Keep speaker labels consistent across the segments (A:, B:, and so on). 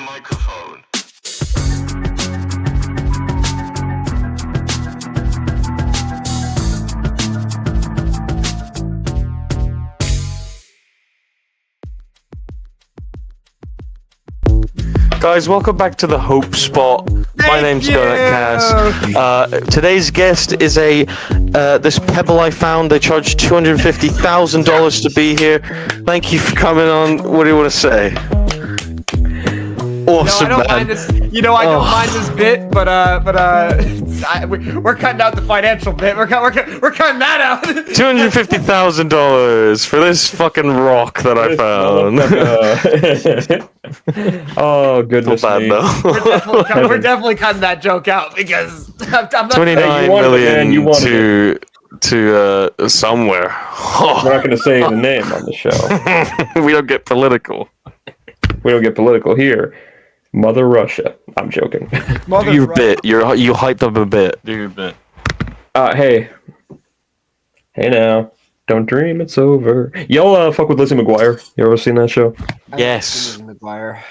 A: the microphone.
B: Guys, welcome back to the Hope Spot. My name's Cass. Today's guest is this pebble I found. They charged $250,000 to be here. Thank you for coming on. What do you want to say? Awesome,
C: I don't mind this. I don't mind this bit, but we're cutting out the financial bit. We're cutting that out.
B: $250,000 for this fucking rock that I found.
D: Oh goodness
B: bad,
D: me!
B: though.
C: We're definitely cutting that joke out because I'm not.
B: 29 million to somewhere.
D: We're not going to say the name on the show.
B: We don't get political.
D: We don't get political here. Mother Russia. I'm joking.
B: Do your bit. You hyped up a bit. Do your bit.
D: Hey now. Don't dream it's over. Y'all fuck with Lizzie McGuire. You ever seen that show?
B: Yes.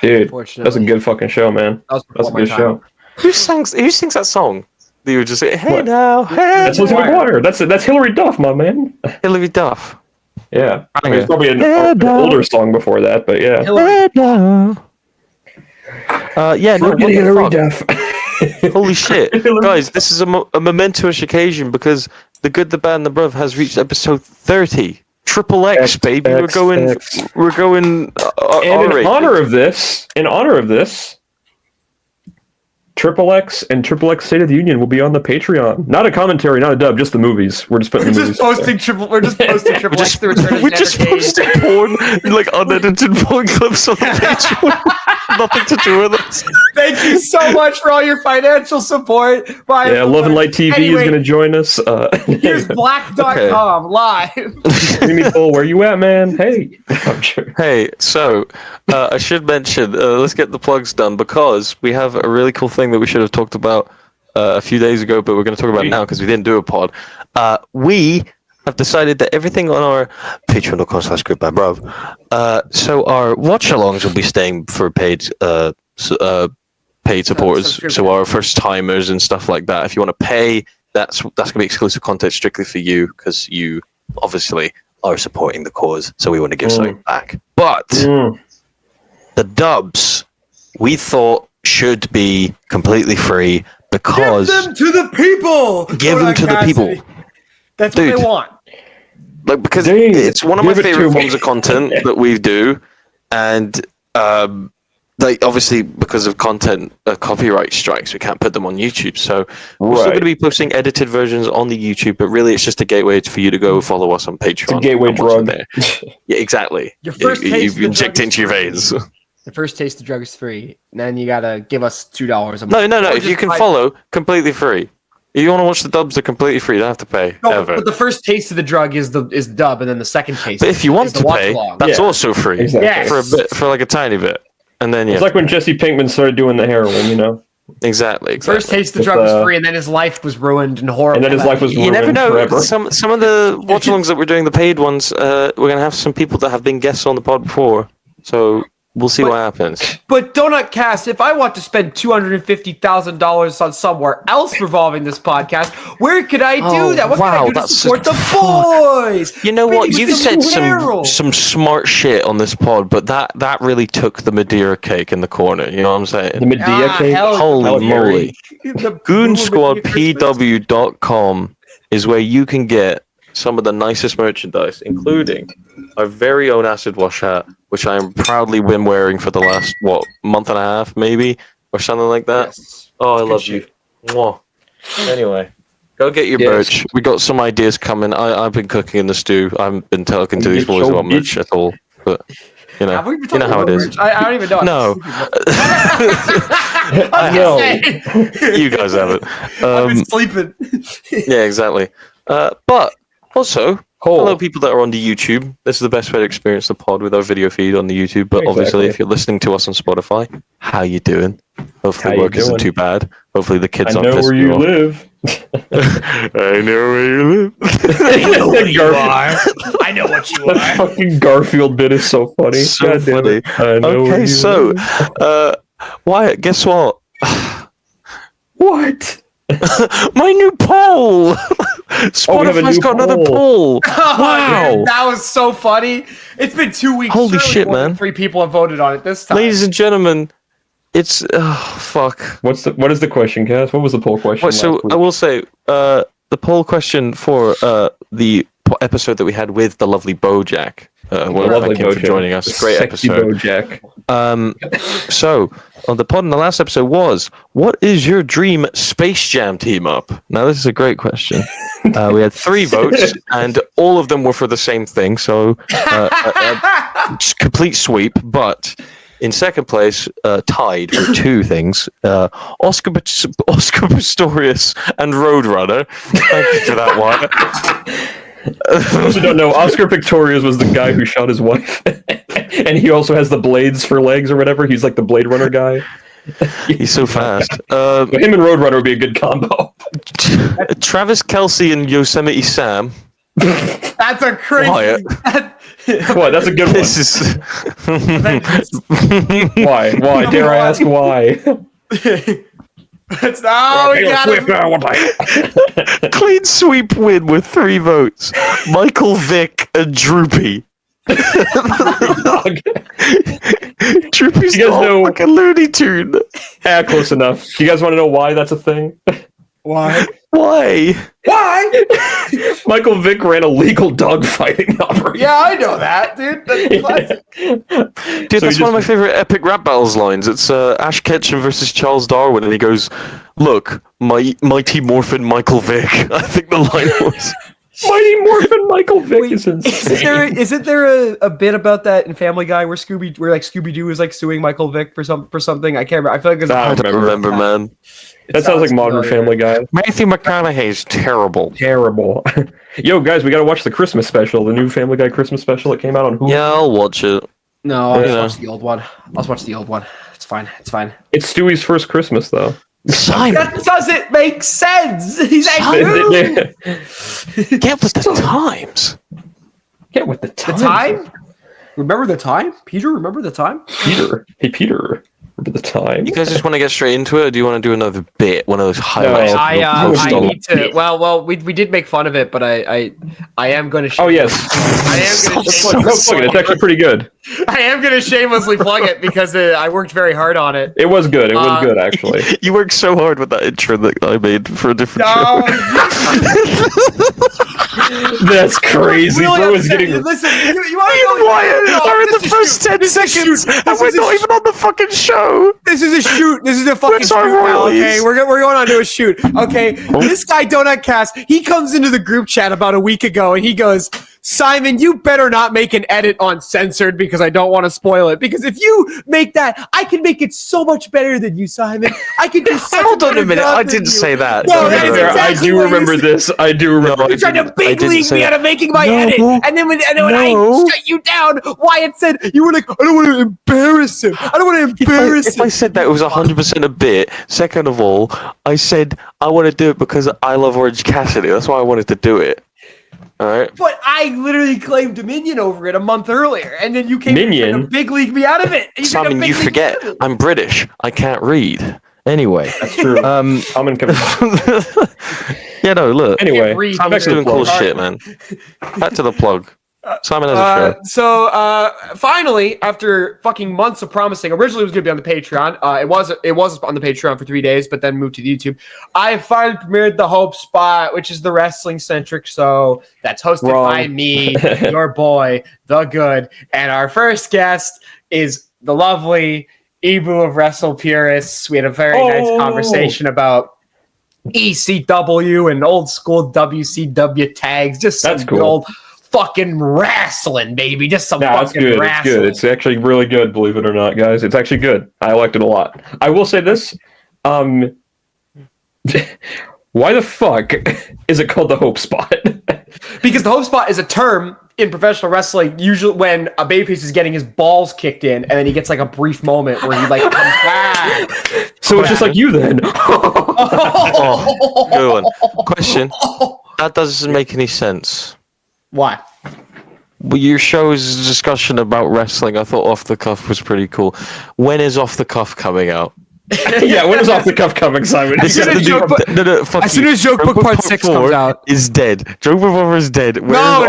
D: Dude, that's a good fucking show, man. That's a good show.
B: Who sings that song? You would just say, "Hey
D: What?
B: now, hey."
D: That's Lizzie McGuire. That's Hillary Duff, my man.
B: Hillary Duff.
D: Yeah. I mean, it's probably an older song before that, but yeah.
B: Hey now. Yeah, no, what the
D: Hillary
B: fuck?
D: Duff.
B: Holy shit. Guys, this is a momentous occasion because The Good, the Bad, and the Bruv has reached episode 30. XXX, baby. We're going
D: And in honor of this, XXX and XXX State of the Union will be on the Patreon. Not a commentary, not a dub, just the movies. We're just putting the movies.
C: We're just posting XXX.
B: We're just posting porn, like unedited porn clips on the Patreon. Nothing to do with us.
C: Thank you so much for all your financial support.
D: Love and Light TV is going to join us.
C: Here's black.com live.
D: Jimmy Cole, where you at, man? Hey. I'm sure.
B: Hey, so I should mention, let's get the plugs done because we have a really cool thing that we should have talked about a few days ago, but we're going to talk about it now because we didn't do a pod. We have decided that everything on our patreon.com/goodbyebruv. So our watch-alongs will be staying for paid supporters, so our first-timers and stuff like that. If you want to pay, that's going to be exclusive content strictly for you because you obviously are supporting the cause, so we want to give something back. But the dubs, we thought, should be completely free because
C: Give them to the people. That's what they want.
B: Like, because it's one of my favorite forms of content that we do, and like obviously because of content copyright strikes, we can't put them on YouTube. So we're still going to be posting edited versions on the YouTube, but really it's just a gateway for you to go follow us on Patreon.
D: It's a gateway drug.
B: There. Yeah, exactly.
C: Your first taste
B: you inject into your veins.
C: The first taste of drug is free. And then you gotta give us $2 a month.
B: No. If you can follow, completely free. If you want to watch the dubs, they're completely free. You don't have to pay.
C: No,
B: ever.
C: but the first taste of the drug is the dub, and then the second taste.
B: But if you want to pay, that's also free.
D: Exactly.
C: Yes.
B: For a bit, for like a tiny bit, and then
D: It's like when Jesse Pinkman started doing the heroin, you know.
B: Exactly.
C: First taste of the drug was free, and then his life was ruined and horrible.
D: And then his life was ruined.
B: You never know.
D: Forever.
B: Some of the watch-alongs that we're doing, the paid ones, we're gonna have some people that have been guests on the pod before, so we'll see what happens.
C: But Donut Cast, if I want to spend $250,000 on somewhere else revolving this podcast, where could I do that? What can I do to support the boys?
B: You know what? You've said
C: Carol.
B: some smart shit on this pod, but that really took the Madeira cake in the corner. You know what I'm saying?
D: The Medea cake?
B: Holy moly.
C: The
B: GoonsquadPW.com is where you can get some of the nicest merchandise, including our very own acid wash hat, which I am proudly been wearing for the last month and a half, maybe, or something like that.
C: Yes.
B: Oh, I love you. Mwah. Anyway, go get your merch. We got some ideas coming. I've been cooking in the stew. I haven't been talking to these boys about merch at all, but you know how it is.
C: I don't even know.
B: No. You guys haven't.
C: I've been sleeping.
B: Yeah, exactly. But also, hello people that are on the YouTube. This is the best way to experience the pod with our video feed on the YouTube. But obviously, if you're listening to us on Spotify, how you doing? Hopefully work isn't too bad. Hopefully the kids aren't pissing you off. I know where you live.
C: I know where you are. I know what you are.
D: That fucking Garfield bit is so funny.
B: So funny.
D: I know
B: Okay, so Wyatt, guess what?
D: What?
B: My new poll!
D: have a
B: Spotify's
D: new
B: got another
D: poll.
B: poll!
C: Wow,
B: Wow!
C: that was so funny. It's been 2 weeks.
B: Holy
C: Surely
B: shit,
C: more than
B: man.
C: 3 people have voted on it this time.
B: Ladies and gentlemen, it's... fuck.
D: What is the question, Cass? What was the poll question?
B: Well, so,
D: last week?
B: I will say, the poll question for the episode that we had with the lovely Bojack.
D: Lovely
B: thank him for
D: Bojack.
B: joining us. Great
D: Sexy
B: episode.
D: Bojack.
B: So, on the pod in the last episode was, what is your dream Space Jam team up? Now, this is a great question. We had 3 votes, and all of them were for the same thing, so complete sweep. But in second place, tied for 2 things, Oscar Pistorius and Roadrunner. Thank you for that one.
D: For those who don't know, Oscar Pistorius was the guy who shot his wife, and he also has the blades for legs or whatever. He's like the Blade Runner guy.
B: He's so fast.
D: Him and Roadrunner would be a good combo.
B: Travis Kelce and Yosemite Sam.
C: That's a crazy.
B: Wyatt.
D: What? That's a good one.
B: This is
D: Why? Why? Dare I ask why?
C: It's we got it.
B: clean sweep win with 3 votes. Michael Vick and Droopy. Droopy's
D: You guys know-
B: like a Looney Tune.
D: Close enough. Do you guys want to know why that's a thing?
C: Why?
B: Why?
C: Why?
D: Michael Vick ran a legal dogfighting operation.
C: Yeah, I know that, dude. That's classic.
B: Dude,
D: So
B: that's
D: he
B: one of my
D: just-
B: favorite epic rap battles lines. It's Ash Ketchum versus Charles Darwin, and he goes, "Look, my mighty morphin Michael Vick." I think the line was.
D: Mighty Morphin Michael Vick
C: Wait,
D: is insane.
C: Isn't there a bit about that in Family Guy where Scooby Doo is like suing Michael Vick for something? I can't remember. I feel like there's
D: I
B: I don't remember, man.
D: That sounds like Modern Family Guy.
B: Matthew McConaughey's terrible.
D: Terrible. Yo, guys, we gotta watch the Christmas special, the new Family Guy Christmas special that came out on Hulu.
B: Yeah, I'll watch it.
C: No, I'll
B: Yeah.
C: just watch the old one. I'll just watch the old one. It's fine. It's fine.
D: It's Stewie's first Christmas, though.
B: Simon,
C: That doesn't make sense. He's
B: Simon.
C: actually
B: get with the times.
D: Get with the
C: the
D: time.
C: time. Remember the time, Peter? Remember the time?
D: Peter. Hey, Peter. Remember the time?
B: You guys just want to get straight into it, or do you want to do another bit? One of those highlights.
D: No.
C: I need to. Well, we did make fun of it, but I am going to.
D: Oh, yes.
C: I am going
B: So-
C: to.
D: No, fuck it. It's actually pretty good.
C: I am going to shamelessly plug it because I worked very hard on it.
D: It was good. It was good, actually.
B: You worked so hard with that intro that I made for a different
C: No,
D: That's crazy.
C: really
D: Bro is
C: upset.
D: getting...
C: Listen, you want to know
B: Wyatt are in
C: this
B: the
C: is
B: first
C: shoot.
B: 10
C: This is
B: seconds,
C: shoot.
B: and
C: This
B: we're
C: is a
B: not
C: shoot.
B: even on the fucking show.
C: This is a shoot. This is a fucking
B: Where's
C: shoot.
B: our
C: Now, okay,
B: royalties?
C: we're going on to a shoot. Okay, this guy Donut Cast. He comes into the group chat about a week ago, and he goes, "Simon, you better not make an edit on censored because I don't want to spoil it. Because if you make that, I can make it so much better than you, Simon. I can do such
B: Hold on
C: better
B: a minute.
C: job
B: I
C: than
B: didn't
C: you."
B: say that.
C: No,
B: No,
C: that is
B: no, no.
D: I
C: exactly
D: do
C: what you
D: remember
C: said.
D: this. I do remember.
C: You're trying to
B: I
C: big
B: didn't
C: league
B: say
C: me
B: that.
C: out of making my
B: No.
C: edit, and then when
B: No.
C: I shut you down, Wyatt said you were like, "I don't want to embarrass him. I don't want to embarrass
B: If I
C: him."
B: said that it was 100% a bit, second of all, I said I want to do it because I love Orange Cassidy. That's why I wanted to do it. All right.
C: But I literally claimed Dominion over it a month earlier, and then you came in
D: Minion?
C: trying to big league me out of it. You tried to
B: Simon,
C: big
B: you
C: league
B: forget.
C: me out of it.
B: I'm British. I can't read. Anyway.
D: That's true. Common
B: Yeah, no, look.
D: Anyway,
C: Can't read
B: Simon's
C: either.
B: doing cool
C: Sorry.
B: shit, man. Back to the plug. Simon has a show.
C: So finally, after fucking months of promising, originally it was going to be on the Patreon. It was on the Patreon for 3 days, but then moved to the YouTube. I finally premiered the Hope Spot, which is the wrestling centric show that's hosted
D: Wrong.
C: by me, your boy, the good, and our first guest is the lovely Ibu of Wrestle Purists. We had a very nice conversation about ECW and old school WCW tags, just some
D: That's
C: good
D: cool.
C: old fucking wrestling, baby. Just some
D: Yeah, it's
C: fucking
D: good. It's
C: wrestling.
D: good. It's actually really good, believe it or not, guys. It's actually good. I liked it a lot. I will say this. Why the fuck is it called the Hope Spot?
C: Because the Hope Spot is a term in professional wrestling, usually when a babyface is getting his balls kicked in, and then he gets like a brief moment where he like comes back.
D: So it's just like you then.
B: Oh, good one. Question. That doesn't make any sense.
C: Why?
B: Well, your show's discussion about wrestling, I thought Off the Cuff was pretty cool. When is Off the Cuff coming out?
D: Yeah, when is Off the Cuff coming, Simon?
C: As soon as Joke Book Part 6 comes out.
B: Is dead. Joke Book 4 is dead.
C: No.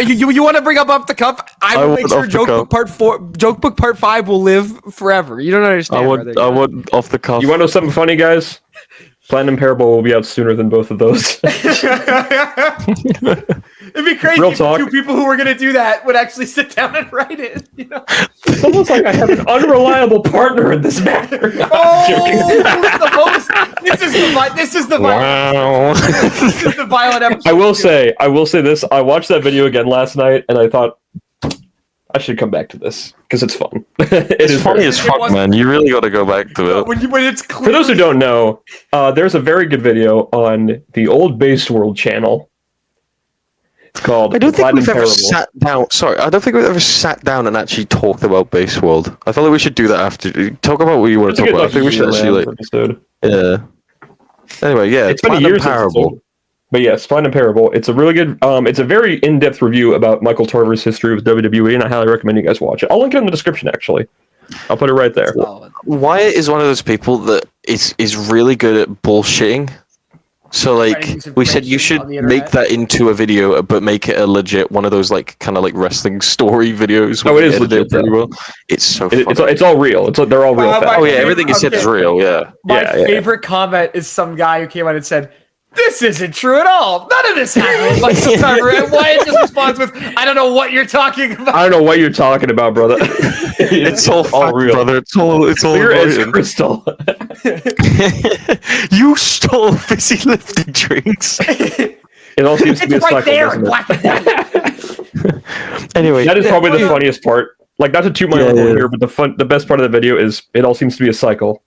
C: You want to bring up Off the Cuff? I will make sure Joke Book Part 5 will live forever. You don't understand.
B: I want Off the Cuff.
D: You want to know something funny, guys? Platinum Parable will be out sooner than both of those.
C: It'd be crazy
D: Real
C: if
D: talk.
C: two people who were going to do that would actually sit down and write it. You know?
D: It's almost like I have an unreliable partner in this matter.
C: This is the violent episode.
D: I will say this. I watched that video again last night, and I thought I should come back to this because it's fun.
B: It's funny as fuck, man. You really got to go back to it.
C: When it's clear.
D: For those who don't know, there's a very good video on the Old Basedworld channel. It's called
B: I don't think
D: Platinum
B: we've ever
D: Parable.
B: sat down. Sorry, I don't think we've ever sat down and actually talked about Baseworld. I feel like we should do that after. Talk about what you want
D: It's
B: to
D: a
B: talk
D: good,
B: about. I think we should actually.
D: episode.
B: Yeah. Anyway, yeah.
D: It's been a year since it's over. But yes, Platinum Parable. It's a really good. It's a very in-depth review about Michael Tarver's history with WWE, and I highly recommend you guys watch it. I'll link it in the description. Actually, I'll put it right there.
B: Wyatt is one of those people that is really good at bullshitting. So like we said, you should make that into a video, but make it a legit one of those like kind of like wrestling story videos.
D: Oh, it is legit.
B: Pretty well. It's so.
D: It's all real. They're all real.
B: Oh yeah, everything you said is real. Yeah.
C: My favorite comment is some guy who came out and said, "This isn't true at all. None of this happened." Like and Wyatt just responds with, "I don't know what you're talking about."
D: I don't know what you're talking about, brother.
B: It's all real, brother. It's all
D: clear as crystal.
B: You stole fizzy lifting drinks.
D: It all seems to be a cycle, doesn't it?
B: Anyway,
D: that is probably the funniest part. Like, not to toot my own horn here, but the best part of the video is it all seems to be a cycle.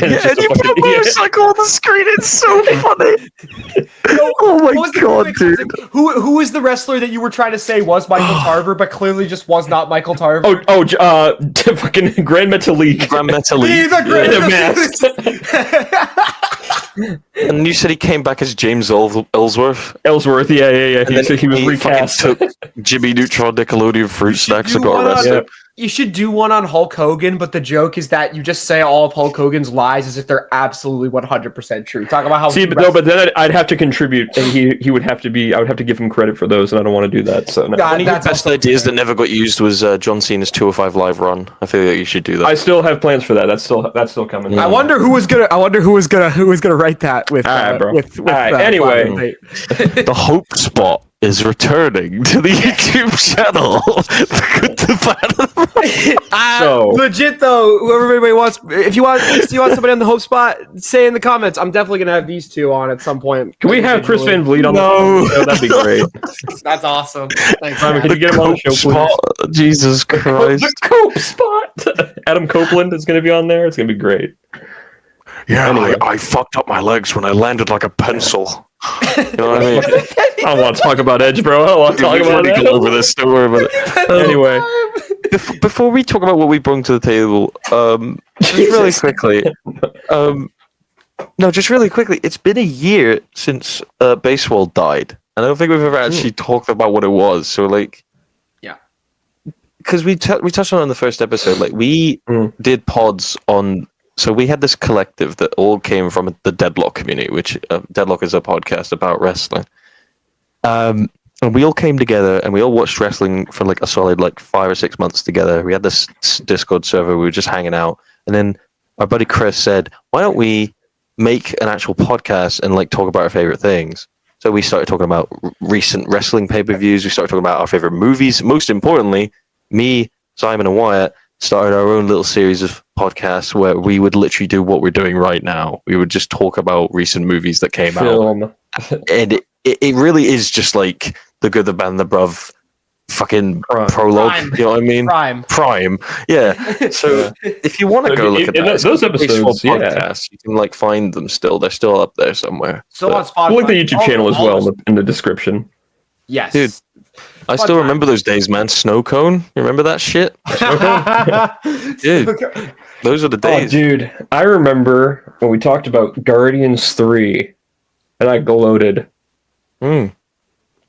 B: And you put a motorcycle on the screen. It's so funny. Oh my god, dude!
C: Who is the wrestler that you were trying to say was Michael Tarver, but clearly just was not Michael Tarver?
D: Fucking Grand Metalik.
B: Grand Metalik.
C: He's a Grand
B: And you said he came back as James Ellsworth.
D: Ellsworth, yeah. He said he was recast.
B: Took Jimmy Neutron Nickelodeon fruit snacks and got arrested.
C: You should do one on Hulk Hogan, but the joke is that you just say all of Hulk Hogan's lies as if they're absolutely 100% true. Talk about how.
D: But then I'd have to contribute, and he would have to be. I would have to give him credit for those, and I don't want to do that. So no.
B: One of the best ideas that never got used was John Cena's 205 Live run. I feel like you should do that.
D: I still have plans for that. That's still coming.
C: I wonder who was gonna write that with.
D: All right, bro.
B: Anyway, the Hope Spot is returning to the YouTube channel.
C: Legit though, whoever everybody wants, if you want somebody on the Hope Spot, say in the comments. I'm definitely gonna have these two on at some point.
D: Can we have Chris Van Vliet on the show? That'd be great.
C: That's awesome. Thanks,
D: Simon, can you get him on the show, please?
B: Jesus Christ.
D: The Cope Spot. Adam Copeland is gonna be on there. It's gonna be great.
B: Yeah, anyway. I fucked up my legs when I landed like a pencil. You know what I mean?
D: I don't want to talk about Edge, bro. I don't want to talk about it.
B: Go over this. Don't worry about it.
D: Anyway,
B: before we talk about what we bring to the table, just really quickly, it's been a year since Baseworld died, and I don't think we've ever actually talked about what it was. So, like,
C: yeah, because
B: we touched on it in the first episode. Like, we did pods on. So we had this collective that all came from the Deadlock community, which Deadlock is a podcast about wrestling. And we all came together and we all watched wrestling for like a solid 5 or 6 months together. We had this Discord server. We were just hanging out. And then our buddy Chris said, why don't we make an actual podcast and talk about our favorite things? So we started talking about recent wrestling pay-per-views. We started talking about our favorite movies. Most importantly, me, Simon, and Wyatt started our own little series of podcasts where we would literally do what we're doing right now. We would just talk about recent movies that came out. And it really is just like The Good, the Bad, and the Bruv fucking prologue.
C: Prime.
B: You know what I mean?
C: Prime.
B: Yeah. So if you want to go look at that,
D: those episodes,
B: podcasts, you can find them still. They're still up there somewhere.
C: Still on Spotify.
D: We'll link the YouTube channel as well in the description.
C: Yes.
B: Dude. I still remember those days, man. Snow cone. You remember that shit? Dude, those are the days.
D: Oh, dude, I remember when we talked about Guardians 3, and I gloated.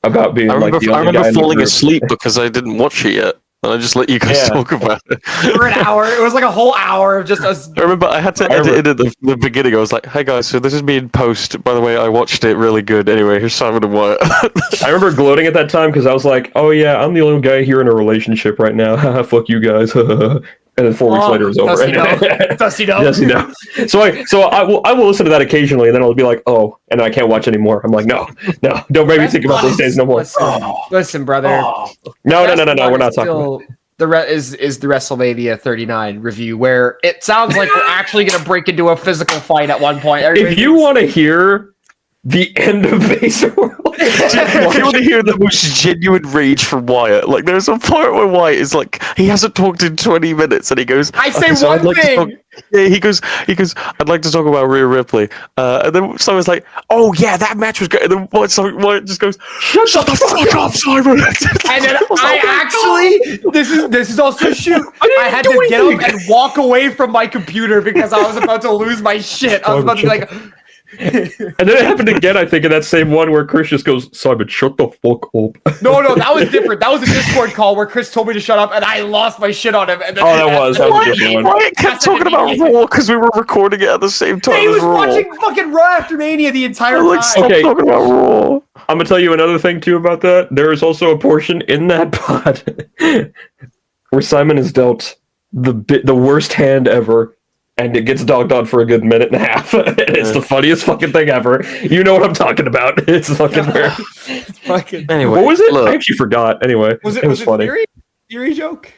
D: about being
B: I
D: like the
B: remember, I
D: only guy
B: remember
D: in the
B: falling
D: group.
B: asleep because I didn't watch it yet, and I just let you guys
D: Yeah.
B: talk about it.
C: For an hour. It was like a whole hour of just us.
B: I remember I had to
D: I
B: edit
D: remember-
B: it at the beginning. I was like, "Hey guys, so this is me in post. By the way, I watched it really good. Anyway, here's Simon and Wyatt."
D: I remember gloating at that time because I was like, "Oh yeah, I'm the only guy here in a relationship right now. Haha, fuck you guys." And then 4 weeks later, it was over.
C: Does he know?
D: Yes, you know. So I will listen to that occasionally, and then I'll be like, "Oh," and I can't watch anymore. I'm like, "No, don't make me think about those days no more."
C: Listen, brother.
D: No,
C: Best
D: we're
C: one
D: not
C: is
D: talking.
C: still- is the WrestleMania 39 review, where it sounds like we're actually going to break into a physical fight at one point.
D: If you want to hear the end of Basedworld,
B: If you want to hear the most genuine rage from Wyatt, like there's a part where Wyatt is like, he hasn't talked in 20 minutes, and he goes,
C: I say
B: "Okay, so I'd
C: one
B: like to talk-"
C: thing.
B: Yeah, he goes, "I'd like to talk about Rhea Ripley," and then someone's like, "Oh yeah, that match was great," and then Wyatt just goes, "Shut the fuck up, Simon!"
C: And then
B: was
C: I
B: like,
C: actually, this is also shoot. I had to get up and walk away from my computer because I was about to lose my shit. I was about to be like,
D: and then it happened again. I think in that same one where Chris just goes, "Simon, shut the fuck up."
C: no, that was different. That was a Discord call where Chris told me to shut up, and I lost my shit on him. And then,
D: That was a different one.
B: Wyatt kept talking about Raw because we were recording it at the same time.
C: He
B: as
C: was
B: Raw.
C: watching fucking Raw after Mania the entire
B: I'm like,
C: time.
B: stop
D: Okay.
B: talking about Raw.
D: I'm gonna tell you another thing too about that. There is also a portion in that pod where Simon is dealt the worst hand ever, and it gets dogged on for a good minute and a half. And it's the funniest fucking thing ever. You know what I'm talking about? It's fucking weird.
C: Fucking,
B: Anyway,
D: What was it?
B: look.
D: I actually forgot. Anyway,
C: was
D: it was funny.
C: Theory joke?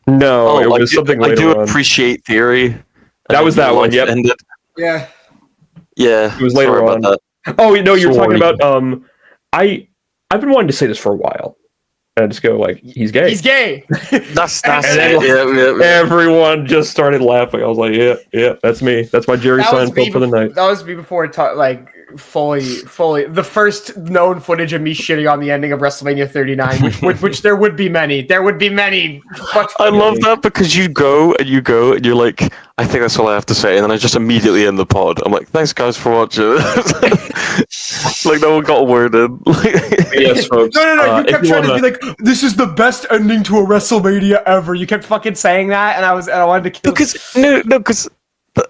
D: No, it
B: I
D: was
B: do-
D: something
B: I
D: later
B: do
D: on.
B: appreciate Theory.
D: That was that one,
B: Life
D: yep.
B: ended.
C: Yeah.
B: Yeah,
D: It was later
B: sorry
D: on.
B: about that.
D: Oh, no, you're
B: Sorry.
D: talking about I've been wanting to say this for a while. And I just go like, he's gay.
C: He's gay.
B: That's
C: And
B: it.
C: then-
B: Yeah.
D: Everyone just started laughing. I was like, yeah, that's me. That's my Jerry
C: That was me
D: Seinfeld for the night.
C: That was me before fully the first known footage of me shitting on the ending of WrestleMania 39, which there would be many. There would be many.
B: I love that because you go and you're like, I think that's all I have to say, and then I just immediately end the pod. I'm like, thanks guys for watching. Like no one got a word in.
D: Yes, folks.
C: No. You
D: if
C: kept
D: you
C: trying to
D: wanna-
C: be like, this is the best ending to a WrestleMania ever. You kept fucking saying that, and I wanted to kill.
B: because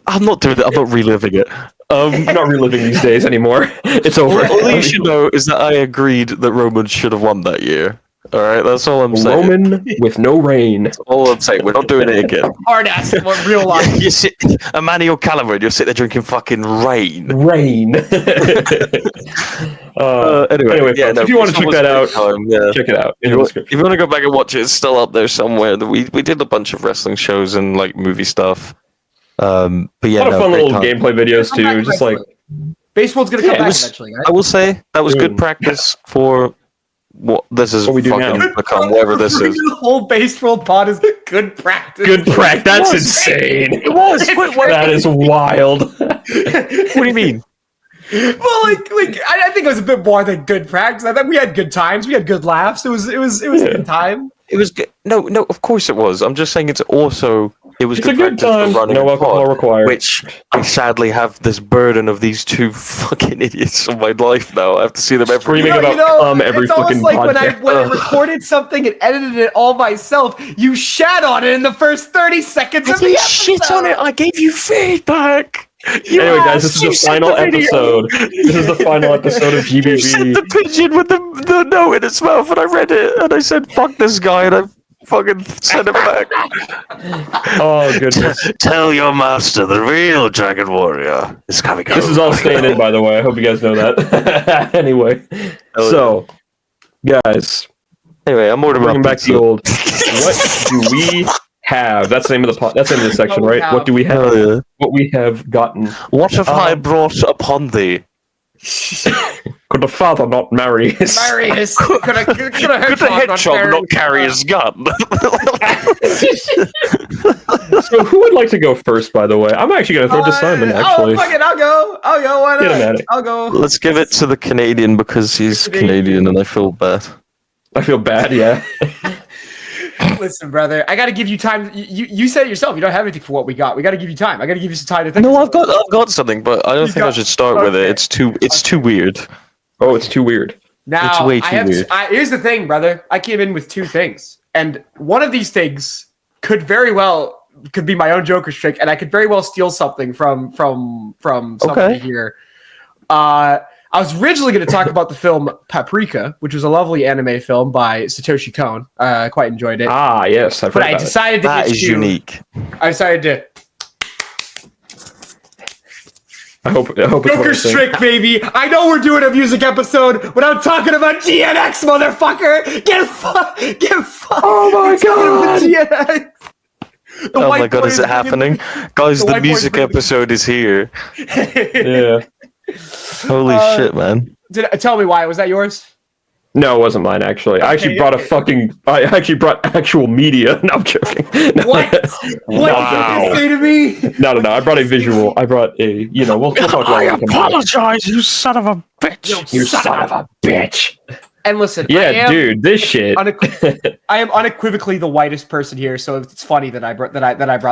B: I'm not doing it. I'm not reliving it.
D: I'm not reliving these days anymore. It's over.
B: All you should know is that I agreed that Roman should have won that year. All right, that's all I'm saying.
D: Roman with no rain.
B: That's all I'm saying. We're not doing it again.
C: hard ass, what real life.
B: You sit, Emmanuel Calaveras, you're sitting there drinking fucking rain.
D: Rain. Anyway,
B: yeah,
D: folks,
B: no,
D: if you want to
B: this
D: check
B: was
D: that
B: a
D: out,
B: great time, yeah.
D: check it out in
B: If
D: the description.
B: you want to go back and watch it, it's still up there somewhere. We did a bunch of wrestling shows and like movie stuff. But yeah,
D: A lot of fun
B: great
D: little
B: time.
D: gameplay videos too. Just like
C: Baseball's gonna come
B: Yeah, it
C: back
B: was-
C: eventually, right?
B: I will say that was good
D: Soon.
B: practice for what this is
D: What we do
B: fucking
D: now.
B: become, whatever this is.
C: The whole baseball pod is good practice.
D: good practice. That's
B: was.
D: insane.
B: It was.
D: That is wild.
B: What do you mean?
C: Well, I think it was a bit more than good practice. I think we had good times. We had good laughs. It was a good time.
B: It was good. No, of course it was. I'm just saying it was
D: It's
B: good
D: a good
B: practice for
D: time.
B: running
D: No
B: a
D: alcohol
B: pod,
D: required.
B: which I sadly have this burden of these two fucking idiots on my life now. I have to see them every
D: Screaming
B: week.
D: about cum every
C: it's almost
D: fucking
C: like
D: podcast.
C: when I recorded something and edited it all myself, you shat on it in the first 30 seconds
B: I
C: of the
B: didn't
C: episode.
B: shit on it. I gave you feedback. You
D: Anyway, guys,
B: asked,
D: this
B: you
D: is the
B: sent
D: final
B: video.
D: episode. This is the final episode of
B: You sent
D: GBB.
B: the pigeon with the note in its mouth, and I read it, and I said, "Fuck this guy," and I fucking sent it back.
D: Oh goodness.
B: Tell your master, the real Dragon Warrior is coming.
D: This is all staying in, by the way. I hope you guys know that. Anyway, so guys,
B: Anyway, I'm ordering
D: bringing back the old. What do we have? That's the name of the that's the name of the section,
C: What we
D: right? What do we have?
B: Hell yeah.
D: What we have gotten?
B: What have I brought upon thee?
D: Could the father not marry his?
C: Marius, could a
B: Could the hedgehog not carry his gun?
D: So who would like to go first? By the way, I'm actually going to throw it to Simon. Actually,
C: Oh, fuck it, I'll go. Why
D: Get him at
C: not?
D: it.
C: I'll go.
B: Let's give it to the Canadian because he's Canadian and I feel bad.
D: I feel bad. Yeah.
C: Listen, brother, I got to give you time. You said it yourself. You don't have anything for what we got. We got to give you time. I got to give you some time to think.
B: No,
C: of
B: I've got something, but I don't think I should start with it.
C: okay.
B: It's too weird.
D: Oh, it's too weird.
C: Now,
B: It's way too weird.
C: Here's the thing, brother. I came in with two things, and one of these things could be my own Joker's trick, and I could very well steal something from somebody here. I was originally going to talk about the film Paprika, which was a lovely anime film by Satoshi Kon. I quite enjoyed it.
D: Ah, yes, I've heard
C: I
D: about
C: decided
B: That is unique.
C: I decided to
D: I hope it's
C: Joker's trick, baby. I know we're doing a music episode, but I'm talking about GNX, motherfucker. Get fucked.
D: Oh my god.
C: GNX.
B: Oh my god, is it happening? Guys, the music episode is here.
D: Yeah.
B: Holy shit, man.
C: Tell me why. Was that yours?
D: No, it wasn't mine, actually. I actually brought I actually brought actual media. No, I'm joking. No,
C: What? What did you say to me?
D: No. I brought a visual. I brought a, we'll talk about
B: I apologize, you son of a bitch.
D: You son of a bitch.
C: And listen,
D: Yeah, dude, this shit.
C: I am unequivocally the whitest person here, so it's funny that I brought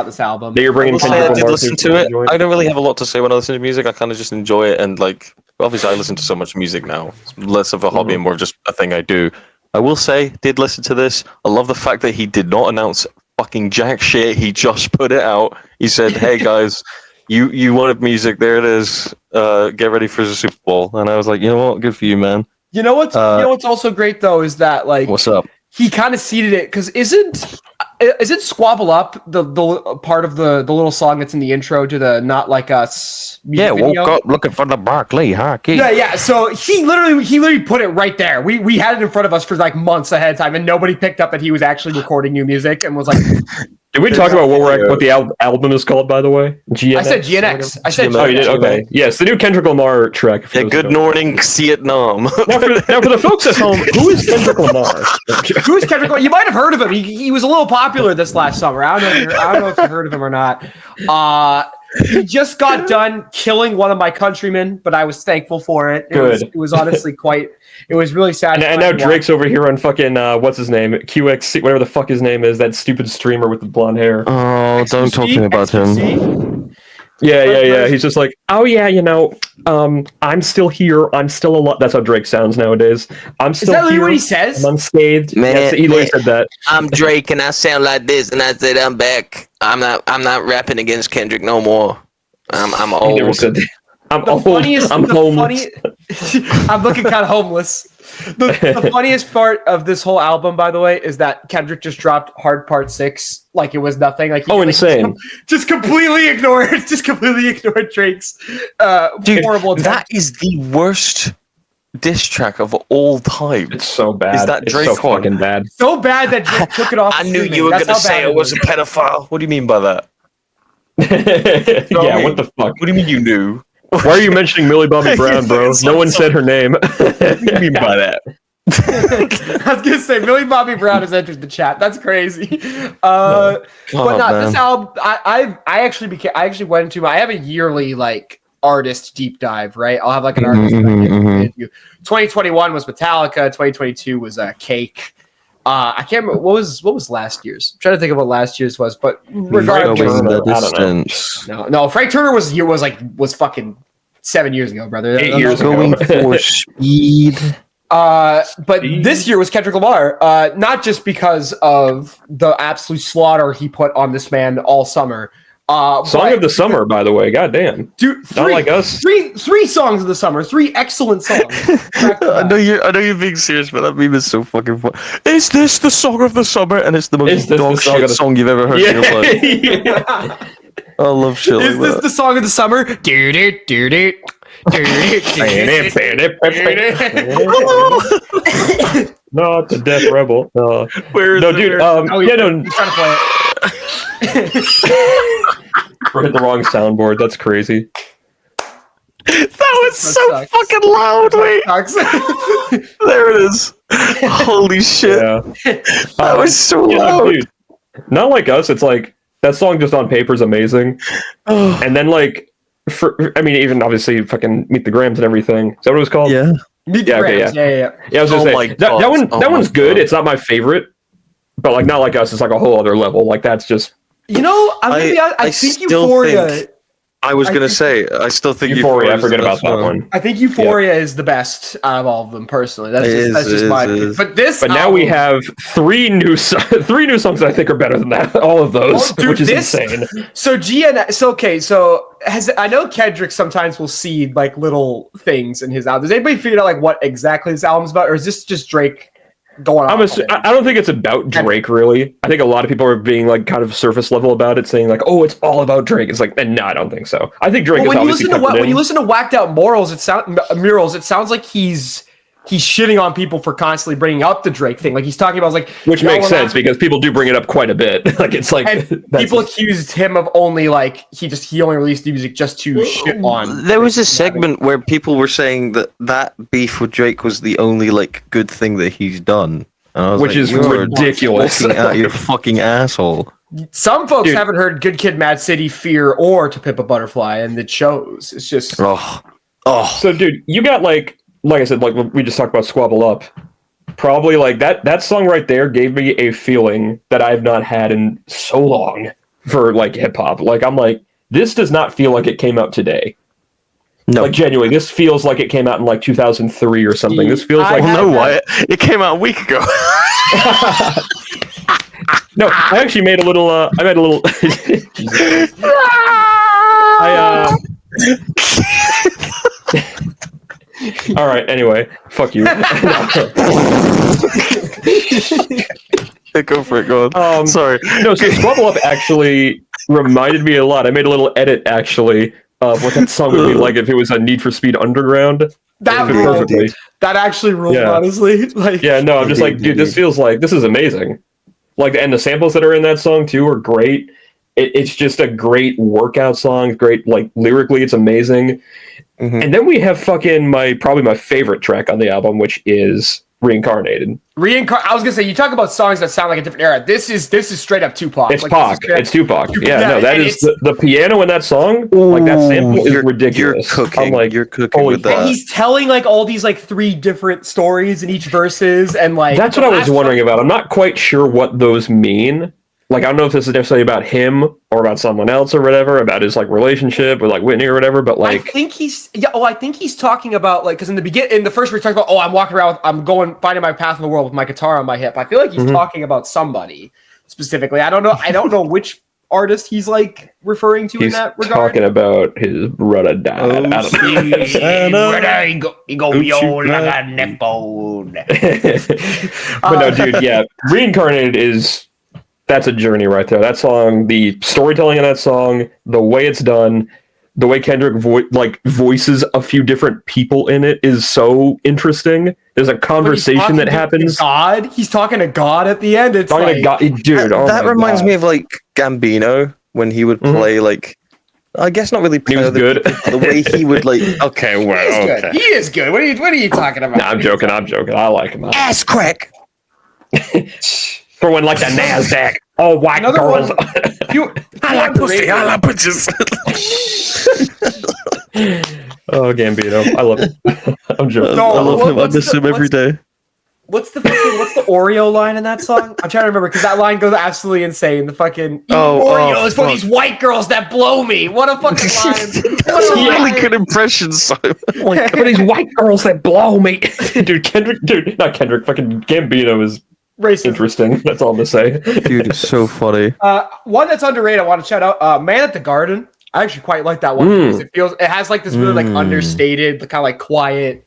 C: this album.
D: That you're bringing
B: I did listen to it. I don't really have a lot to say when I listen to music. I kind of just enjoy it, and like, obviously, I listen to so much music now. It's less of a hobby and more of just a thing I do. I will say, did listen to this. I love the fact that he did not announce fucking jack shit. He just put it out. He said, "Hey guys, you wanted music. There it is. Get ready for the Super Bowl." And I was like, you know what? Good for you, man.
C: You know what's also great though is that like
B: What's up?
C: he kind of seeded it because isn't Squabble Up the part of the little song that's in the intro to the Not Like Us music video?
B: Woke up looking for the Barkley hockey.
C: Yeah. So he literally put it right there. We had it in front of us for like months ahead of time, and nobody picked up that he was actually recording new music and was like.
D: Did we talk about what the album is called, by the way? GNX?
C: I said GNX. I said GNX.
D: Oh, you did? Okay. Yes, the new Kendrick Lamar track.
B: Yeah, good morning, Vietnam.
D: Now for the folks at home, who is Kendrick Lamar?
C: Who's Kendrick Lamar? You might have heard of him. He was a little popular this last summer. I don't know if you heard of him or not. He just got done killing one of my countrymen, but I was thankful for it. It was honestly quite. It was really sad.
D: And now Drake's over here on fucking what's his name? QXC, whatever the fuck his name is, that stupid streamer with the blonde hair.
B: Oh, don't talk to me about him.
D: Yeah. He's just like, oh yeah, I'm still here. I'm still alive. That's how Drake sounds nowadays. I'm still here. Is that really
C: what he says?
D: I'm unscathed.
B: Man,
D: yes, he literally said that.
B: I'm Drake and I sound like this, and I said I'm back. I'm not rapping against Kendrick no more. I'm old.
D: He never said that. I'm homeless.
C: I'm looking kind of homeless. The funniest part of this whole album, by the way, is that Kendrick just dropped Hard Part 6 like it was nothing.
D: Insane!
C: Just completely ignored Drake's.
B: Dude,
C: horrible attempt.
B: That is the worst diss track of all time.
D: It's so bad.
B: Is that Drake
D: so fucking bad?
C: So bad that Drake took it off.
B: I knew you were going to say I was a pedophile. What do you mean by that?
D: Yeah, what the fuck?
B: What do you mean you knew?
D: Why are you mentioning Millie Bobby Brown, bro? No one said her name.
B: What do you mean by that?
C: I was gonna say Millie Bobby Brown has entered the chat. That's crazy. But no, this album, I actually went into. I have a yearly like artist deep dive. Right, I'll have like an artist. 2021 was Metallica. 2022 was Cake. I can't remember what was last year's. I'm trying to think of what last year's was, but regardless, no. Frank Turner was fucking 7 years ago, brother.
D: 8 years ago.
B: Going for speed.
C: But this year was Kendrick Lamar, not just because of the absolute slaughter he put on this man all summer.
D: Song of the summer, by the way. Goddamn,
C: dude.
D: Not like us.
C: Three songs of the summer. 3 excellent songs.
B: I know you're being serious, but that meme is so fucking fun. Is this the song of the summer? And it's the most dog shit song you've ever heard in your life. I love shit like that.
C: Is this the song of the summer?
D: Not the Death Rebel.
B: Where is
D: no, dude.
C: He's trying to play it.
D: We hit the wrong soundboard. That's crazy.
B: That was so fucking loud. Wait. There it is. Holy shit.
D: Yeah.
B: That was so loud.
D: Dude, not like us. It's like that song just on paper is amazing. And then like, even obviously fucking Meet the Grams and everything. Is that what it was called?
B: Yeah.
C: Meet the Grams. Yeah.
D: I was just saying that one's good. It's not my favorite, but like not like us. It's like a whole other level. Like that's just.
C: I think Euphoria.
B: I was gonna say, I still think
D: Euphoria. I
B: is
D: forget
B: the
D: about
B: best
D: that
B: one.
D: one.
C: I think Euphoria is the best out of all of them, personally. That's
B: It
C: just
B: is,
C: my
B: it
C: opinion.
B: is.
C: But
D: now we have three new songs that I think are better than that. All of those,
C: dude,
D: which is insane.
C: So I know Kendrick sometimes will see like little things in his album. Does anybody figure out like what exactly this album's about, or is this just Drake going on?
D: I don't think it's about Drake, really. I think a lot of people are being like kind of surface level about it, saying like, "Oh, it's all about Drake." It's like, no, I don't think so. I think Drake is obviously
C: when you listen to Whacked Out Murals, it sounds like he's shitting on people for constantly bringing up the Drake thing. Like he's talking about like,
D: which makes sense because people do bring it up quite a bit. Like it's like
C: people accused him of only like he only released the music just to shit on.
B: There was a segment where people were saying that beef with Drake was the only like good thing that he's done,
D: which is ridiculous.
B: You're a fucking asshole.
C: Some folks haven't heard "Good Kid, Mad City," "Fear," or "To Pimp a Butterfly," and it shows. It's just
D: So, dude, you got like I said, like we just talked about "Squabble Up." Probably like that song right there gave me a feeling that I've not had in so long for like hip hop. Like I'm like, this does not feel like it came out today. No, like genuinely, this feels like it came out in like 2003 or something. This feels like
B: it came out a week ago.
D: No, I actually made a little. All right. Anyway, fuck you.
B: Go for it. Go on. Sorry.
D: No, so Squabble Up actually reminded me a lot. I made a little edit actually of what that song would be like if it was a Need for Speed Underground.
C: That actually ruled, honestly. Like,
D: yeah, no, I'm just like, dude, this feels like this is amazing. Like, and the samples that are in that song too are great. It's just a great workout song. Great, like lyrically, it's amazing. Mm-hmm. And then we have probably my favorite track on the album, which is Reincarnated.
C: I was gonna say, you talk about songs that sound like a different era. This is straight up Tupac.
D: It's Pac. It's Tupac. Yeah, no, that is the piano in that song. Like that sample is ridiculous.
B: You're cooking with that.
C: And he's telling like all these like three different stories in each verses, and like
D: that's what I was wondering about. I'm not quite sure what those mean. Like, I don't know if this is necessarily about him or about someone else or whatever, about his like relationship with like Whitney or whatever. But like,
C: I think he's talking about like, because in the first where he talks about, I'm walking around, I'm finding my path in the world with my guitar on my hip. I feel like he's talking about somebody specifically. I don't know which artist he's like referring to in that regard.
D: He's talking about his brother dad. I don't know.
C: He go beyond like a neck bone.
D: But no, dude, yeah, Reincarnated that's a journey right there. That song, the storytelling in that song, the way it's done, the way Kendrick voices a few different people in it is so interesting. There's a conversation that happens.
C: He's talking to God at the end. It's
D: talking to God, dude.
B: That reminds me of like Gambino when he would play like. I guess not really play.
D: He was good.
B: The way he would like. Okay, well, okay.
C: He is good. What are you talking about?
D: Nah, I'm joking. I like him.
B: Ass crack.
D: For when like the NASDAQ, all white girls.
B: I like pussy. I like bitches.
D: Oh, Gambino, I love him. I'm joking.
B: No, I love him. I miss him every day.
C: What's the Oreo line in that song? I'm trying to remember because that line goes absolutely insane. The fucking Oreo is for these white girls that blow me. What a fucking line!
B: That's a really good impression, Simon.
D: For these white girls that blow me, not Kendrick. Fucking Gambino is. Racist. Interesting. That's all I'm gonna say.
B: Dude, it's so funny.
C: One that's underrated. I want to shout out "Man at the Garden." I actually quite like that one. It has like this really like understated, kind of like quiet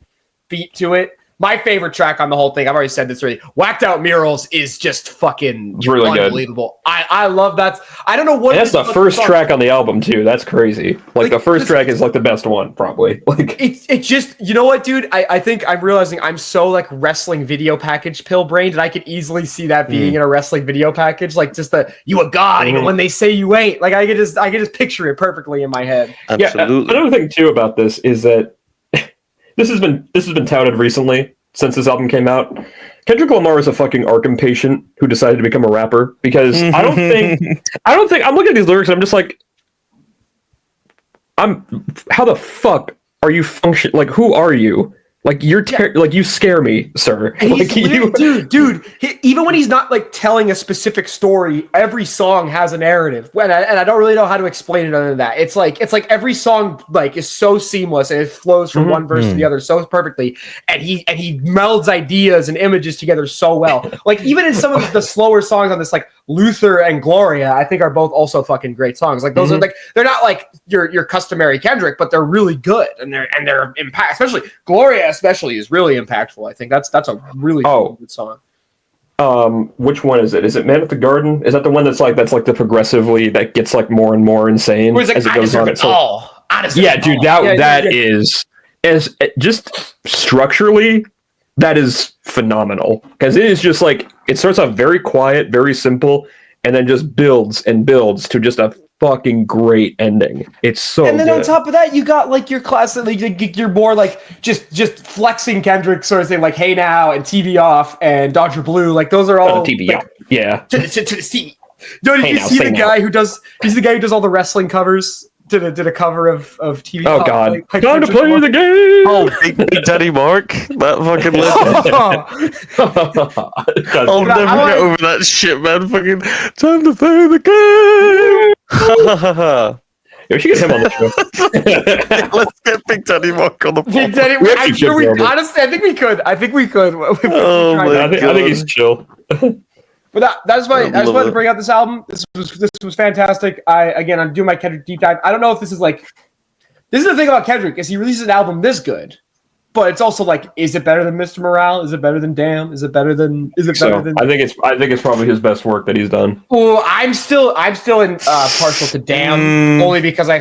C: beat to it. My favorite track on the whole thing, I've already said this already. Whacked Out Murals is just fucking
D: really
C: unbelievable. I love that. I don't know what.
D: And that's the first track on the album too. That's crazy. Like the first track is like the best one, probably. Like
C: it's just, you know what, dude? I think I'm realizing I'm so like wrestling video package pill brained, and I could easily see that being in a wrestling video package. Like just you a god, even when they say you ain't. Like I could just picture it perfectly in my head.
B: Absolutely.
D: Yeah. Another thing too about this is that. This has been touted recently since this album came out. Kendrick Lamar is a fucking Arkham patient who decided to become a rapper because I don't think I'm looking at these lyrics and I'm just like, how the fuck are you function? Like, who are you? Like like you scare me, sir.
C: And
D: Like,
C: even when he's not like telling a specific story, every song has a narrative. And I don't really know how to explain it other than that. It's like every song like is so seamless and it flows from one verse to the other so perfectly. And he melds ideas and images together so well. Like even in some of the slower songs on this, like Luther and Gloria, I think are both also fucking great songs. Like those are like they're not like your customary Kendrick, but they're really good and they're impact. Especially Gloria, especially is really impactful. I think that's a really good song.
D: Which one is it? Is it Man at the Garden? Is that the one that's like the progressively that gets like more and more insane
C: like,
D: as it goes on? Yeah, dude, that is as just structurally that is phenomenal because it is just like it starts off very quiet, very simple, and then just builds and builds to just a fucking great ending. It's so
C: and then
D: good.
C: on top of that you got like your classic like you're more like just flexing Kendrick sort of thing like Hey Now and TV Off and Dr. Blue, like those are all
D: TV
C: like,
D: off. Yeah.
C: to the sea. No, did you see the guy who does he's the guy who does all the wrestling covers did a cover of TV
D: Oh
C: Off,
D: God.
C: like
D: Time to play the game.
B: Oh, Big Daddy Mark, that fucking legend. I'll never get over that shit, man. Fucking time to play the game.
D: We should get him on the show.
B: Let's get Big Daddy Mark on the
C: Big
B: podcast.
C: Daddy,
D: We
C: I'm
D: actually
C: sure we
D: should,
C: honestly I think we could.
B: Oh my
D: I think he's chill.
C: But that's why I just
B: love
C: wanted to
B: it.
C: bring out this album. This was fantastic. I'm doing my Kendrick deep dive. I don't know if this is the thing about Kendrick is he releases an album this good, but it's also like, is it better than Mr. Morale? Is it better than Damn? Is it better than?
D: I think it's probably his best work that he's done.
C: Well, I'm still in partial to Damn only because I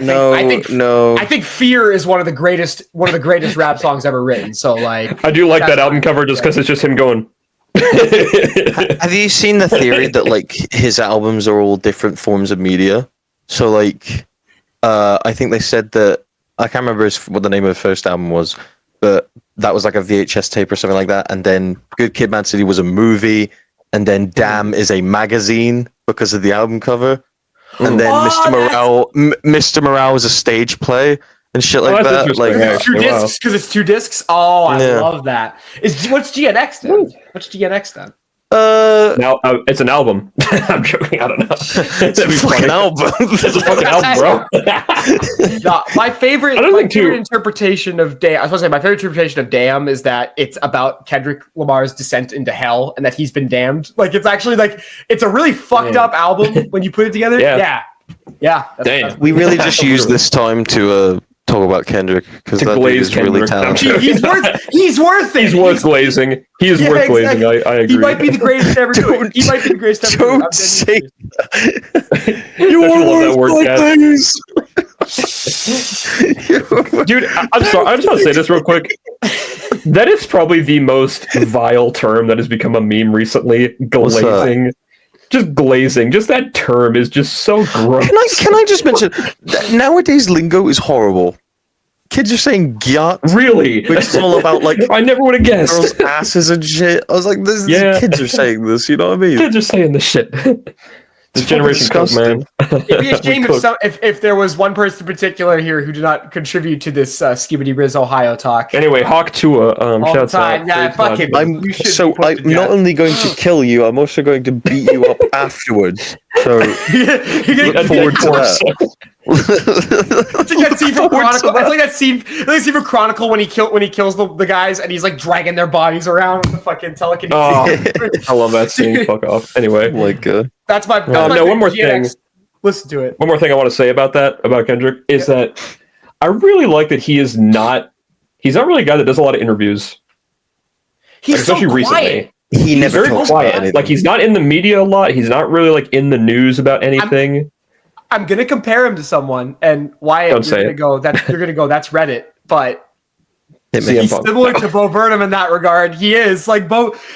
C: think Fear is one of the greatest rap songs ever written. So like,
D: I do like that album cover just because it's just him going.
B: Have you seen the theory that like his albums are all different forms of media? So like, I think they said that I can't remember what the name of the first album was, but that was like a VHS tape or something like that. And then Good Kid, Mad City was a movie, and then Damn is a magazine because of the album cover, and then Mr. Morale is a stage play and shit like that. Like
C: it's two discs. Oh, I love that. What's GNX then? What's GNX then?
D: Now it's an album. I'm joking. I don't know.
B: It's a fucking album.
D: It's a fucking album, bro.
C: No, my favorite interpretation of Damn. I was supposed to say my favorite interpretation of Damn is that it's about Kendrick Lamar's descent into hell and that he's been damned. Like it's actually like it's a really fucked up album when you put it together. Yeah.
D: Damn.
B: We really just used this time to talk about Kendrick because that dude is really talented.
C: He's worth it.
D: He's worth glazing. He is worth glazing. I agree.
C: He might be the greatest ever do it. He might be the greatest ever do it.
B: Don't say that.
D: You are worth glazing. Dude, I'm sorry. I just want to say this real quick. That is probably the most vile term that has become a meme recently. Glazing. Just glazing. Just that term is just so gross.
B: Can I just mention that nowadays lingo is horrible. Kids are saying gyat.
D: Really?
B: Which is all about like
D: I never would have guessed.
B: girls' asses and shit. I was like, kids are saying this, you know what I mean?
D: Kids are saying this shit. This generation cook, man.
C: It'd be a shame if there was one person in particular here who did not contribute to this Skibbity Riz Ohio talk.
D: Anyway, Hawk Tua, shouts out.
C: Yeah, fuck him.
B: I'm not only going to kill you, I'm also going to beat you up afterwards. So
C: you're gonna
B: forward to that.
C: It's like that scene from Chronicle. It's like that scene from Chronicle when he kills the guys and he's like dragging their bodies around the fucking telekinesis.
D: I love that scene. Fuck off. Anyway,
C: that's my
D: one more thing.
C: Listen to it.
D: One more thing I want to say about Kendrick is that I really like that he's not really a guy that does a lot of interviews.
C: He's
D: especially
C: so quiet.
D: recently.
B: He never
D: talks quiet. About like he's not in the media a lot. He's not really like in the news about anything.
C: I'm gonna compare him to someone, and Wyatt, you're gonna go. That's Reddit, but he's similar to Bo Burnham in that regard. He is like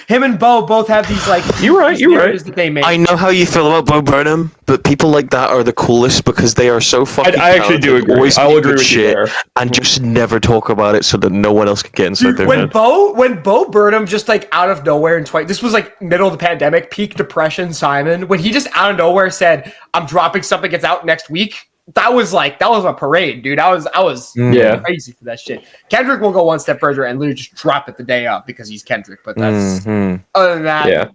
C: him and Bo both have these like.
D: You're right.
C: That they make.
B: I know how you feel about Bo Burnham, but people like that are the coolest because they are so fucking.
D: I actually do agree. I'll agree with you there.
B: And just never talk about it so that no one else can get inside their head.
C: When Bo Burnham just like out of nowhere this was like middle of the pandemic, peak depression. Simon, when he just out of nowhere said, "I'm dropping something. It's out next week." that was a parade, dude. I was
D: Yeah.
C: crazy for that shit. Kendrick will go one step further and literally just drop it the day up because he's Kendrick. But that's other than that,
D: Yeah.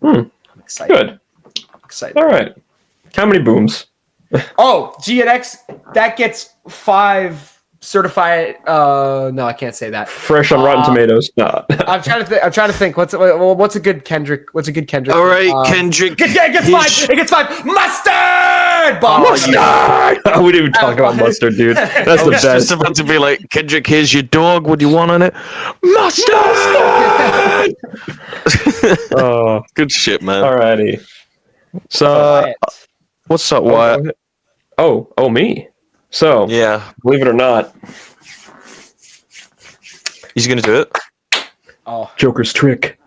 C: I'm excited.
D: Good.
C: I'm excited.
D: All right. How many booms?
C: Oh, GNX, that gets 5 certified. No, I can't say that.
D: Fresh on Rotten Tomatoes? No.
C: I'm trying to think. What's a good Kendrick?
B: All right, Kendrick.
C: It gets 5. It gets 5. Mustard. Bomb.
D: Mustard! We didn't even talk about mustard, dude. That's the
B: I was
D: best.
B: just about to be like, Kendrick, here's your dog. What do you want on it? Mustard!
D: Oh,
B: Good shit, man.
D: alrighty. So,
B: What's up, Wyatt?
D: oh, me. So,
B: Yeah,
D: believe it or not,
B: he's gonna do it.
C: Oh,
D: Joker's trick.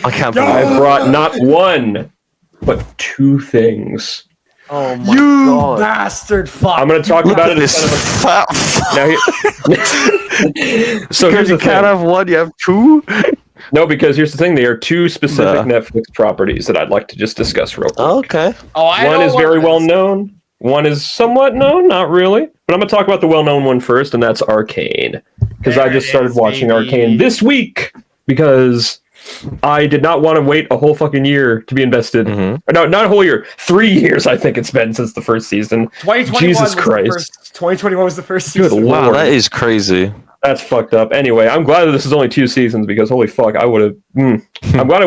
B: I can't believe
D: I brought not one, but 2 things.
B: Oh my
C: you
B: god!
C: bastard! Fuck.
D: I'm going to talk
B: Look
D: about
B: at
D: it
B: this
D: instead of
B: fat.
D: So here's
B: you
D: the
B: can't
D: thing.
B: have one. You have 2.
D: No, because here's the thing. They are 2 specific Netflix properties that I'd like to just discuss real quick.
B: Okay.
C: Oh, I
D: One
C: know
D: is
C: what
D: very
C: this-
D: well known. One is somewhat known, not really. But I'm going to talk about the well-known one first, and that's Arcane. Because I
C: There
D: just
C: it
D: started
C: is,
D: watching
C: baby.
D: Arcane this week because I did not want to wait a whole fucking year to be invested.
B: Mhm.
D: No, not a whole year. 3 years, I think it's been since the first season.
C: 2021
D: Jesus
C: was the
D: Christ.
C: first- 2021 was the first
D: Good
C: season.
D: lord.
B: Wow, that is crazy.
D: That's fucked up. Anyway, I'm glad that this is only 2 seasons because holy fuck, I would have. I'm glad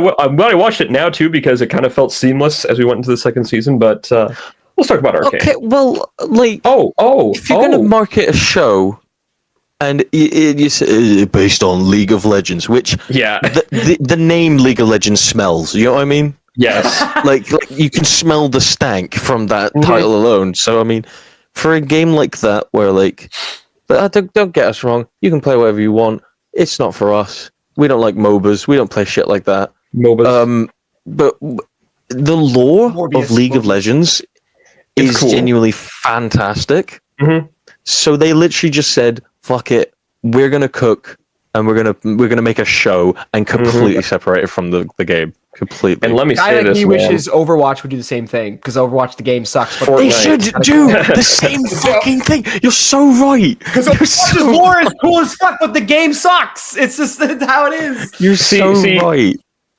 D: I watched it now too because it kind of felt seamless as we went into the second season. But let's talk about Arcane.
B: Okay, well, like,
D: Oh,
B: if you're gonna market a show, and you say based on League of Legends, which
D: yeah,
B: the name League of Legends smells. You know what I mean?
D: yes,
B: Like you can smell the stank from that
D: Mhm.
B: title alone. So I mean, for a game like that, where like, but don't get us wrong, you can play whatever you want. It's not for us. We don't like MOBAs. We don't play shit like that.
D: MOBAs.
B: But the lore
C: Morbius,
B: of League of
C: Morbius.
B: Legends
D: It's
B: is
D: cool.
B: genuinely fantastic.
D: Mhm.
B: So they literally just said, "Fuck it, we're gonna cook and we're gonna make a show and completely separate it from the game completely."
D: And let me
C: Guy
D: say
C: like
D: this,
C: me
D: man.
C: wishes Overwatch would do the same thing because Overwatch the game sucks. But
B: they
D: Fortnite.
B: should do the same fucking thing. You're so right.
C: Because
B: You're
C: Overwatch's
B: so,
C: lore is cool as fuck, but the game sucks. It's just how it is.
B: you're
D: See-
B: so
D: see-
B: right.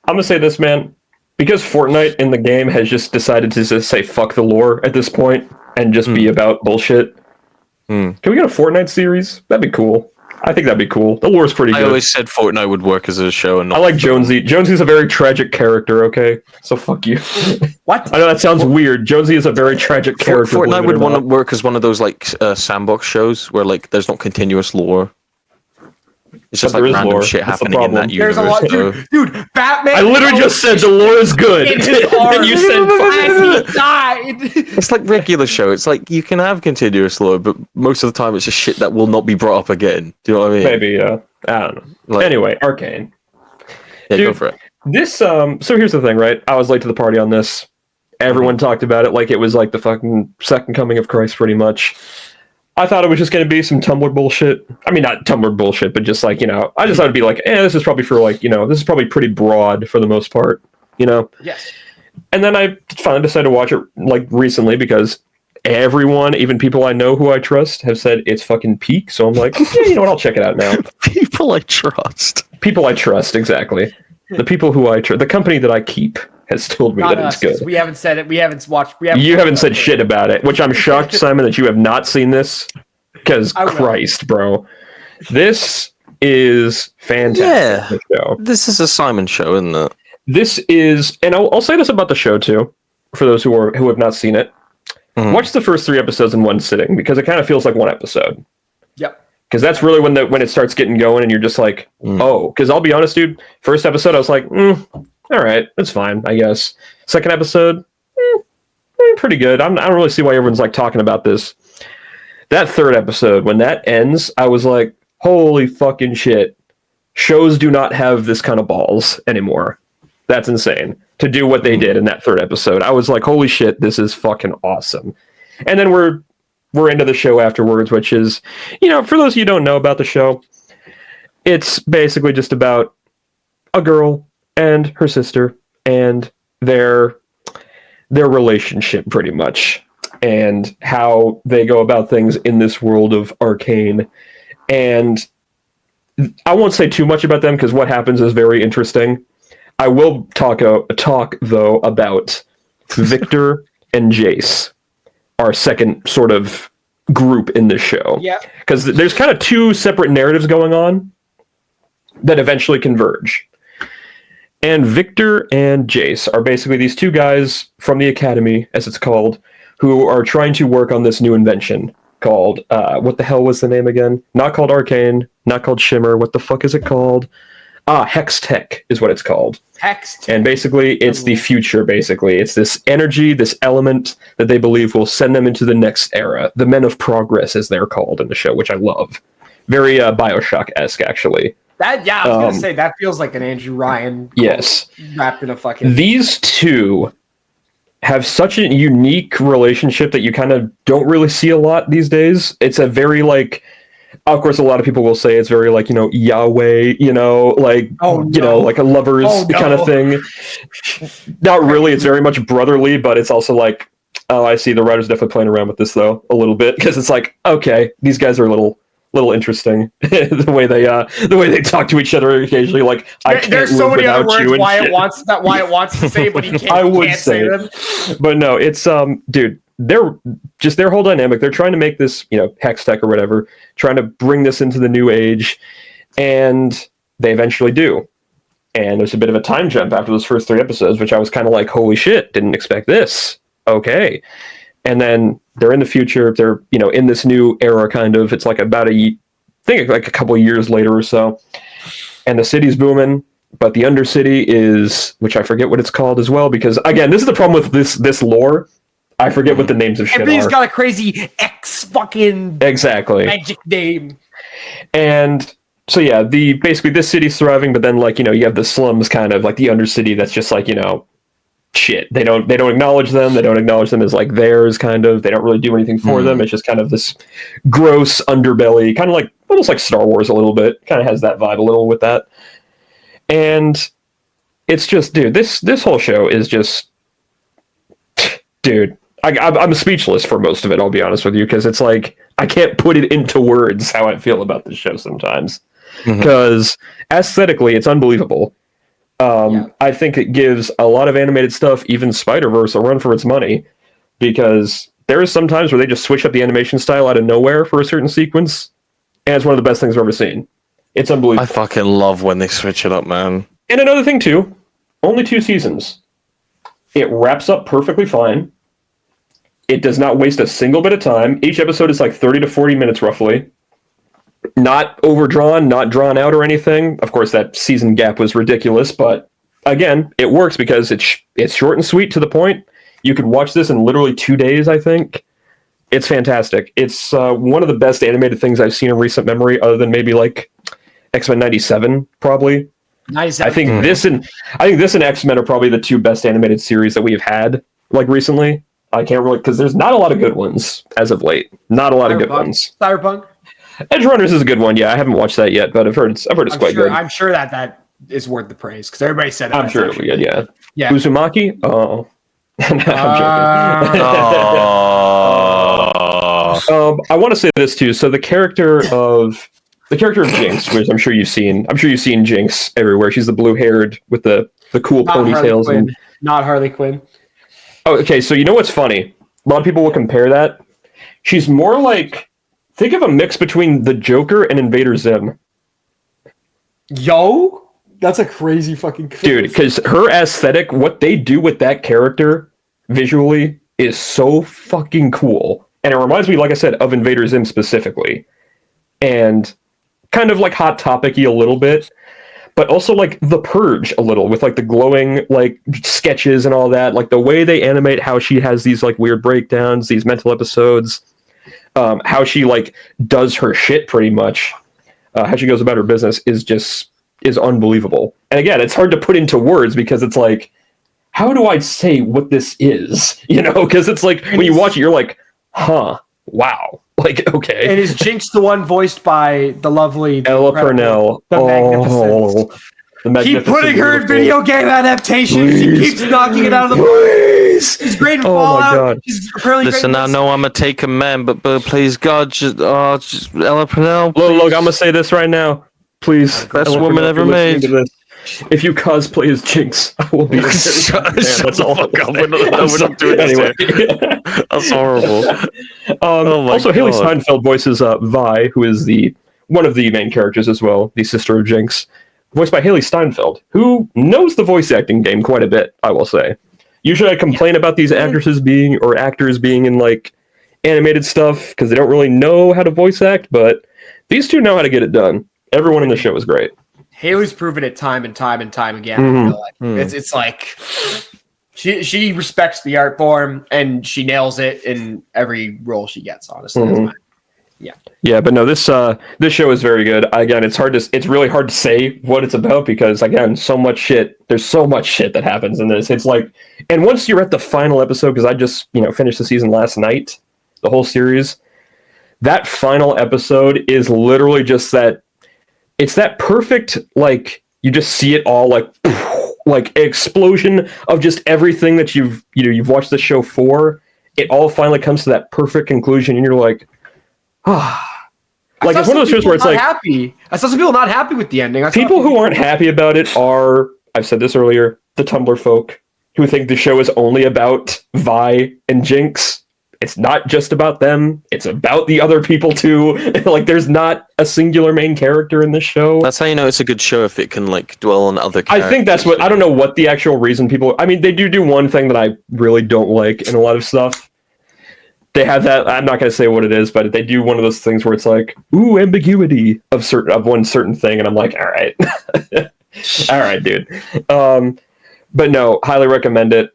D: I'm gonna say this, man. Because Fortnite in the game has just decided to just say fuck the lore at this point and just be about bullshit. Can we get a Fortnite series? That'd be cool. I think that'd be cool. The lore's pretty
B: I
D: good.
B: always said Fortnite would work as a show, and
D: I
B: not
D: like Jonesy. Jonesy's a very tragic character, okay? So fuck you.
C: What?
D: I know that sounds weird. Jonesy is a very tragic character.
B: Fortnite
D: believe it
B: would
D: or
B: want to
D: not.
B: work as one of those like sandbox shows where like there's not continuous lore. It's just
D: But there
B: like
D: is
B: random
D: lore.
B: shit
D: That's the
B: happening in that
D: problem.
B: universe.
C: There's a lot,
B: so-
C: dude. Batman.
D: I literally just said the lore is good.
C: In his
D: and
C: arms.
D: you said
C: And he died.
B: It's like regular show. It's like you can have continuous lore, but most of the time it's just shit that will not be brought up again. Do you know what I mean?
D: maybe, I don't know.
B: Like-
D: Anyway, Arcane.
B: Yeah, go
D: Dude.
B: for it.
D: This, so here's the thing, right? I was late to the party on this. Everyone talked about it like it was like the fucking second coming of Christ, pretty much. I thought it was just going to be some Tumblr bullshit. I mean, not Tumblr bullshit, but just like, I just thought it'd be like, this is probably for like, this is probably pretty broad for the most part,
C: Yes.
D: And then I finally decided to watch it like recently because everyone, even people I know who I trust, have said it's fucking peak. So I'm like, yeah, you know what? I'll check it out now.
B: People I trust.
D: People I trust, exactly. The people who I trust, the company that I keep has told me
C: Not
D: that
C: us,
D: it's good.
C: 'cause we haven't said it. We haven't watched.
D: You haven't said shit about it, which I'm shocked, Simon, that you have not seen this. Because
C: I will.
D: Christ, bro, this is fantastic.
B: Yeah.
D: Show.
B: This is a Simon show, isn't it?
D: This is, and I'll say this about the show too, for those who have not seen it.
B: Mhm.
D: Watch the first 3 episodes in one sitting because it kind of feels like one episode.
C: Yep.
D: Because that's really when it starts getting going, and you're just like, oh. Because I'll be honest, dude. First episode, I was like, all right, that's fine, I guess. Second episode, pretty good. I don't really see why everyone's like talking about this. That third episode, when that ends, I was like, holy fucking shit. Shows do not have this kind of balls anymore. That's insane. To do what they did in that third episode. I was like, holy shit, this is fucking awesome. And then we're into the show afterwards, which is, for those of you who don't know about the show, it's basically just about a girl and her sister and their relationship, pretty much. and how they go about things in this world of Arcane. And I won't say too much about them because what happens is very interesting. I will talk though about Victor and Jace, our second sort of group in this show.
C: Yeah.
D: Because there's kind of two separate narratives going on that eventually converge. And Victor and Jace are basically these two guys from the Academy, as it's called, who are trying to work on this new invention called, what the hell was the name again? Not called Arcane, not called Shimmer. What the fuck is it called? Hex Tech is what it's called.
C: Hex Tech.
D: And basically, it's the future, basically. It's this energy, this element that they believe will send them into the next era. The Men of Progress, as they're called in the show, which I love. Very Bioshock-esque, actually.
C: I was going to say, that feels like an Andrew Ryan.
D: Yes.
C: Wrapped in a fucking...
D: These two have such a unique relationship that you kind of don't really see a lot these days. It's a very, like... Of course, a lot of people will say it's very, like, Yahweh, like, like a lover's kind of thing. Not really. It's very much brotherly, but it's also like, oh, I see. The writer's definitely playing around with this, though, a little bit. Because it's like, okay, these guys are a little interesting. the way they talk to each other occasionally, like, I can't
C: there's
D: live
C: so many
D: without
C: other
D: you.
C: words Wyatt wants to say, but he can't.
D: I would
C: say them.
D: But no, it's dude. They're just their whole dynamic. They're trying to make this, Hex Tech or whatever, trying to bring this into the new age, and they eventually do. And there's a bit of a time jump after those first 3 episodes, which I was kind of like, holy shit, didn't expect this. Okay. And then they're in the future. They're, in this new era, kind of. It's like about I think like a couple of years later or so. And the city's booming, but the Undercity is, which I forget what it's called as well, because, again, this is the problem with this lore. I forget what the names of shit
C: Everybody's
D: are.
C: got a crazy X fucking magic name.
D: And so yeah, basically this city's thriving, but then like, you have the slums kind of like the Undercity that's just like, shit. They don't acknowledge them. They don't acknowledge them as like theirs kind of. They don't really do anything for them. It's just kind of this gross underbelly, kind of like almost like Star Wars a little bit. Kind of has that vibe a little with that. And it's just, dude, this whole show is just, dude. I'm speechless for most of it, I'll be honest with you, because it's like, I can't put it into words how I feel about this show sometimes. Because aesthetically, it's unbelievable. I think it gives a lot of animated stuff, even Spider-Verse, a run for its money. Because there is some times where they just switch up the animation style out of nowhere for a certain sequence. And it's one of the best things I've ever seen. It's unbelievable.
B: I fucking love when they switch it up, man.
D: And another thing, too. Only 2 seasons. It wraps up perfectly fine. It does not waste a single bit of time. Each episode is like 30 to 40 minutes, roughly. Not overdrawn, not drawn out or anything. Of course, that season gap was ridiculous, but again, it works because it's short and sweet to the point. You could watch this in literally 2 days, I think. It's fantastic. It's one of the best animated things I've seen in recent memory, other than maybe like X-Men 97, probably.
C: Nice.
D: I think this and X-Men are probably the 2 best animated series that we've had like recently. I can't really, because there's not a lot of good ones as of late. Not a lot of good ones.
C: Cyberpunk.
D: Edge Runners is a good one. Yeah, I haven't watched that yet, but I've heard it's quite good.
C: I'm sure that is worth the praise because everybody said
D: I'm sure it'll be good. Yeah.
C: Yeah.
D: Uzumaki. Oh. I'm joking. I want to say this too. So the character of Jinx, which I'm sure you've seen Jinx everywhere. She's the blue-haired with the cool ponytails and
C: not Harley Quinn.
D: Oh, okay, so you know what's funny? A lot of people will compare that. She's more like, think of a mix between the Joker and Invader Zim.
C: Yo, that's a crazy fucking
D: dude. Because her aesthetic, what they do with that character visually is so fucking cool, and it reminds me, like I said, of Invader Zim specifically, and kind of like Hot Topic-y a little bit. But also like The Purge a little with like the glowing like sketches and all that. Like the way they animate how she has these like weird breakdowns, these mental episodes, how she like does her shit pretty much, how she goes about her business is unbelievable. And again, it's hard to put into words because it's like, how do I say what this is? Because it's like when you watch it, you're like, huh, wow. Like, okay.
C: And is Jinx the one voiced by the lovely
D: Ella Purnell?
C: The Magnificent. Keep putting her in video game adaptations.
D: Please.
C: She keeps knocking it out of the park. She's great in
D: Oh my
C: Fallout.
D: God.
C: She's apparently
B: Listen,
C: great
B: I
C: in
B: know I'm a taken man, but please, God, just Ella Purnell,
D: Look, I'm gonna say this right now. Please,
B: Best
D: Ella
B: woman
D: Purnell,
B: ever
D: if you're listening
B: made.
D: to this, if you cosplay as Jinx, I will be.
B: Shut
D: That's
B: the
D: all
B: fuck
D: I'm
B: up. We're not doing this
D: anyway.
B: That's horrible. Oh my
D: Also, Haley
B: God.
D: Steinfeld voices Vi, who is one of the main characters as well, the sister of Jinx, voiced by Haley Steinfeld, who knows the voice acting game quite a bit, I will say. Usually I complain about these actors being in like animated stuff because they don't really know how to voice act, but these two know how to get it done. Everyone in the show is great.
C: Haley's proven it time and time and time again. I feel like it's like she respects the art form and she nails it in every role she gets. Honestly,
D: Yeah, but no, this show is very good. Again, it's really hard to say what it's about because again, there's so much shit that happens in this. It's like, and once you're at the final episode, because I just finished the season last night, the whole series, that final episode is literally just that. It's that perfect, like, you just see it all like explosion of just everything that you've watched the show for. It all finally comes to that perfect conclusion, and you're like, like it's one of those shows where it's like
C: happy. I saw some people not happy with the ending.
D: People who aren't happy about it are, I've said this earlier, the Tumblr folk who think the show is only about Vi and Jinx. It's not just about them. It's about the other people too. Like, there's not a singular main character in this show.
B: That's how you know it's a good show if it can like dwell on other characters.
D: I think that's what, I don't know what the actual reason people, I mean, they do one thing that I really don't like in a lot of stuff. They have that, I'm not going to say what it is, but they do one of those things where it's like, ooh, ambiguity of one certain thing. And I'm like, all right. All right, dude. But no, highly recommend it.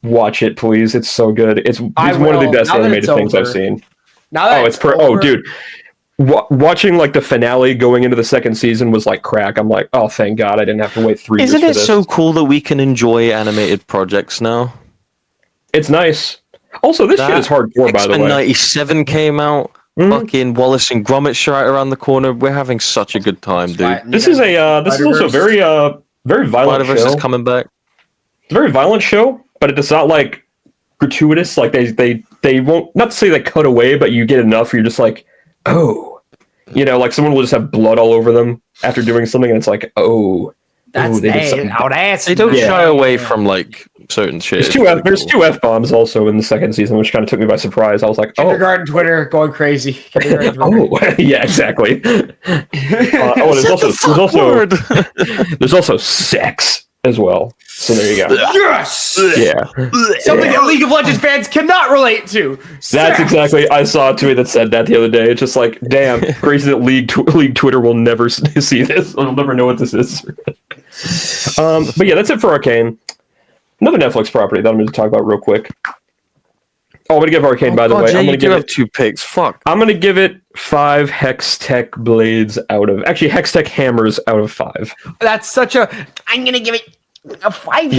D: Watch it, please. It's so good. It's one of the best animated things I've seen. Dude. Watching like the finale going into the second season was like crack. I'm like, oh, thank God I didn't have to wait 3 years for this.
B: Isn't it so cool that we can enjoy animated projects now?
D: It's nice. Also, this shit is hardcore, by the way.
B: X-Men 97 came out. Fucking Wallace and Gromit's right around the corner. We're having such a good time, dude.
D: This is also a very violent
B: Spider-Verse
D: show.
B: is coming back.
D: It's a very violent show, but it's not like gratuitous. Like they won't, not to say they cut away, but you get enough. You're just like, oh, like someone will just have blood all over them after doing something, and it's like, oh,
C: that's
D: they did something.
B: They don't shy away from like certain shit.
D: There's two F-bombs also in the second season, which kind of took me by surprise. I was like,
C: Kindergarten Twitter going crazy.
D: Yeah, exactly. There's also sex as well. So there you go.
C: Yes!
D: Yeah.
C: Something that League of Legends fans cannot relate to.
D: That's exactly. I saw a tweet that said that the other day. It's just like, damn, crazy that League Twitter will never see this. They'll never know what this is. But yeah, that's it for Arcane. Another Netflix property that I'm going to talk about real quick. Oh, I'm going to give Arcane, by the way. I'm going to give it
B: 2 picks. Fuck.
D: I'm going to give it 5 Hextech blades Hextech hammers out of 5.
C: That's such a. I'm going to give it a 5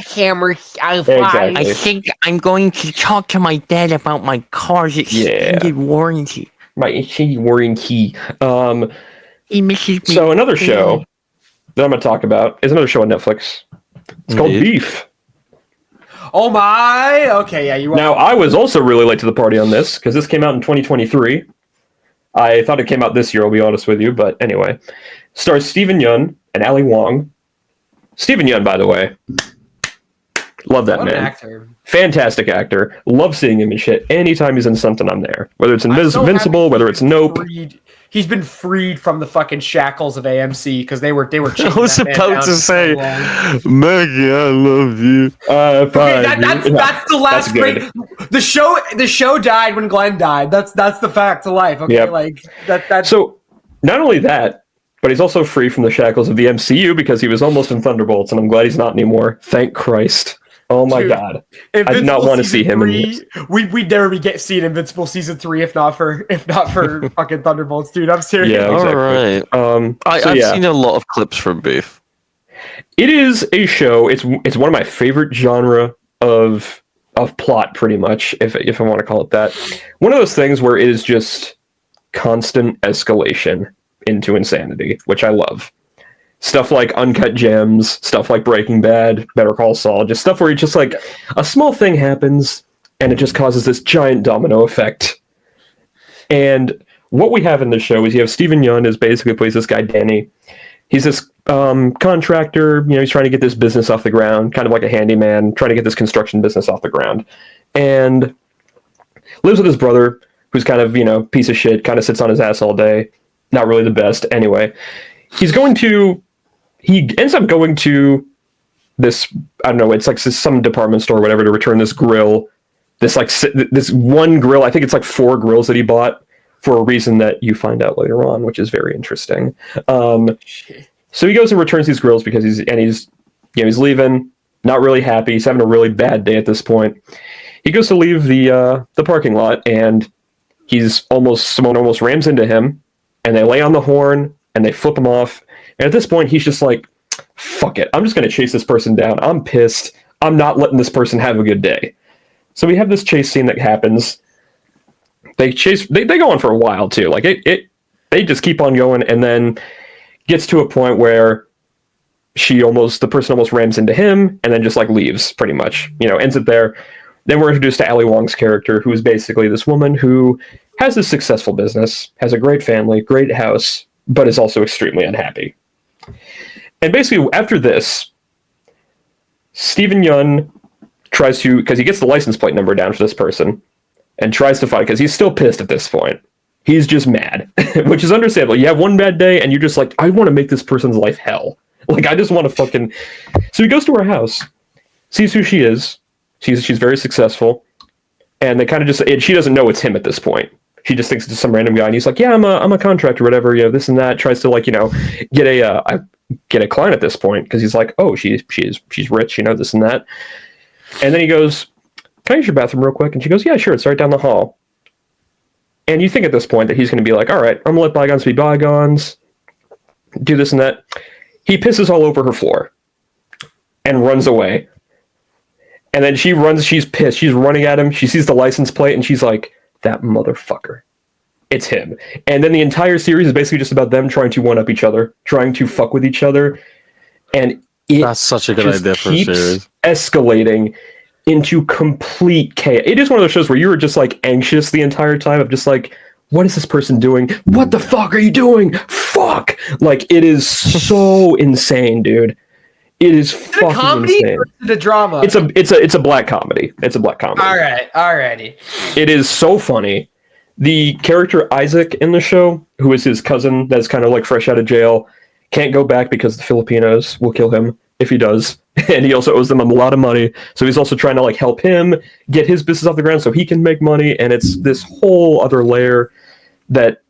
C: hammer out of 5.
D: Exactly.
A: I think I'm going to talk to my dad about my car's extended warranty.
D: My extended warranty.
A: He misses me.
D: So another show that I'm going to talk about is another show on Netflix. It's called Beef.
C: Oh my! Okay, yeah, you are.
D: Now, I was also really late to the party on this, because this came out in 2023. I thought it came out this year, I'll be honest with you, but anyway. Stars Steven Yeun and Ali Wong. Steven Yeun, by the way. Love that man.
C: Actor.
D: Fantastic actor. Love seeing him in shit. Anytime he's in something, I'm there. Whether it's Invincible, whether it's Nope.
C: He's been freed from the fucking shackles of AMC because they were.
B: I was about to say, Maggie, I love you.
C: That's the last great. The show died when Glenn died. That's the fact of life. Okay, like that.
D: So not only that, but he's also free from the shackles of the MCU because he was almost in Thunderbolts, and I'm glad he's not anymore. Thank Christ. Oh my God! I did not want to see him in this.
C: We'd never seeing Invincible season 3 if not for fucking Thunderbolts, dude. I'm serious.
D: Yeah, exactly.
B: All right. I've seen a lot of clips from Beef.
D: It is a show. It's one of my favorite genre of plot, pretty much, if I want to call it that. One of those things where it is just constant escalation into insanity, which I love. Stuff like Uncut Gems, stuff like Breaking Bad, Better Call Saul, just stuff where it's just like a small thing happens and it just causes this giant domino effect. And what we have in this show is you have Steven Yeun is basically plays this guy Danny. He's this contractor, he's trying to get this business off the ground, kind of like a handyman, trying to get this construction business off the ground. And lives with his brother, who's kind of, piece of shit, kind of sits on his ass all day. Not really the best. Anyway, he ends up going to this, I don't know, it's like some department store or whatever to return this grill. This one grill, I think it's like 4 grills that he bought for a reason that you find out later on, which is very interesting. So he goes and returns these grills because he's leaving, not really happy. He's having a really bad day at this point. He goes to leave the parking lot, and someone almost rams into him, and they lay on the horn and they flip him off. And at this point, he's just like, "Fuck it, I'm just going to chase this person down. I'm pissed. I'm not letting this person have a good day." So we have this chase scene that happens. They go on for a while too. Like they just keep on going, and then gets to a point where the person almost rams into him, and then just like leaves pretty much. Ends it there. Then we're introduced to Ali Wong's character, who is basically this woman who has this successful business, has a great family, great house, but is also extremely unhappy. And basically, after this, Steven Yeun tries to, because he gets the license plate number down for this person, and tries to fight, because he's still pissed at this point. He's just mad, which is understandable. You have one bad day, and you're just like, I want to make this person's life hell. Like, I just want to fucking... So he goes to her house, sees who she is. She's very successful, and they kind of just... And she doesn't know it's him at this point. She just thinks it's some random guy, and he's like, yeah, I'm a contractor, whatever, this and that. Tries to, like, get a client at this point, because he's like, oh, she's rich, this and that. And then he goes, can I use your bathroom real quick? And she goes, yeah, sure, it's right down the hall. And you think at this point that he's going to be like, all right, I'm going to let bygones be bygones, do this and that. He pisses all over her floor and runs away. And then she's pissed. She's running at him. She sees the license plate, and she's like, that motherfucker. It's him. And then the entire series is basically just about them trying to one-up each other, trying to fuck with each other. And
A: that's such a good idea for a series.
D: Escalating into complete chaos. It is one of those shows where you were just like anxious the entire time of just like, what is this person doing? What the fuck are you doing? Fuck! Like, it is so insane, dude. It is fucking
C: a comedy
D: insane.
C: Or is it a drama?
D: It's a black comedy. It's a black comedy.
C: Alrighty.
D: It is so funny. The character Isaac in the show, who is his cousin that's kind of like fresh out of jail, can't go back because the Filipinos will kill him if he does. And he also owes them a lot of money. So he's also trying to like help him get his business off the ground so he can make money. And it's this whole other layer that,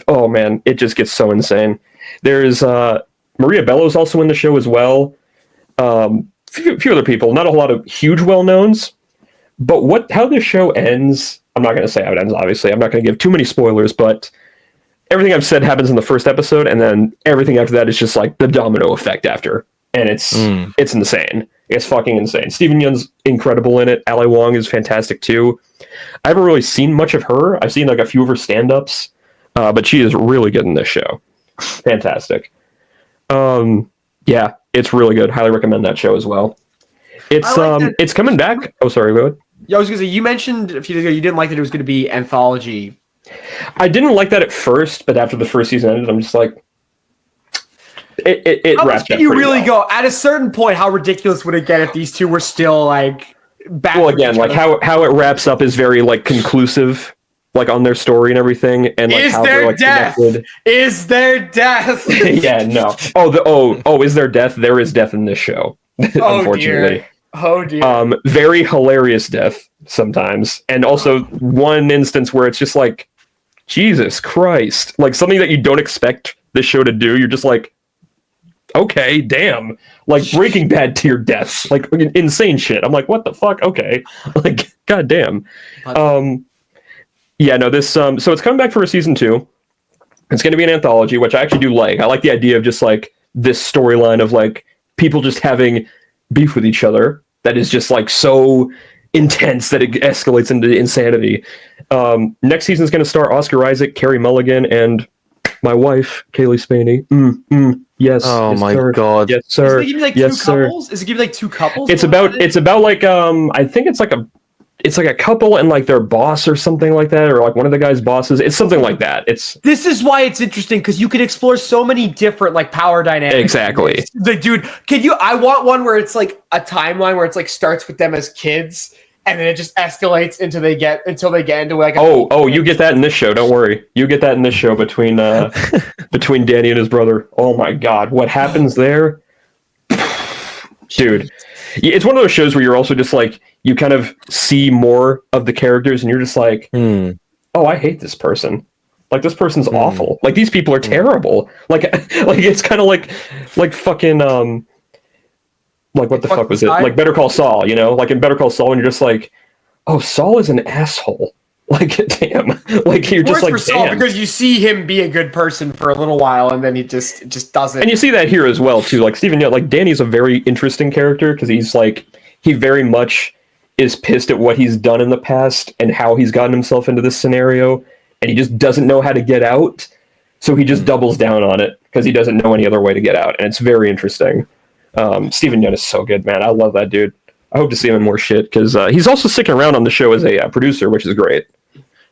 D: oh man, it just gets so insane. There's Maria Bello's also in the show as well. Few other people, not a lot of huge well-knowns, but how this show ends, I'm not going to say how it ends, obviously. I'm not going to give too many spoilers, but everything I've said happens in the first episode, and then everything after that is just like the domino effect after. And it's insane. It's fucking insane. Steven Yeun's incredible in it. Ali Wong is fantastic too. I haven't really seen much of her. I've seen like a few of her stand-ups, but she is really good in this show. Fantastic. Yeah, it's really good. Highly recommend that show as well. It's coming back. Oh, sorry, go ahead.
C: Yeah, I was gonna say, you mentioned a few days ago you didn't like that it was gonna be anthology.
D: I didn't like that at first, but after the first season ended, I'm just like, it
C: how
D: wrapped
C: much can
D: up
C: you
D: pretty
C: really
D: well.
C: go? At a certain point, how ridiculous would it get if these two were still like back?
D: Well, again, like how it wraps up is very like conclusive, like on their story and everything, and like
C: is
D: how
C: there
D: they're like
C: death?
D: connected.
C: Is there death?
D: Yeah, no. Oh, is there death? There is death in this show. Unfortunately.
C: Oh dear.
D: Very hilarious death sometimes, and also one instance where it's just like, Jesus Christ, like something that you don't expect the show to do. You're just like, okay, damn, like Breaking Bad tier deaths, like insane shit. I'm like, what the fuck? Okay, like, goddamn. Yeah, no, this so it's coming back for a season 2. It's going to be an anthology, which I actually do like. I like the idea of just like this storyline of like people just having beef with each other that is just like so intense that it escalates into insanity. Next season is going to star Oscar Isaac, Carey Mulligan, and my wife, Kaylee Spaney. Yes.
B: Oh
D: yes,
B: my
D: sir.
B: God.
D: Yes,
C: Is
D: sir.
C: it give me like
D: yes,
C: two
D: sir.
C: couples? Is it give me like two couples?
D: It's about like I think it's like a couple and like their boss or something like that, or like one of the guy's bosses. It's something like that. It's
C: This is why it's interesting because you can explore so many different like power dynamics.
D: Exactly.
C: The dude, can you? I want one where it's like a timeline where it's like starts with them as kids and then it just escalates until they get into like.
D: Oh, you get that in this show. Don't worry, you get that in this show between between Danny and his brother. Oh my God, what happens there, dude? It's one of those shows where you're also just like you kind of see more of the characters and you're just like, oh, I hate this person. Like this person's awful. Like these people are terrible. Like it's kind of like fucking like what the fuck was it? Like Better Call Saul, you know? Like in Better Call Saul, when you're just like, oh, Saul is an asshole. Like damn. Like you're just like, damn.
C: Because you see him be a good person for a little while and then he just doesn't.
D: And you see that here as well too. Like Stephen Yeun, like Danny's a very interesting character because he's like he very much is pissed at what he's done in the past and how he's gotten himself into this scenario, and he just doesn't know how to get out. So he just doubles down on it because he doesn't know any other way to get out, and it's very interesting. Stephen Yeun is so good, man. I love that dude. I hope to see him in more shit because he's also sticking around on the show as a producer, which is great.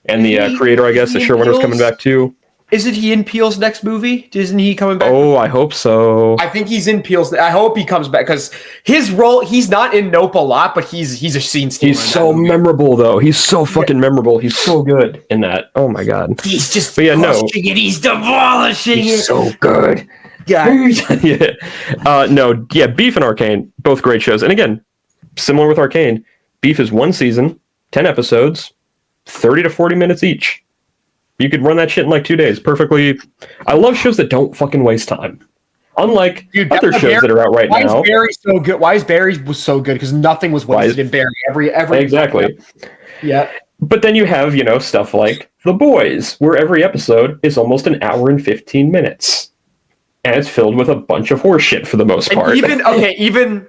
D: And the creator, I guess, the showrunner's coming back too.
C: Isn't he in Peele's next movie? Isn't he coming back?
D: Oh, I hope so.
C: I think he's in Peele's. I hope he comes back because his role, he's not in Nope a lot, but he's a scene stealer.
D: He's so memorable, though. He's so fucking memorable. He's so good in that. Oh my God.
C: He's just
D: but yeah,
C: crushing it. He's demolishing
D: he's
C: it.
D: so good.
C: Yeah.
D: Yeah. Beef and Arcane, both great shows. And again, similar with Arcane, Beef is one season, 10 episodes, 30 to 40 minutes each. You could run that shit in like 2 days perfectly. I love shows that don't fucking waste time. Unlike other shows that are out right now.
C: Why is Barry so good? Why is Barry was so good? Because nothing was wasted in Barry. Every
D: exactly.
C: Yeah.
D: But then you have, stuff like The Boys, where every episode is almost an hour and 15 minutes. And it's filled with a bunch of horse shit for the most part.
C: Even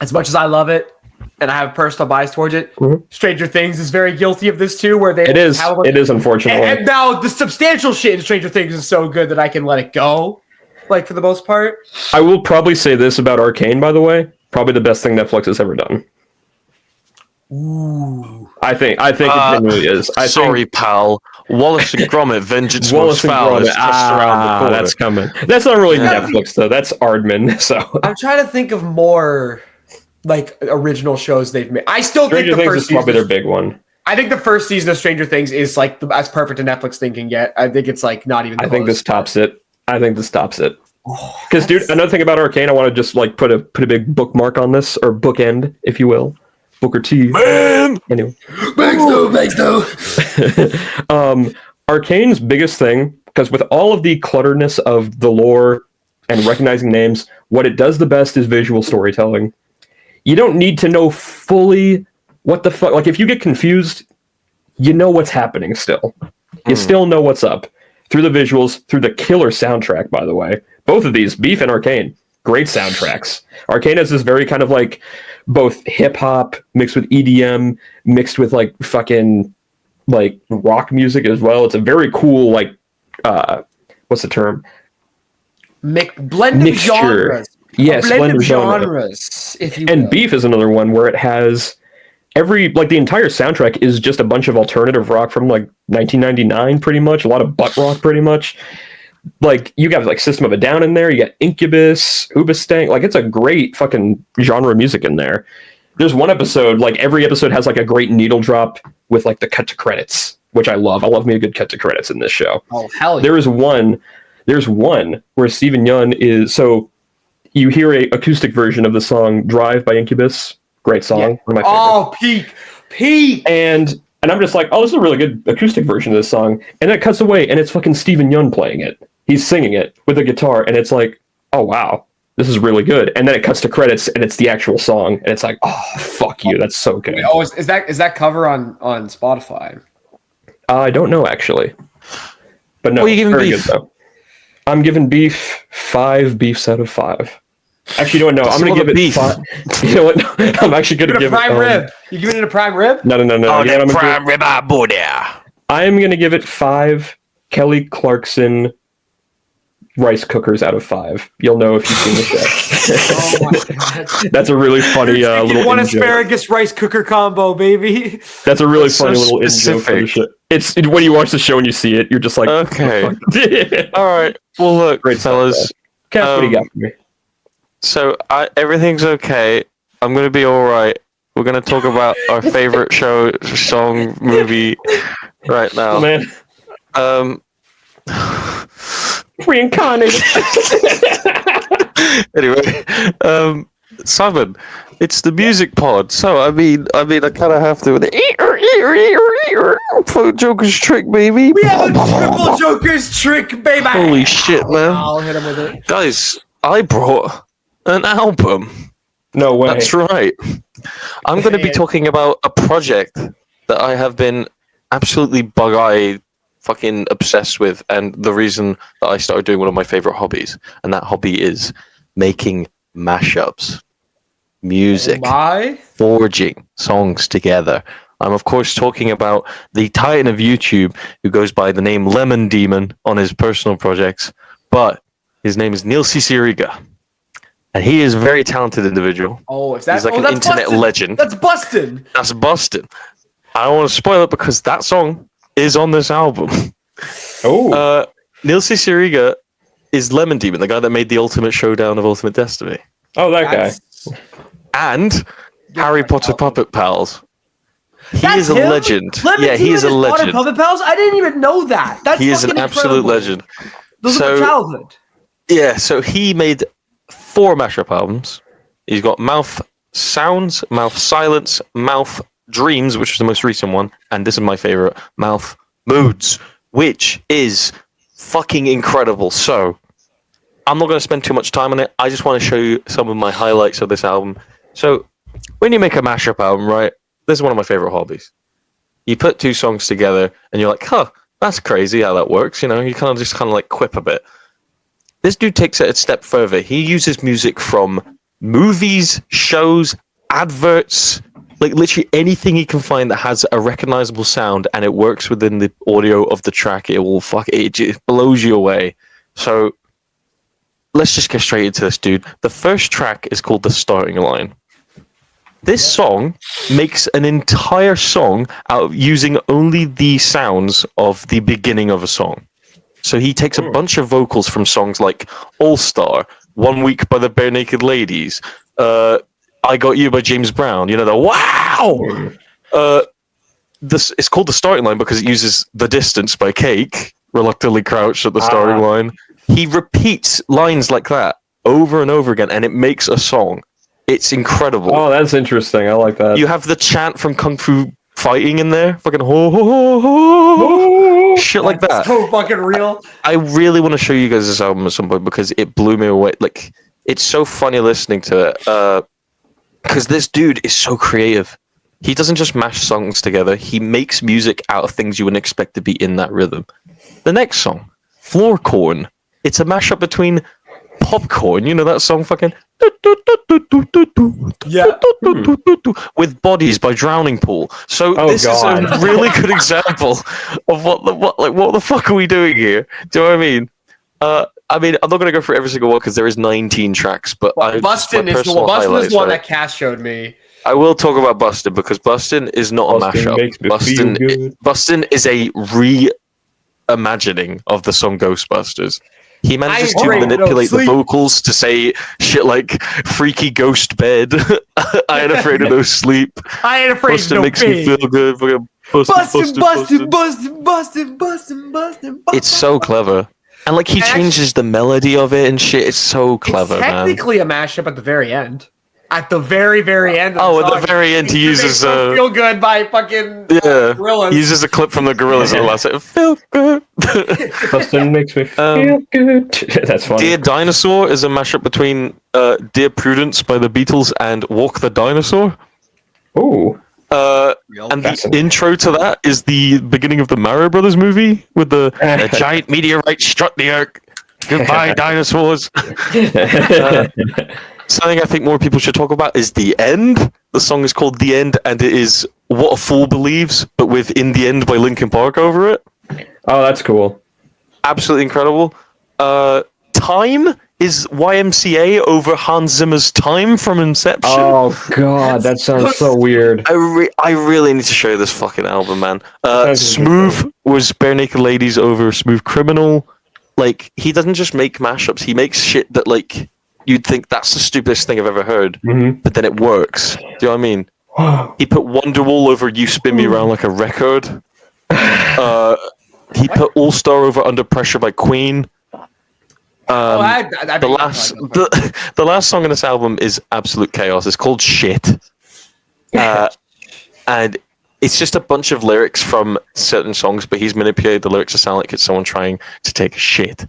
C: as much as I love it, and I have personal bias towards it, Stranger Things is very guilty of this too, where they
D: It is unfortunately.
C: And now the substantial shit in Stranger Things is so good that I can let it go, like for the most part.
D: I will probably say this about Arcane, by the way. Probably the best thing Netflix has ever done.
C: Ooh.
D: I think it genuinely is.
B: Sorry, pal. Wallace and Gromit, Vengeance Most Foul is just around the corner.
D: That's coming. That's not really Netflix, though. That's Aardman. So
C: I'm trying to think of more like original shows they've made. I still think
D: Stranger Things is probably their big one.
C: I think the first season of Stranger Things is like as perfect a Netflix thing can get. I think it's like not even close.
D: I think this tops it. Because, dude, another thing about Arcane, I want to just like put a big bookmark on this, or bookend, if you will. Booker T.
B: Man!
D: Anyway.
C: Thanks though.
D: Arcane's biggest thing, because with all of the clutteredness of the lore and recognizing names, what it does the best is visual storytelling. You don't need to know fully what the fuck. Like, if you get confused, you know what's happening still. You still know what's up. Through the visuals, through the killer soundtrack, by the way. Both of these, Beef and Arcane, great soundtracks. Arcane has this very kind of like both hip-hop mixed with EDM, mixed with like fucking like rock music as well. It's a very cool, like, what's the term?
C: Blend of genres.
D: Yes,
C: blend of genres. If you will.
D: And Beef is another one where it has the entire soundtrack is just a bunch of alternative rock from like 1999, pretty much. A lot of butt rock, pretty much. Like, you got like System of a Down in there. You got Incubus, Hoobastank. Like, it's a great fucking genre of music in there. There's one episode, like every episode has like a great needle drop with like the cut to credits, which I love. I love me a good cut to credits in this show.
C: Oh, hell yeah.
D: There's one where Stephen Yeun is, so you hear a acoustic version of the song Drive by Incubus. Great song.
C: Yeah.
D: One of my
C: Oh,
D: favorites.
C: peak.
D: And I'm just like, oh, this is a really good acoustic version of this song. And then it cuts away, and it's fucking Stephen Yeun playing it. He's singing it with a guitar, and it's like, oh, wow, this is really good. And then it cuts to credits, and it's the actual song. And it's like, oh, fuck you. That's so good.
C: Oh, is that cover on Spotify?
D: I don't know, actually. But no,
B: what are you giving
D: very
B: Beef?
D: good, though. I'm giving Beef 5 beefs out of 5. Actually, you know what? No, I'm going to give it
B: beef.
D: 5. You know what? No, I'm actually going to give it...
C: prime rib. You giving it a prime rib?
D: No.
B: Oh,
D: You know what I'm
B: prime rib eye boy there.
D: I'm going to give it 5 Kelly Clarkson rice cookers out of 5. You'll know if you've seen the show.
C: Oh my god.
D: That's a really funny little
C: one
D: in-joke.
C: asparagus rice cooker combo, baby.
D: That's a really
B: That's
D: funny
B: so
D: little in-joke for the
B: specific.
D: show. It's when you watch the show and you see it, you're just like,
B: Okay.
D: "What the fuck?"
B: All right. Well, look,
D: Great stuff,
B: fellas.
D: Cass, what do you got for me?
B: So everything's okay. I'm gonna be all right. We're gonna talk about our favorite show, song, movie right now.
D: Oh, man. Reincarnated.
B: Anyway, Simon, it's the music pod. So I mean, I kind of have to. Joker's trick, baby.
C: We have a triple Joker's trick, baby.
B: Holy shit, man!
C: I'll hit him with it.
B: Guys, I brought an album.
D: No way.
B: That's right. I'm going to be talking about a project that I have been absolutely bug-eyed, fucking obsessed with, and the reason that I started doing one of my favorite hobbies, and that hobby is making mashups, music, forging songs together. I'm of course talking about the titan of YouTube who goes by the name Lemon Demon on his personal projects, but his name is Neil Cicierega. And he is a very talented individual.
C: Oh, is that?
B: He's like an
C: that's
B: internet
C: busted.
B: legend.
C: That's busted.
B: That's busted. I don't want to spoil it because that song is on this album.
D: Oh.
B: Neil Cicierega is Lemon Demon, the guy that made the Ultimate Showdown of Ultimate Destiny.
D: Oh, that guy.
C: That's-
B: And Harry Potter Puppet Pals. He
C: That's
B: is a
C: him?
B: legend.
C: Lemon
B: Yeah, he
C: Demon
B: is a
C: Water
B: legend.
C: Puppet Pals? I didn't even know that. That's
B: He is an
C: fucking
B: absolute
C: incredible.
B: legend.
C: Those are
B: So-
C: my childhood.
B: Yeah, so he made 4 mashup albums. He's got Mouth Sounds, Mouth Silence, Mouth Dreams, which is the most recent one, and this is my favorite, Mouth Moods, which is fucking incredible. So, I'm not going to spend too much time on it. I just want to show you some of my highlights of this album. So, when you make a mashup album, right, this is one of my favorite hobbies. You put 2 songs together, and you're like, huh, that's crazy how that works. You know, you kind of like quip a bit. This dude takes it a step further. He uses music from movies, shows, adverts, like literally anything he can find that has a recognizable sound and it works within the audio of the track. It just blows you away. So let's just get straight into this, dude. The first track is called The Starting Line. This song makes an entire song out of using only the sounds of the beginning of a song. So he takes a bunch of vocals from songs like All Star, 1 Week by the Bare Naked Ladies, I Got You by James Brown. You know, the wow! It's called The Starting Line because it uses The Distance by Cake, reluctantly crouched at the starting line. He repeats lines like that over and over again, and it makes a song. It's incredible.
D: Oh, that's interesting. I like that.
B: You have the chant from Kung Fu Fighting in there, fucking ho ho ho ho, shit like that.
C: So fucking real.
B: I really want to show you guys this album at some point because it blew me away. Like, it's so funny listening to it because this dude is so creative. He doesn't just mash songs together. He makes music out of things you wouldn't expect to be in that rhythm. The next song, Floor Corn. It's a mashup between Popcorn, you know that song, fucking
C: Yeah.
B: with Bodies by Drowning Pool. So this is a really good example of what the fuck are we doing here? Do you know what I mean? I'm not gonna go through every single one because there is 19 tracks, but
C: Bustin' is the one. Bustin' is the one that Cass showed me.
B: I will talk about Bustin' because Bustin' is not
D: Bustin'
B: a
D: makes me
B: mashup.
D: feel good.
B: Bustin' is a reimagining of the song Ghostbusters. He manages to manipulate the vocals to say shit like "freaky ghost bed," "I ain't afraid of no sleep,"
C: I ain't afraid
B: "Bustin'
C: of no
B: makes me feel good."
C: Bustin'.
B: It's so clever, and like he changes the melody of it and shit. It's so clever,
C: it's
B: man.
C: technically a mashup at the very end. At the very, very end.
B: Oh, at the very end, he uses
C: "Feel Good" by fucking Gorillaz.
B: He uses a clip from the Gorillaz at the last. Feel good.
D: Bustin' makes me feel good. That's funny.
B: Dear Dinosaur is a mashup between Dear Prudence by the Beatles and Walk the Dinosaur.
D: Ooh.
B: And the intro to that is the beginning of the Mario Brothers movie with the a giant meteorite struck the earth. Goodbye, dinosaurs. Something I think more people should talk about is The End. The song is called The End, and it is What a Fool Believes, but with In the End by Linkin Park over it.
D: Oh, that's cool.
B: Absolutely incredible. Time is YMCA over Hans Zimmer's Time from Inception.
D: Oh god, that sounds so weird.
B: I really need to show you this fucking album, man.
D: Sounds
B: Smooth was Bare Naked Ladies over Smooth Criminal. Like, he doesn't just make mashups, he makes shit that, like, you'd think that's the stupidest thing I've ever heard, but then it works. Do you know what I mean? He put Wonderwall over You Spin Me Around Like a Record. He put All Star over Under Pressure by Queen. The last song on this album is absolute chaos. It's called Shit. And it's just a bunch of lyrics from certain songs, but he's manipulated the lyrics to sound like it's someone trying to take a shit.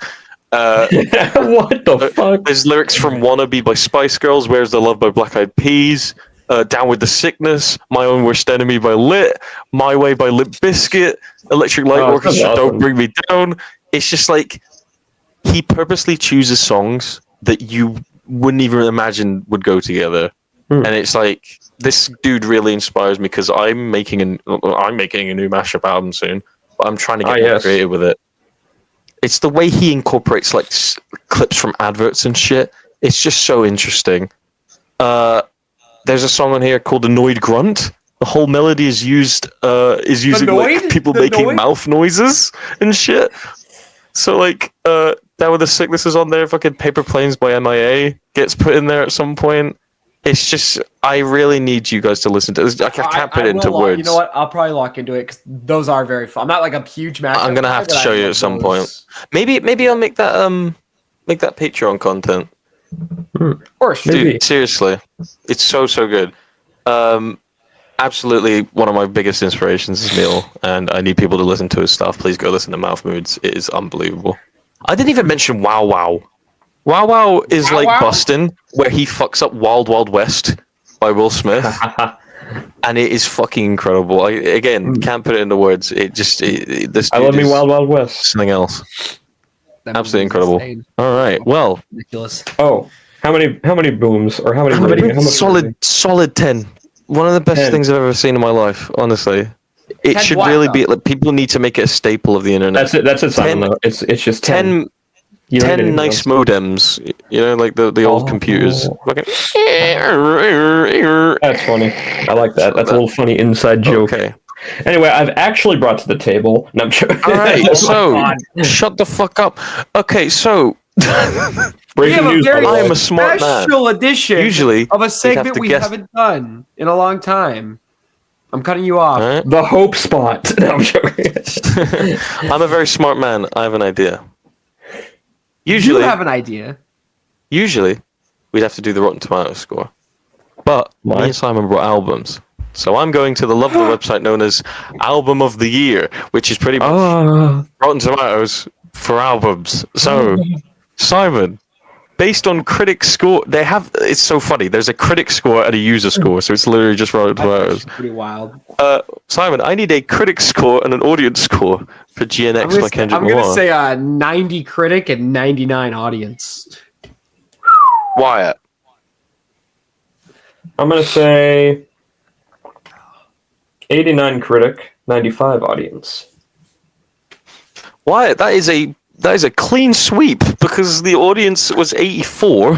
D: What the fuck?
B: There's lyrics from Wannabe by Spice Girls, Where's the Love by Black Eyed Peas, Down with the Sickness, My Own Worst Enemy by Lit, My Way by Limp Bizkit, Electric Light Orchestra,
D: awesome.
B: Don't Bring Me Down. It's just like, he purposely chooses songs that you wouldn't even imagine would go together. And it's like, this dude really inspires me because I'm making a new mashup album soon, but I'm trying to get more creative with it. It's the way he incorporates like clips from adverts and shit. It's just so interesting. There's a song on here called Annoyed Grunt. The whole melody is using like people making mouth noises and shit. So like Down with the Sickness is on there. Fucking Paper Planes by MIA gets put in there at some point. It's just, I really need you guys to listen to this. I can't put it into words.
C: You know what? I'll probably lock into it because those are very fun. I'm not like a huge match.
B: I'm gonna have to show you at some point. Maybe I'll make that Patreon content.
C: Or
B: Dude, seriously, it's so good. Absolutely, one of my biggest inspirations is Neil, and I need people to listen to his stuff. Please go listen to Mouth Moods. It is unbelievable. I didn't even mention Wow Wow. Wow Wow is like Bustin', where he fucks up Wild Wild West by Will Smith, and it is fucking incredible. Again, can't put it into words. This.
D: I love me Wild Wild West.
B: Something else. Absolutely incredible.
C: Insane.
B: All right. Well.
C: Ridiculous.
D: Oh, how many booms or how many?
B: Solid 10. One of the best
D: 10.
B: things I've ever seen in my life. Honestly, it
C: 10
B: should
C: what,
B: really
C: though?
B: be. Like, people need to make it a staple of the internet.
D: That's it. Simon, though. It's just 10.
B: 10 nice modems, you know, like the old computers.
D: That's funny. I like that. That's a little funny inside joke.
B: Okay.
D: Anyway, I've actually brought to the table. No, I'm joking.
B: All right. So shut the fuck up. Okay. So
D: Breaking news.
B: I am a smart man.
C: Special edition
B: Usually,
C: of a segment
B: to
C: we
B: guess-
C: haven't done in a long time. I'm cutting you off.
B: All right?
D: The hope spot. No, I'm joking.
B: I'm a very smart man. I have an idea.
C: You
B: Usually,
C: have an idea.
B: we'd have to do the Rotten Tomatoes score. But me and Simon brought albums. So I'm going to the lovely website known as Album of the Year, which is pretty much Rotten Tomatoes for albums. So, Simon, based on critic score, it's so funny. There's a critic score and a user score, so it's literally just Rotten Tomatoes.
C: Pretty wild.
B: Simon, I need a critic score and an audience score for GNX by Kendrick
C: I'm going to
B: Lamar.
C: say 90 critic and 99 audience.
B: Wyatt.
D: I'm going to say 89 critic, 95 audience.
B: Wyatt, that is a clean sweep because the audience was 84.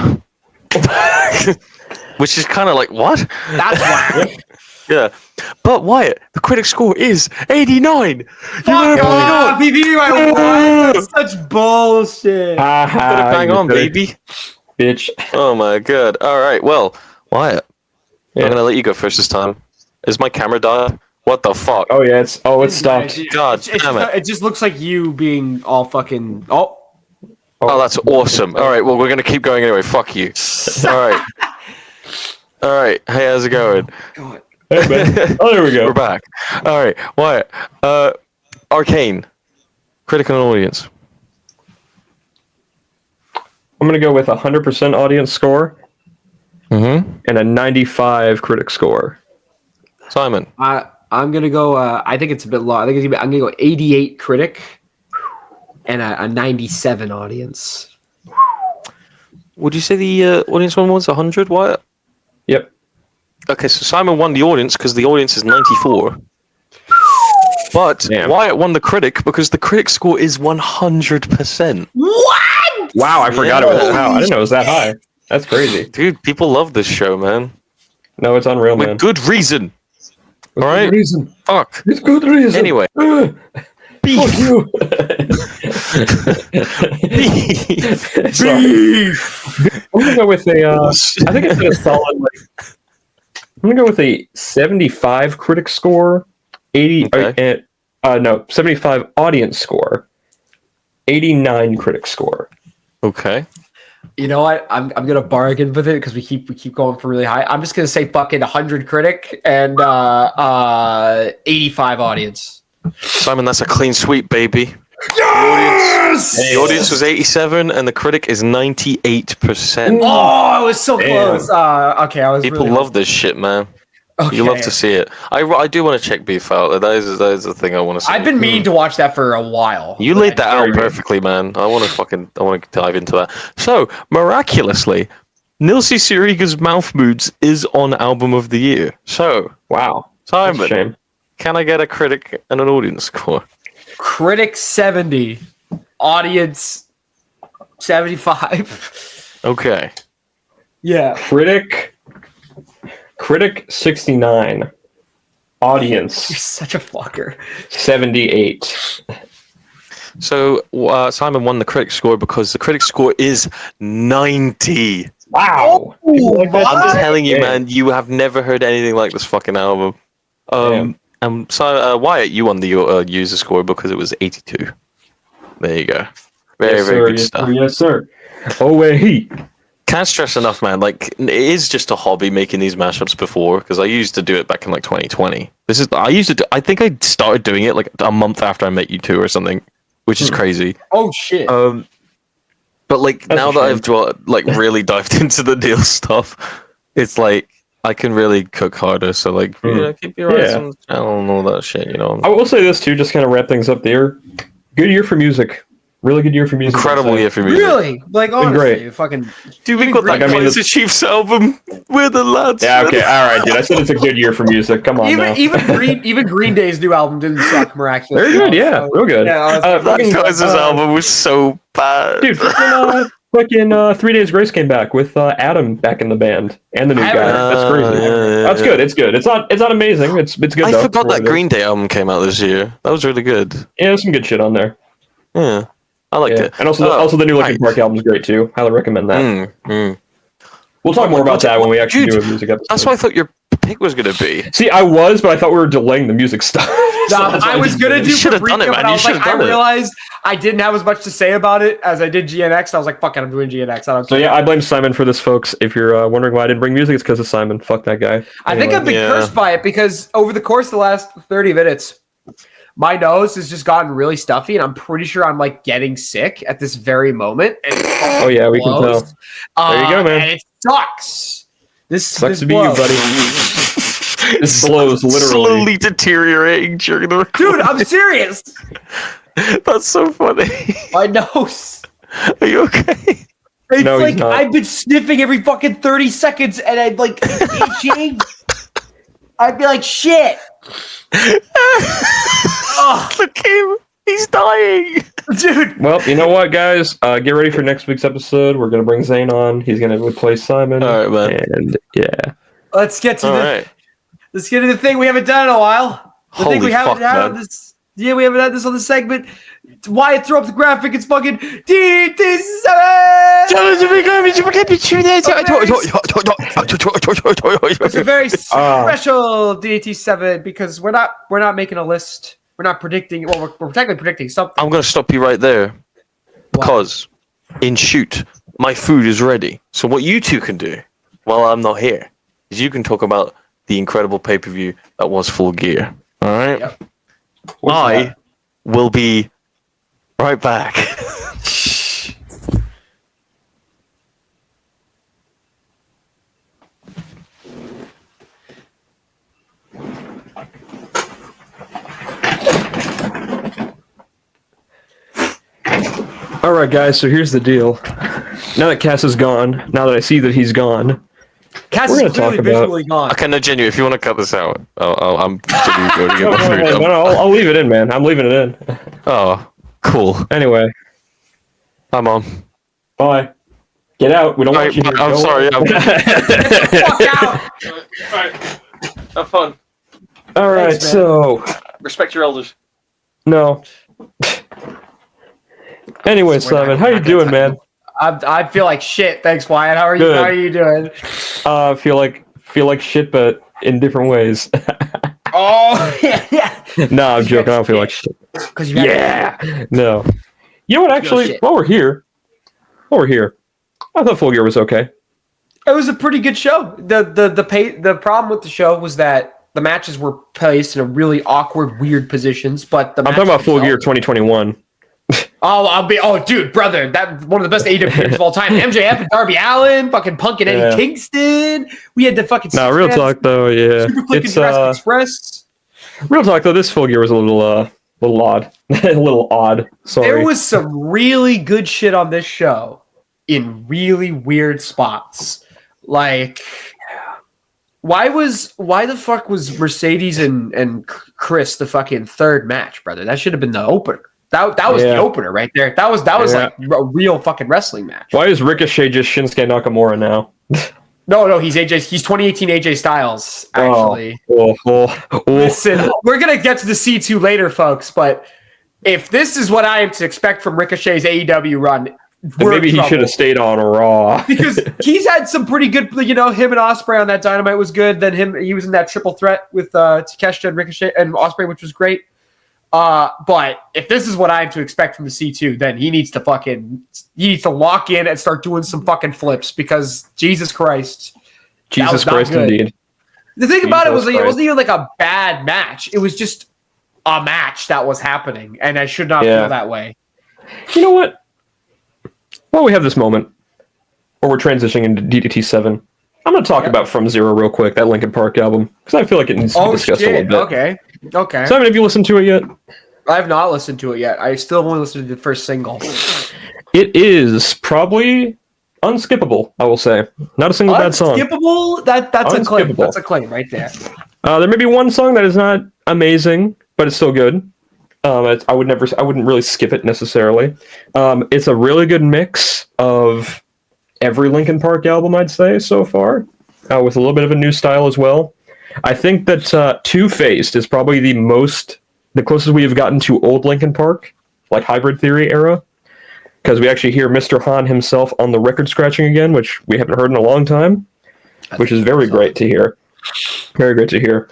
B: Which is kind of like, what?
C: That's why.
B: Yeah. But Wyatt, the critic score is 89.
C: Fuck off, That's such bullshit.
B: Bang on, baby.
D: Bitch.
B: Oh my god. All right. Well, Wyatt, I'm going to let you go first this time. Is my camera died? What the fuck?
D: Oh, yeah. It's stopped.
B: God damn it.
C: It just looks like you being all fucking...
B: Oh, that's awesome. All right. Well, we're going to keep going anyway. Fuck you. All right. All right. Hey, how's it going?
C: God.
D: Hey, man. Oh, there we go.
B: We're back. All right. Wyatt. Arcane. Critic and audience.
D: I'm going to go with 100% audience score and a 95 critic score.
B: Simon.
C: I'm going to go... I think it's a bit low. I'm going to go 88 critic and a 97 audience.
B: Would you say the audience one was 100, Wyatt?
D: Yep.
B: Okay, so Simon won the audience because the audience is 94. But Wyatt won the critic because the critic score is 100%.
C: What?
D: Wow, I forgot it was. Wow, I didn't know it was that high. That's crazy.
B: Dude, people love this show, man.
D: No, it's unreal, man.
B: With good reason.
D: With
B: all right?
D: good reason.
B: Fuck.
D: It's good reason.
B: Anyway.
D: Fuck you. I'm gonna go with a. I think it's a solid. I'm gonna go with a 75 critic score, 80.
B: Okay.
D: No, 75 audience score, 89 critic score.
B: Okay.
C: You know what? I'm gonna bargain with it because we keep going for really high. I'm just gonna say fucking 100 critic and 85 audience.
B: Simon, that's a clean sweep, baby.
C: Yes!
B: The audience was 87 and the critic is 98%.
C: Oh, it was so close. Okay, I was.
B: People
C: really
B: love this shit, man.
C: Okay.
B: You love to see it. I do want to check Beef out. That is the thing I want to see.
C: I've been meaning to watch that for a while.
B: You laid that out perfectly, man. I want to dive into that. So, miraculously, Nilsi Suriga's Mouth Moods is on Album of the Year. So,
D: wow.
B: Simon, can I get a critic and an audience score?
C: Critic 70, audience 75.
B: Okay.
C: Yeah.
D: Critic 69. Audience
C: You're such a fucker.
D: 78.
B: So Simon won the critic score because the critic score is 90.
D: Wow.
B: I'm telling you, man, you have never heard anything like this fucking album. So Wyatt, you won the user score because it was 82. There you go. Very good stuff.
D: Yes, sir. Oh, wait.
B: Can't stress enough, man. Like, it is just a hobby making these mashups before, because I used to do it back in like 2020. I think I started doing it like a month after I met you two or something, which is crazy.
C: Oh shit.
B: But like now that I've really dived into the deal stuff, it's like I can really cook harder. So like, keep your eyes on the channel and all that shit. You know.
D: I will say this too, just kind of wrap things up there. Good year for music. Really good year for music.
B: Incredible year for music.
C: Really? Like, honestly, you fucking...
B: Dude, we got that Kaiser Chiefs album. We're the lads.
D: Yeah, okay, alright, dude. I said it's a good year for music. Come on now.
C: Even Green Day's new album didn't suck miraculously.
D: Very good, yeah. Real good.
B: Yeah, that Kaiser's album was so bad.
D: Dude, fucking 3 Days Grace came back with Adam back in the band. And the new guy. That's crazy. That's good. It's good. It's not amazing. It's good
B: I
D: though.
B: forgot that Green Day album came out this year. That was really good.
D: Yeah, there's some good shit on there.
B: Yeah. I liked it.
D: And also the new Linkin Park album is great too. Highly recommend that. We'll talk more about that when we actually do a music episode.
B: That's what I thought your pick was going to be.
D: See, I was, but I thought we were delaying the music stuff.
C: I was going to do Paprika, but I was like, I realized I didn't have as much to say about it as I did GNX. I was like, fuck it, I'm doing GNX. I don't care.
D: So yeah, I blame Simon for this, folks. If you're wondering why I didn't bring music, it's because of Simon. Fuck that guy.
C: I think I've been cursed by it because over the course of the last 30 minutes, my nose has just gotten really stuffy, and I'm pretty sure I'm like getting sick at this very moment. And
D: oh yeah, we can tell. There you go, man.
C: And it sucks. This
D: sucks to be you, buddy. This blows literally
B: slowly deteriorating during the recording.
C: Dude, I'm serious.
B: That's so funny.
C: My nose.
B: Are you okay?
C: It's no, like I've been sniffing every fucking 30 seconds, and I'm like itching. I'd be like, shit.
B: Look at him. He's dying.
C: Dude.
D: Well, you know what, guys? Get ready for next week's episode. We're going to bring Zane on. He's going to replace Simon.
B: All right, man.
D: And yeah.
C: Let's get to the thing we haven't done in a while. The thing we haven't had on this. Yeah, we haven't had this on the segment. Wyatt, throw up the graphic. It's fucking DT7. It's a very special DT7 because we're not making a list. We're not predicting. Well, we're technically predicting something.
B: I'm going to stop you right there because in shoot, my food is ready. So what you two can do while I'm not here is you can talk about the incredible pay-per-view that was Full Gear. All right.
C: Yep.
B: I will be right back.
D: All right, guys. So here's the deal. Now that Cass is gone, now that I see that he's gone,
C: Cass is clearly visually gone.
B: Okay, no, genuine. If you want to cut this out, I'm genuinely going to get my food.
D: No, I'll leave it in, man. I'm leaving it in.
B: Oh, cool.
D: Anyway,
B: I'm on.
D: Bye. Get out. We don't want you here.
B: I'm
D: Go
B: sorry.
D: away.
C: Fuck out!
B: Alright. Have fun.
D: All right,
C: Thanks, man.
D: so
B: Respect your elders.
D: no. Anyway, Simon, how you doing, man?
C: I feel like shit. Thanks, Wyatt. How are you?
D: Good.
C: How are you doing?
D: Feel like shit, but in different ways.
C: Oh, yeah.
D: No, I'm joking. I don't feel like shit.
C: Because
D: Yeah. No. You know what? Actually,
C: shit.
D: while we're here, I thought Full Gear was okay.
C: It was a pretty good show. The problem with the show was that the matches were placed in a really awkward, weird positions. But the
D: I'm talking about Full Gear 2021.
C: Dude, brother, that one of the best AEW games of all time. MJF and Darby Allin, fucking Punk and Eddie Kingston. We had the fucking.
D: No, real talk though, yeah.
C: Super Click and Jurassic Express.
D: Real talk though, this Full Gear was a little odd, a little odd. Sorry.
C: There was some really good shit on this show in really weird spots. Like, why the fuck was Mercedes and Chris the fucking third match, brother? That should have been the opener. That was the opener right there. That was like a real fucking wrestling match.
D: Why is Ricochet just Shinsuke Nakamura now?
C: No, he's 2018 AJ Styles, actually.
D: Oh.
C: Listen, we're gonna get to the C2 later, folks, but if this is what I am to expect from Ricochet's AEW run,
D: maybe he should have stayed on Raw.
C: Because he's had some pretty good, him and Ospreay on that Dynamite was good. Then he was in that triple threat with Takeshita and Ricochet and Ospreay, which was great. But if this is what I am to expect from the C2, then he needs to lock in and start doing some fucking flips because Jesus Christ.
D: Jesus Christ, indeed.
C: The thing about it was it wasn't even like a bad match. It was just a match that was happening, and I should not feel that way.
D: You know what? While we have this moment, where we're transitioning into DDT 7, I'm going to talk about From Zero real quick, that Linkin Park album, because I feel like it needs to be discussed a little bit.
C: Okay.
D: Simon, have you listened to it yet?
C: I have not listened to it yet. I still only listened to the first single.
D: It is probably unskippable, I will say. Not a single bad song.
C: Unskippable? That's a claim. That's a claim right there.
D: There may be one song that is not amazing, but it's still good. I wouldn't really skip it necessarily. It's a really good mix of every Linkin Park album, I'd say, so far, with a little bit of a new style as well. I think that Two-Faced is probably the closest we have gotten to old Linkin Park, like Hybrid Theory era, because we actually hear Mr. Hahn himself on the record scratching again, which we haven't heard in a long time, which is very great to hear. Very great to hear.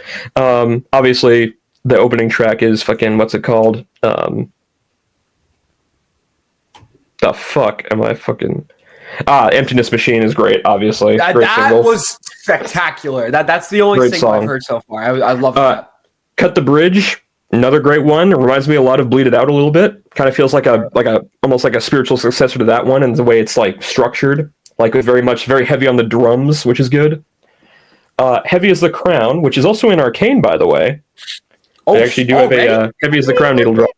D: Obviously, the opening track is fucking, what's it called? The fuck am I fucking... Emptiness Machine is great, obviously.
C: That was spectacular. That's the only single I've heard so far. I love that.
D: Cut the Bridge, another great one. It reminds me a lot of Bleed It Out a little bit. Kind of feels like almost like a spiritual successor to that one, and the way it's like structured, like with very heavy on the drums, which is good. Heavy as the Crown, which is also in Arcane, by the way. They actually do have a Heavy as the Crown needle drop.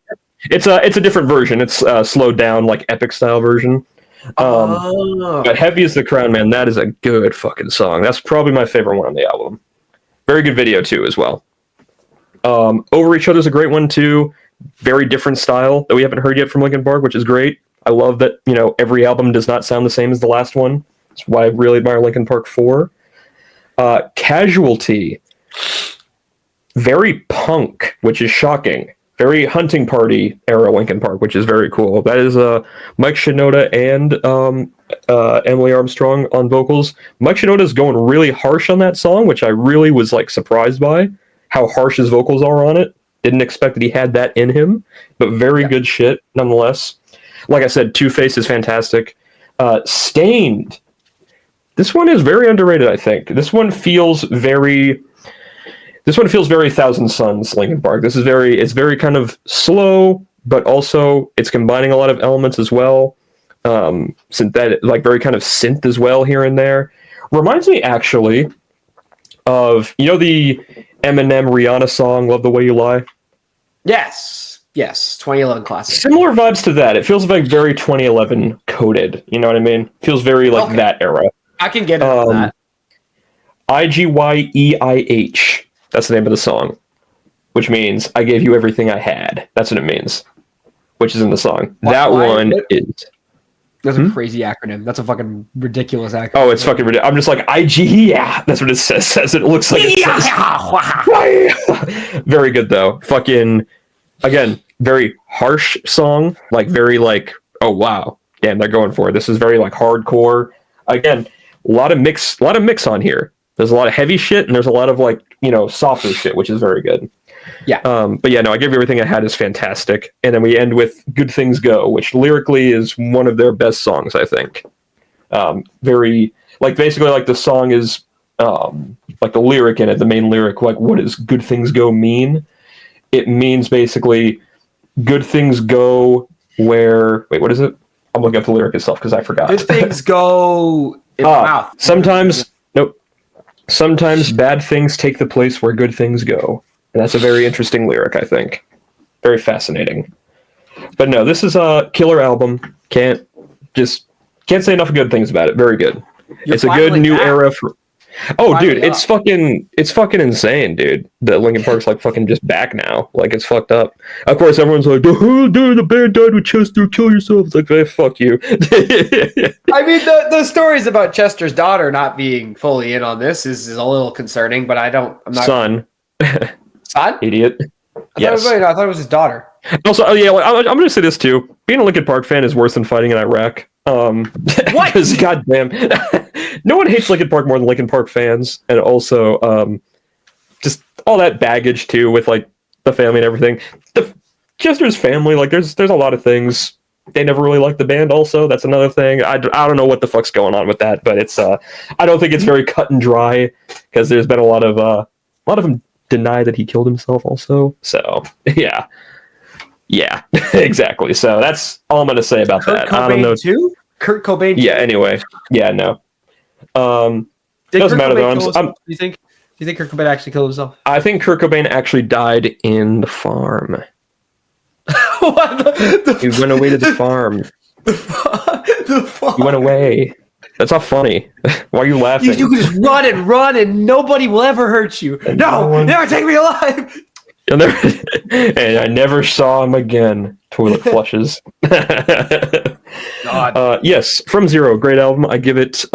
D: It's a different version. It's a slowed down, like epic style version. But Heavy as the Crown, man, that is a good fucking song. That's probably my favorite one on the album. Very good video too, as well. Over Each Other's a great one too. Very different style that we haven't heard yet from Linkin Park, which is great. I love that, every album does not sound the same as the last one. That's why I really admire Linkin Park 4. Casualty. Very punk, which is shocking. Very Hunting Party era Linkin Park, which is very cool. That is Mike Shinoda and Emily Armstrong on vocals. Mike Shinoda is going really harsh on that song, which I really was surprised by how harsh his vocals are on it. Didn't expect that he had that in him, but very good shit nonetheless. Like I said, Two-Face is fantastic. Stained. This one is very underrated, I think. This one feels very Thousand Suns Linkin Park. It's very kind of slow, but also it's combining a lot of elements as well. Synthetic, very kind of synth as well here and there. Reminds me actually of the Eminem Rihanna song "Love the Way You Lie."
C: Yes, 2011 classic.
D: Similar vibes to that. It feels very 2011 coded. You know what I mean? Feels very that era.
C: I can get into that.
D: IGYEIH. That's the name of the song, which means I gave you everything I had. That's what it means, which is in the song. That one is
C: That's a crazy acronym. That's a fucking ridiculous acronym.
D: Oh, it's fucking ridiculous. I'm just like, IG, yeah. That's what it says. It looks like it says. Very good, though. Fucking, again, very harsh song. Like, very, like, oh, wow. Damn, they're going for it. This is very, like, hardcore. Again, a lot of mix on here. There's a lot of heavy shit, and there's a lot of, like, you know, softer shit, which is very good.
C: Yeah.
D: But yeah, no, I Give You Everything I Had is fantastic. And then we end with Good Things Go, which lyrically is one of their best songs, I think. Very, like, basically, like, the song is, like, the lyric in it, the main lyric, like, what does Good Things Go mean? It means, basically, good things go where... Wait, what is it? I'm looking up the lyric itself, because I forgot.
C: Good things go in my mouth.
D: Sometimes... Nope. Sometimes bad things take the place where good things go. And that's a very interesting lyric, I think. Very fascinating. But no, this is a killer album. Can't say enough good things about it. Very good. It's a good new era for... Oh, dude, it's fucking insane, dude. That Linkin Park's like fucking just back now. Like, it's fucked up. Of course, everyone's like, oh, dude, the band died with Chester, kill yourself. It's like, hey, fuck you.
C: I mean, the stories about Chester's daughter not being fully in on this is a little concerning, but I'm not...
D: Son? Idiot.
C: Yes. I thought it was his daughter.
D: Also, oh yeah, I'm going to say this too. Being a Linkin Park fan is worse than fighting in Iraq. What? Because goddamn, no one hates Linkin Park more than Linkin Park fans, and also just all that baggage too with like the family and everything. Chester's family, like there's a lot of things. They never really liked the band. Also, that's another thing. I don't know what the fuck's going on with that, but it's I don't think it's very cut and dry because there's been a lot of them deny that he killed himself also. So yeah, exactly. So that's all I'm gonna say about that. I don't know.
C: Too? Kurt Cobain.
D: Yeah. Anyway. Yeah. No. Doesn't matter though. Do you think
C: Kurt Cobain actually killed himself?
D: I think Kurt Cobain actually died in the farm. He went away to the farm.
C: The farm.
D: He went away. That's not funny. Why are you laughing?
C: You can just run and nobody will ever hurt you. Never take me alive.
D: And I never saw him again. Toilet flushes.
C: God.
D: Yes, From Zero, great album. I give it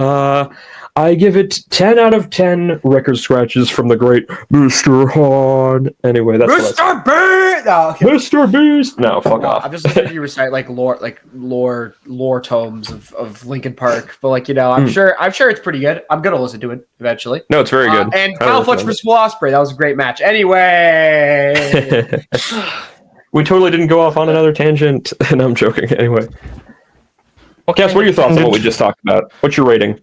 D: 10 out of 10 record scratches from the great Mr. Hahn. Anyway, that's
C: Mr. Beast. No, okay.
D: Mr. Beast. No, fuck off.
C: I'm just listening to you recite like lore tomes of Linkin Park, but like I'm sure it's pretty good. I'm gonna listen to it eventually.
D: No, it's very good.
C: And Kyle Fletcher versus Will Ospreay, that was a great match. Anyway,
D: we totally didn't go off on another tangent, and I'm joking. Anyway, Cass, what are your thoughts on what we just talked about? What's your rating?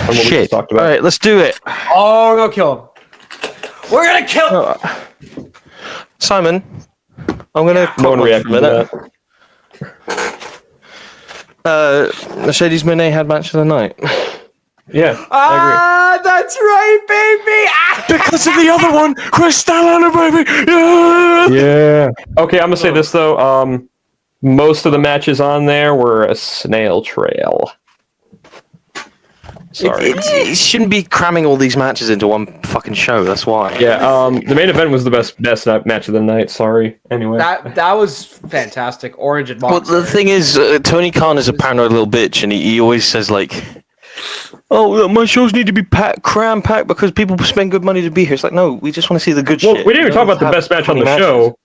D: We just talked about.
A: All right, let's do it.
C: Oh, we're gonna kill him. We're gonna kill him.
A: Simon, I'm gonna.
D: No one reacted to
A: that. Mercedes Moné had match of the night.
D: Yeah, I agree.
C: That's right, baby.
A: Because of the other one, Crystal, baby.
D: Yeah. Okay, I'm gonna say this though. Most of the matches on there were a snail trail. Sorry.
A: It shouldn't be cramming all these matches into one fucking show. That's why.
D: Yeah. The main event was the best match of the night. Sorry. Anyway.
C: That was fantastic. Orange and Monster.
A: Well, the thing is, Tony Khan is a paranoid little bitch, and he always says like, "Oh, my shows need to be cram-packed because people spend good money to be here." It's like, no, we just want to see the good shit.
D: We didn't even talk about the best match on the show.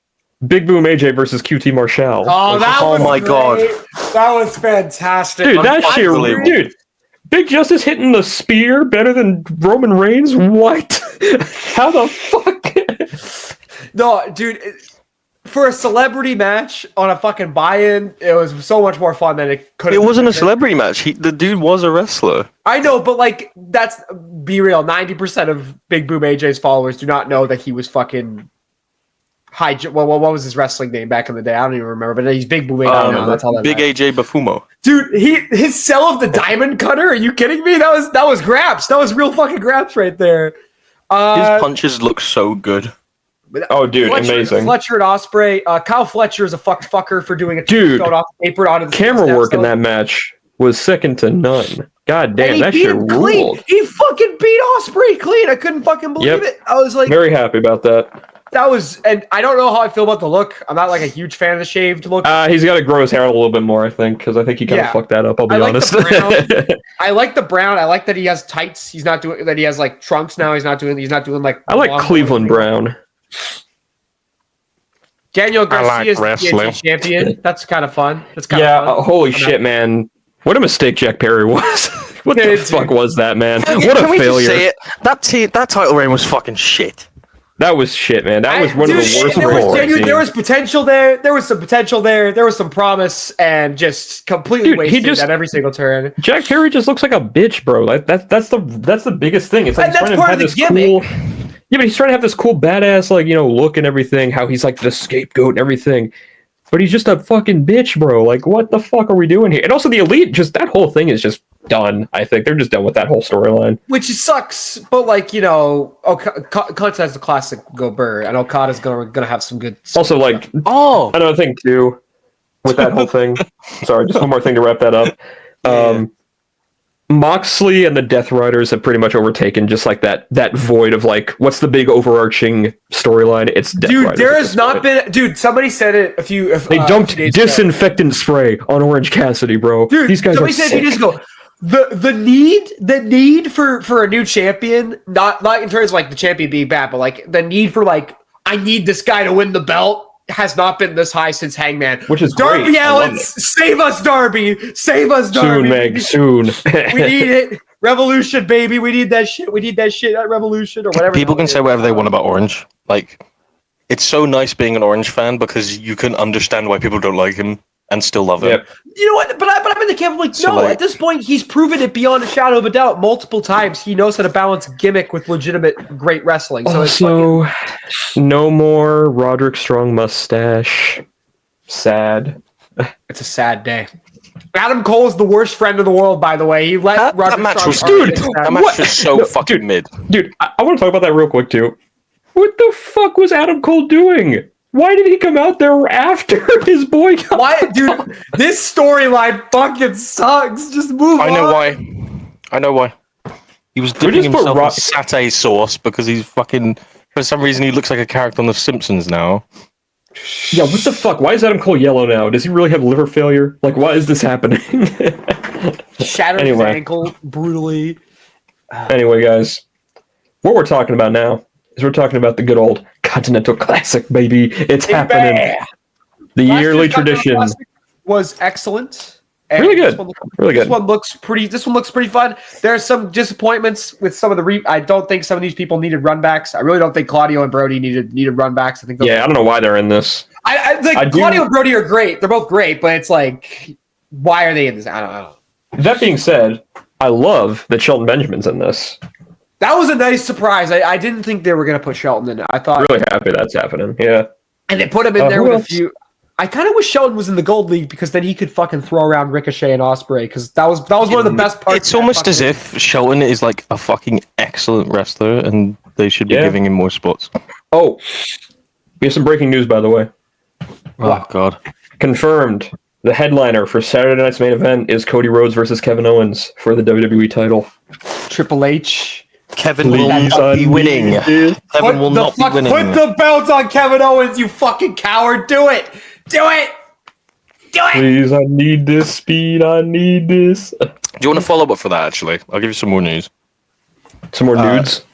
D: Big Boom AJ versus QT Marshall.
C: Oh,
A: my God.
C: That was fantastic.
D: Dude, that shit, dude. Big Justice hitting the spear better than Roman Reigns? What? How the fuck?
C: No, dude, for a celebrity match on a fucking buy-in, it was so much more fun than it could have been.
A: It wasn't a celebrity match. The dude was a wrestler.
C: I know, but like, be real. 90% of Big Boom AJ's followers do not know that he was fucking what was his wrestling name back in the day? I don't even remember, but he's Big Boom AJ now. That's all that
A: Big
C: matters.
A: AJ Bafumo.
C: Dude, his sell of the diamond cutter? Are you kidding me? That was Graps. That was real fucking Graps right there.
A: His punches look so good.
D: Oh, dude, amazing.
C: Fletcher and Ospreay. Kyle Fletcher is a fucker for doing a apron onto the
D: camera work in that match was second to none. God damn, that shit ruled.
C: He fucking beat Ospreay clean. I couldn't fucking believe it. I was like,
D: very happy about that.
C: that was, and I don't know how I feel about the look. I'm not like a huge fan of the shaved look.
D: He's got to grow his hair a little bit more, I think, because I think he kind of fucked that up. I'll be honest.
C: I like the brown. I like that he has tights. He's not doing that. He has like trunks now. He's not doing like.
D: I like Cleveland brown.
C: Daniel Garcia's
A: like
C: the TNT champion. That's kind of fun. That's kind
D: of
C: fun.
D: Holy shit, man! What a mistake Jack Perry was. What the fuck was that, man? What a failure!
A: Just say it? That title reign was fucking shit.
D: That was shit, man. That was one of the worst reigns.
C: There was potential there. There was some potential there. There was some promise, and just completely wasted at every single turn.
D: Jack Perry just looks like a bitch, bro. Like that's the biggest thing. It's like
C: that's part of the gimmick.
D: Yeah, but he's trying to have this cool badass look and everything. How he's like the scapegoat and everything. But he's just a fucking bitch, bro. Like, what the fuck are we doing here? And also, the Elite, just that whole thing is just done. I think they're just done with that whole storyline.
C: Which sucks, but Continental Classic go burr, and Okada's gonna have some good.
D: Also, another thing too, with that whole thing. Sorry, just one more thing to wrap that up. Moxley and the Death Riders have pretty much overtaken just like that void of what's the big overarching storyline? It's Death Riders.
C: There has not been. Somebody said it
D: They dumped disinfectant spray on Orange Cassidy, bro.
C: Dude,
D: these guys
C: somebody
D: are
C: said
D: sick.
C: you just go. The need for a new champion, not in terms of the champion being bad, but the need for I need this guy to win the belt has not been this high since Hangman.
D: Which is
C: Darby
D: great.
C: Allin, save us, Darby! Save us, Darby!
D: Soon, Meg, soon.
C: We need it. Revolution, baby. We need that shit. We need that shit at Revolution or whatever.
A: People can say whatever they want about Orange. It's so nice being an Orange fan because you can understand why people don't like him and still love him.
D: Yep.
C: You know what? But I'm in the camp of at this point, he's proven it beyond a shadow of a doubt multiple times. He knows how to balance gimmick with legitimate great wrestling. So
D: no more Roderick Strong mustache. Sad.
C: It's a sad day. Adam Cole is the worst friend in the world, by the way. He let
A: that match was so fucking mid.
D: Dude, I want to talk about that real quick, too. What the fuck was Adam Cole doing? Why did he come out there after his boy got
C: dude, this storyline fucking sucks. Just move on.
A: I know why. He was dipping himself in satay sauce because he's fucking... For some reason, he looks like a character on The Simpsons now.
D: Yeah, what the fuck? Why is Adam Cole yellow now? Does he really have liver failure? Why is this happening?
C: Shattered his ankle brutally.
D: Anyway, guys, what we're talking about now is we're talking about the good old Continental Classic, baby. It's happening. The yearly tradition
C: was excellent. And
D: really good.
C: This one looks pretty fun. There are some disappointments with some of the I don't think some of these people needed runbacks. I really don't think Claudio and Brody needed runbacks. I think.
D: I don't know why they're in this.
C: I think Claudio and Brody are great. They're both great, but it's why are they in this? I don't know.
D: That being said, I love that Shelton Benjamin's in this.
C: That was a nice surprise. I didn't think they were going to put Shelton in it. I thought
D: really happy that's happening. Yeah,
C: and they put him in there with a few. I kind of wish Shelton was in the Gold League because then he could fucking throw around Ricochet and Ospreay because that was one of the best parts.
A: It's almost as if Shelton is a fucking excellent wrestler and they should be giving him more spots.
D: Oh, we have some breaking news, by the way.
A: Oh, God.
D: Confirmed. The headliner for Saturday night's main event is Cody Rhodes versus Kevin Owens for the WWE title.
C: Triple H.
A: Kevin will not be winning. Kevin will not be winning.
C: Put the belt on Kevin Owens, you fucking coward. Do it. Do it. Do it.
D: Please, I need this speed. I need this.
A: Do you want to follow up for that, actually? I'll give you some more news.
D: Some more nudes?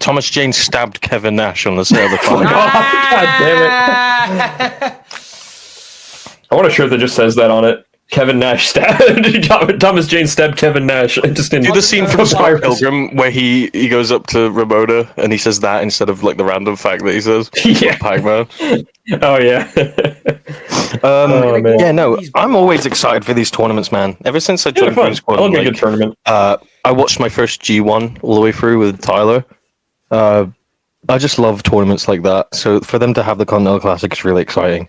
A: Thomas Jane stabbed Kevin Nash on the set of the car.
D: God damn it. I want a shirt that just says that on it. Kevin Nash stabbed Thomas Jane stabbed Kevin Nash. Just in
A: do the scene from Scott Pilgrim where he goes up to Ramona and he says that instead of the random fact that he says.
D: Yeah.
A: Pac-Man.
D: Oh yeah.
A: Yeah, no, I'm always excited for these tournaments, man. Ever since I joined Green Squad,
D: I love a good tournament.
A: I watched my first G1 all the way through with Tyler. I just love tournaments like that. So for them to have the Continental Classic is really exciting.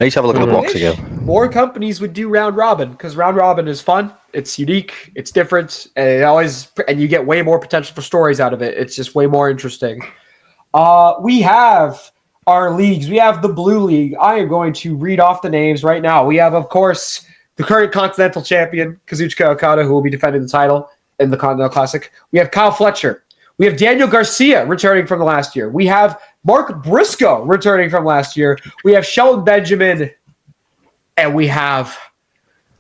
A: I need to have a look at the box again.
C: More companies would do round robin because round robin is fun. It's unique. It's different, and you get way more potential for stories out of it. It's just way more interesting. We have our leagues. We have the Blue League. I am going to read off the names right now. We have, of course, the current Continental Champion Kazuchika Okada, who will be defending the title in the Continental Classic. We have Kyle Fletcher. We have Daniel Garcia returning from the last year. We have Mark Briscoe returning from last year. We have Shelton Benjamin, and we have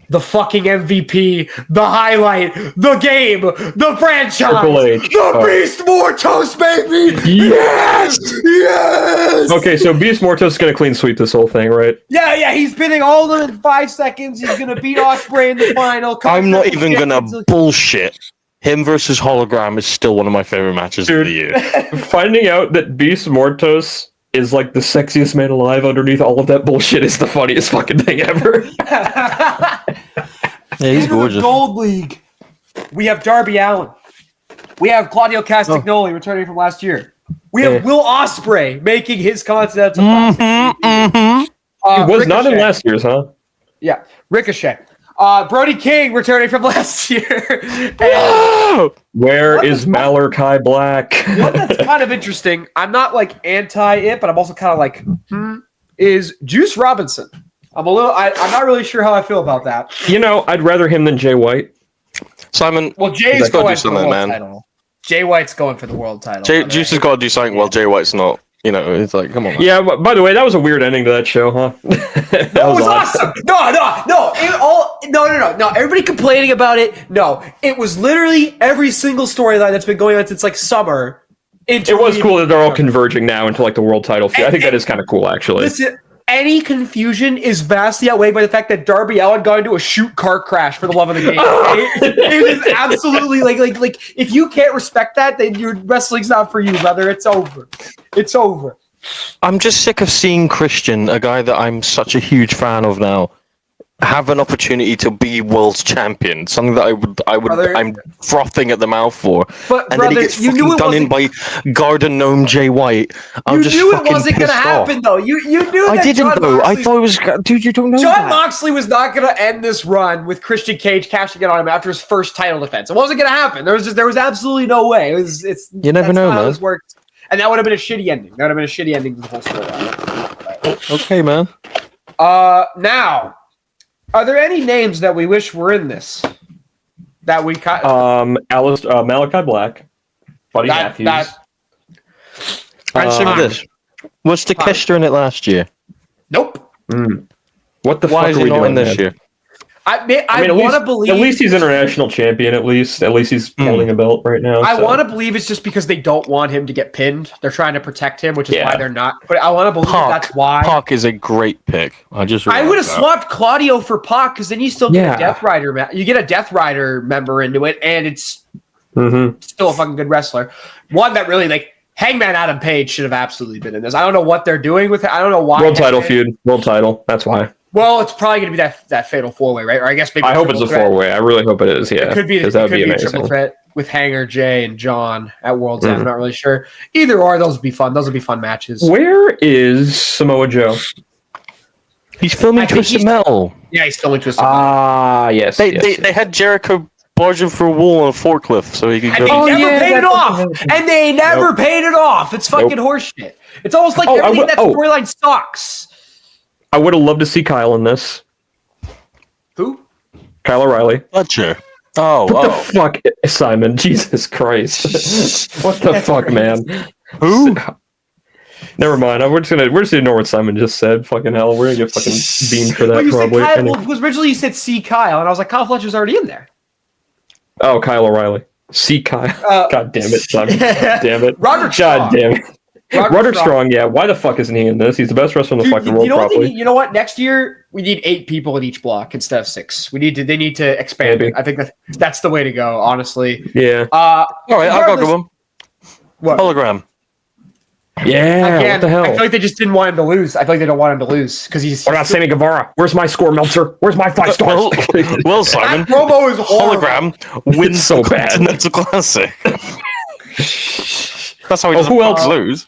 C: the fucking MVP, the highlight, the game, the franchise,
D: Triple H.
C: the Beast Mortos, baby!
D: Yes!
C: Yes!
D: Okay, so Beast Mortos is gonna clean sweep this whole thing, right?
C: Yeah, he's pinning all of them in 5 seconds. He's gonna beat Ospreay in the final.
A: I'm not even gonna bullshit. Him versus Hologram is still one of my favorite matches of the year.
D: Finding out that Beast Mortos is like the sexiest man alive underneath all of that bullshit is the funniest fucking thing ever.
A: Yeah, he's gorgeous.
C: Gold League. We have Darby Allin. We have Claudio Castagnoli returning from last year. We have Will Ospreay making his Continental.
D: He was not in last year's, huh?
C: Yeah, Ricochet. Brody King returning from last year.
D: Where is Malachi Black?
C: One that's kind of interesting. I'm not like anti it, but I'm also kind of like, is Juice Robinson. I'm not really sure how I feel about that.
D: You know, I'd rather him than Jay White.
A: Simon,
C: Well, Jay's
A: gotta
C: going
A: do
C: for the
A: something,
C: world
A: man.
C: title. Jay White's going for the world title.
A: Juice has got to do something while Jay White's not. You know, it's like, come on, man.
D: Yeah, but by the way, that was a weird ending to that show, huh?
C: That was awesome. No. Everybody complaining about it. No, it was literally every single storyline that's been going on since like summer.
D: It was cool that they're all converging now into like the world title feud. I think that is kind of cool, actually.
C: Listen, any confusion is vastly outweighed by the fact that Darby Allin got into a shoot car crash for the love of the game. It is absolutely like if you can't respect that, then your wrestling's not for you, brother. It's over. It's over.
A: I'm just sick of seeing Christian, a guy that I'm such a huge fan of now, have an opportunity to be world champion. Something that
C: Brother,
A: I'm frothing at the mouth for.
C: But
A: And
C: brother,
A: then he gets
C: you knew
A: fucking
C: it
A: done in
C: wasn't.
A: by Garden Gnome Jay White. I'm
C: You
A: just
C: knew it
A: fucking
C: wasn't going to
A: pissed
C: happen,
A: off.
C: though. You knew that.
A: I didn't
C: John
A: though. I
C: Moxley-
A: thought it was. Dude, you don't know
C: John
A: that.
C: Moxley was not going to end this run with Christian Cage cashing it on him after his first title defense. It wasn't going to happen. There was absolutely no way.
A: You never know,
C: not how
A: man.
C: this worked. And that would have been a shitty ending. That would have been a shitty ending to the whole storyline.
A: Okay, man.
C: Now, are there any names that we wish were in this? That we cut.
D: Malachi Black, Buddy Matthews.
A: Answer me this. Was Takeshita in it last year?
C: Nope.
D: What the
A: Why
D: fuck
A: is
D: are
A: he
D: we
A: not
D: doing
A: in this
D: man?
A: year?
C: I
D: mean,
C: want to believe.
D: At least he's international champion. At least he's holding a belt right now.
C: I
D: so.
C: want to believe it's just because they don't want him to get pinned. They're trying to protect him, which is
D: Yeah.
C: why they're not. But I want to believe that's why.
A: Pac is a great pick. I
C: I would have
A: realized that.
C: swapped Claudio for Pac because then you still get
D: Yeah.
C: a Death Rider. You get a Death Rider member into it, and it's still a fucking good wrestler. One that really like Hangman Adam Page should have absolutely been in this. I don't know what they're doing with it. I don't know why.
D: World title feud. World title. That's why.
C: Well, it's probably going to be that fatal 4-way, right? Or I guess maybe.
D: I hope it's a
C: triple threat.
D: 4-way. I really hope it is. Yeah,
C: It could be. It
D: 'cause that
C: could
D: would
C: be a
D: amazing.
C: triple threat with Hanger, Jay, and John at World's End. I'm not really sure. Either or, those would be fun. Those would be fun matches.
D: Where is Samoa Joe?
A: He's filming
C: I think
A: Twisted
C: he's-
A: Metal.
C: Yeah, he's filming Twisted.
D: Ah, yes.
A: They had Jericho barging for a wall on a forklift so he could
C: And
A: go.
C: they never paid it
D: that's
C: off.
D: what
C: And they never paid it off. It's fucking horseshit. It's almost like
D: Oh, I
C: everything
D: would-
C: that storyline sucks.
D: I would have loved to see Kyle in this.
C: Who?
D: Kyle O'Reilly.
A: Fletcher. Oh,
D: What the fuck, Simon? Jesus Christ! What the fuck, man?
A: Who?
D: Never mind. We're just gonna ignore what Simon just said. Fucking hell, we're gonna get fucking beamed for that
C: Well, you said
D: probably.
C: Kyle, well, because originally you said C. Kyle, and I was like, Kyle Fletcher's already in there.
D: Oh, Kyle O'Reilly. See Kyle. God damn it, Simon. Damn it.
C: Roderick
D: God
C: Strong.
D: damn it. Roderick Strong, yeah. Why the fuck isn't he in this? He's the best wrestler in the
C: Dude,
D: fucking world, probably.
C: you know what? Next year we need 8 people in each block instead of 6. They need to expand
D: Maybe.
C: it. I think that's the way to go. Honestly.
D: Yeah.
A: All right, I'll go
C: regardless-
A: to him.
C: What?
A: Hologram.
D: Yeah.
C: Again,
D: what the hell?
C: I feel like they just didn't want him to lose. I feel like they don't want him to lose because he's.
D: What about Sammy Guevara? Where's my score, Meltzer? Where's my 5 stars?
A: Well, Simon.
C: That promo is horrible.
A: Hologram wins
D: so
A: the
D: bad.
A: Continental Classic. That's how he doesn't
D: who else?
A: lose.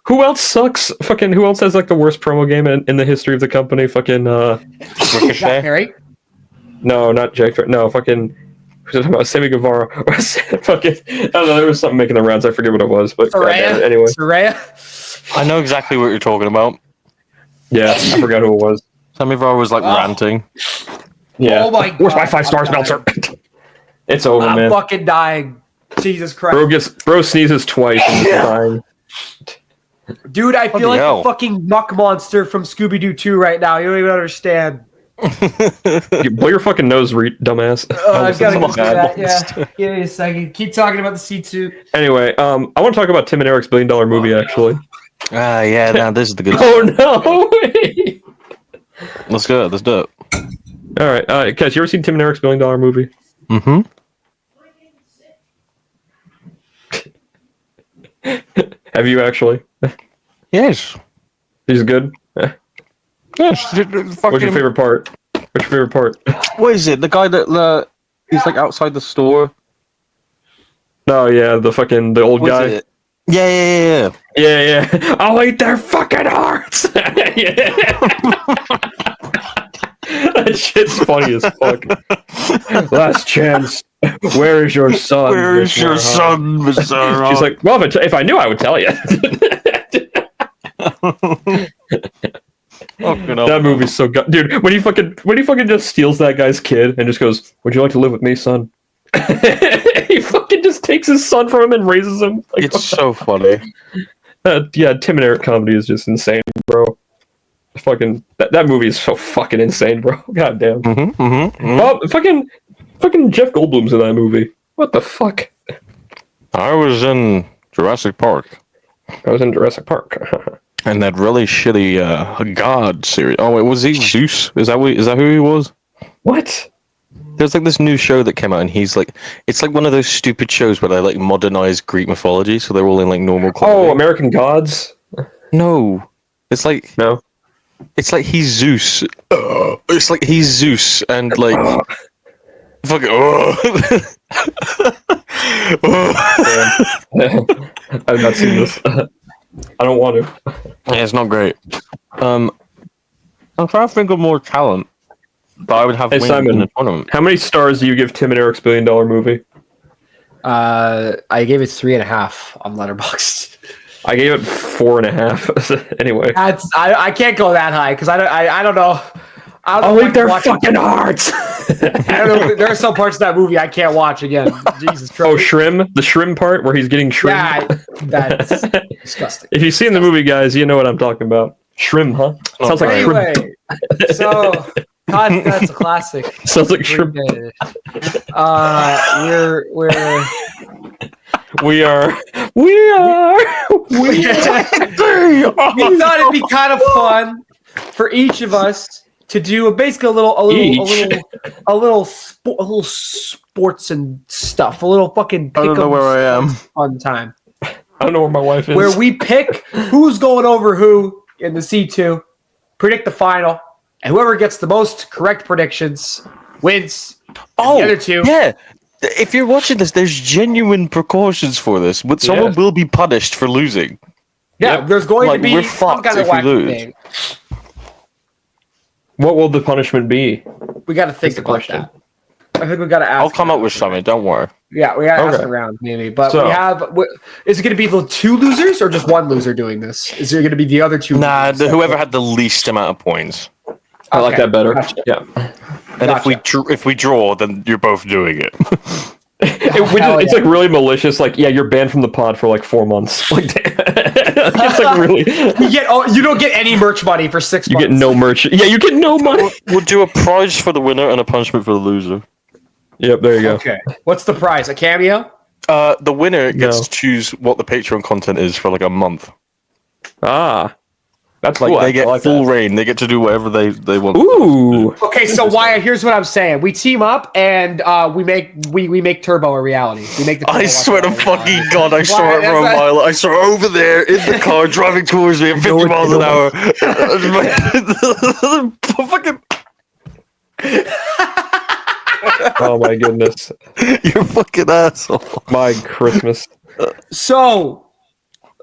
D: Who else sucks? Fucking who else has like the worst promo game in the history of the company? Fucking
C: Jack
A: Ricochet.
C: Perry.
D: no, not Jake. No, fucking who's talking about Sammy Guevara. Fucking I don't know. There was something making the rounds. I forget what it was, but goddamn it, anyway.
C: Saraya.
A: I know exactly what you're talking about.
D: Yeah, I forgot who it was.
A: Sammy Guevara was like ranting.
D: Yeah.
C: Oh my
D: Where's my
C: God,
D: 5 stars,
C: I'm
D: Meltzer? It's over,
C: I'm
D: man.
C: fucking dying. Jesus Christ.
D: Bro sneezes twice and he's dying.
C: Dude, I feel
A: Bloody
C: like
A: hell.
C: the fucking muck monster from Scooby-Doo 2 right now. You don't even understand.
D: Blow your fucking nose, dumbass.
C: I've got to
D: Almost
C: get through
D: bad.
C: that. Yeah, give me a second. Keep talking about the C2.
D: Anyway, I want to talk about Tim and Eric's $1 billion movie, actually.
A: Ah, yeah, now this is the good
D: Oh, no!
A: Let's go. Let's do it.
D: All right, Kaz, you ever seen Tim and Eric's $1 billion movie?
A: Mm-hmm.
D: Have you actually?
A: Yes.
D: He's good.
A: Yes.
D: What's your favorite part? What's your favorite part?
A: What is it? The guy that he's like outside the store.
D: Oh yeah, the old
A: What
D: guy.
A: is it? Yeah.
D: Yeah. I'll eat their fucking hearts. Yeah. That shit's funny as fuck. Last chance. Where is your son?
A: Where is your son, Mr.
D: She's like, well, if I knew, I would tell you. That movie's so good, dude. When he fucking just steals that guy's kid and just goes, "Would you like to live with me, son?" He fucking just takes his son from him and raises him. Like,
A: It's so funny.
D: yeah, Tim and Eric comedy is just insane, bro. Fucking that movie is so fucking insane, bro. God damn. Oh, fucking Jeff Goldblum's in that movie. What the fuck?
A: I was in Jurassic Park.
D: I was in Jurassic Park.
A: And that really shitty God series. Oh wait, was he Zeus? Is that who he was?
D: What?
A: There's like this new show that came out, and he's like, it's like one of those stupid shows where they like modernize Greek mythology, so they're all in like normal clothing.
D: Oh, American Gods?
A: No, it's like
D: No.
A: It's like he's Zeus. It's like he's Zeus, and like fucking.
D: I've not seen this. I don't want to.
A: Yeah, it's not great. I'm trying to think of more talent that I would have
D: Hey,
A: win
D: Simon.
A: in the tournament.
D: How many stars do you give Tim and Eric's $1 billion movie?
C: I gave it 3.5 on Letterboxd.
D: I gave it 4.5. Anyway.
C: I can't go that high because I don't know. I don't
D: I'll
C: know if I
D: eat
C: can
D: their
C: watch it.
D: fucking hearts.
C: I don't know. There are some parts of that movie I can't watch again. Jesus Christ.
D: Oh, Shrimp? The shrimp part where he's getting shrimp?
C: Yeah, that's disgusting.
D: If you've seen the movie, guys, you know what I'm talking about. Shrimp, huh? Sounds like
C: Anyway,
D: shrimp.
C: so that's a classic.
D: Sounds like shrimp. We are.
C: We thought it'd be kind of fun for each of us to do basically a little sports and stuff, a little fucking.
A: I don't know where I am.
C: Fun time
D: I don't know where my wife is.
C: where we pick who's going over who in the C2, predict the final, and whoever gets the most correct predictions wins.
A: Oh,
C: the other two.
A: Yeah. If you're watching this, there's genuine precautions for this. But someone will be punished for losing.
C: Yeah, there's going to be
A: we're
C: some
A: fucked
C: kind of
A: if we
C: wacky
A: lose.
C: thing.
D: What will the punishment be?
C: We got to think
D: the
C: about
D: question.
C: that. I think we got to ask.
A: I'll come up with something. Don't worry.
C: Yeah, we got to ask
D: Okay.
C: around maybe. But
D: So-
C: we have. Is it going to be the two losers or just one loser doing this? Is there going to be the other two?
A: Nah,
C: losers?
A: whoever had the least amount of points.
D: I like
C: Okay,
D: that better.
C: gotcha.
D: Yeah.
A: And
C: Gotcha.
A: if we draw, then you're both doing it.
D: It's like really malicious. Like, yeah, you're banned from the pod for like 4 months. Like, it's like really.
C: You don't get any merch money for 6
D: You
C: months.
D: get no merch. Yeah, you get no money.
A: We'll do a prize for the winner and a punishment for the loser.
D: Yep, there you go.
C: Okay. What's the prize? A cameo?
A: The winner gets
D: No.
A: to choose what the Patreon content is for like a month.
D: Ah, that's
A: Like
D: cool.
A: they get
D: I like
A: full
D: that.
A: reign. They get to do whatever they want.
D: Ooh.
C: Okay, so Wyatt, here's what I'm saying. We team up and we make Turbo a reality. We make the. Turbo
A: I swear to
C: Watch a reality.
A: fucking God, I saw it
C: Why,
A: for a
C: that's
A: mile. I saw it over there in the car driving towards me at 50 miles an hour. Fucking,
D: Oh my goodness.
A: you're a fucking asshole.
D: My Christmas.
C: So,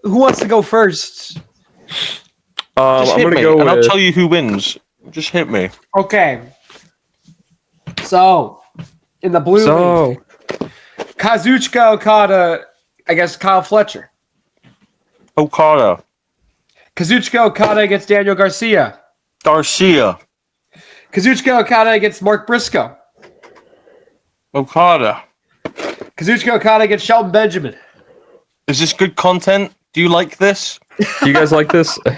C: who wants to go first?
A: Just
D: I'm
A: hit
D: gonna
A: me,
D: go
A: and I'll
D: with.
A: tell you who wins. Just hit me.
C: Okay. So, in the blue league,
D: So,
C: Kazuchika Okada against Kyle Fletcher.
A: Okada.
C: Kazuchika Okada against Daniel Garcia.
A: Garcia.
C: Kazuchika Okada against Mark Briscoe.
A: Okada.
C: Kazuchika Okada against Shelton Benjamin.
A: Is this good content? Do you like this?
D: Do you guys like this?
C: You're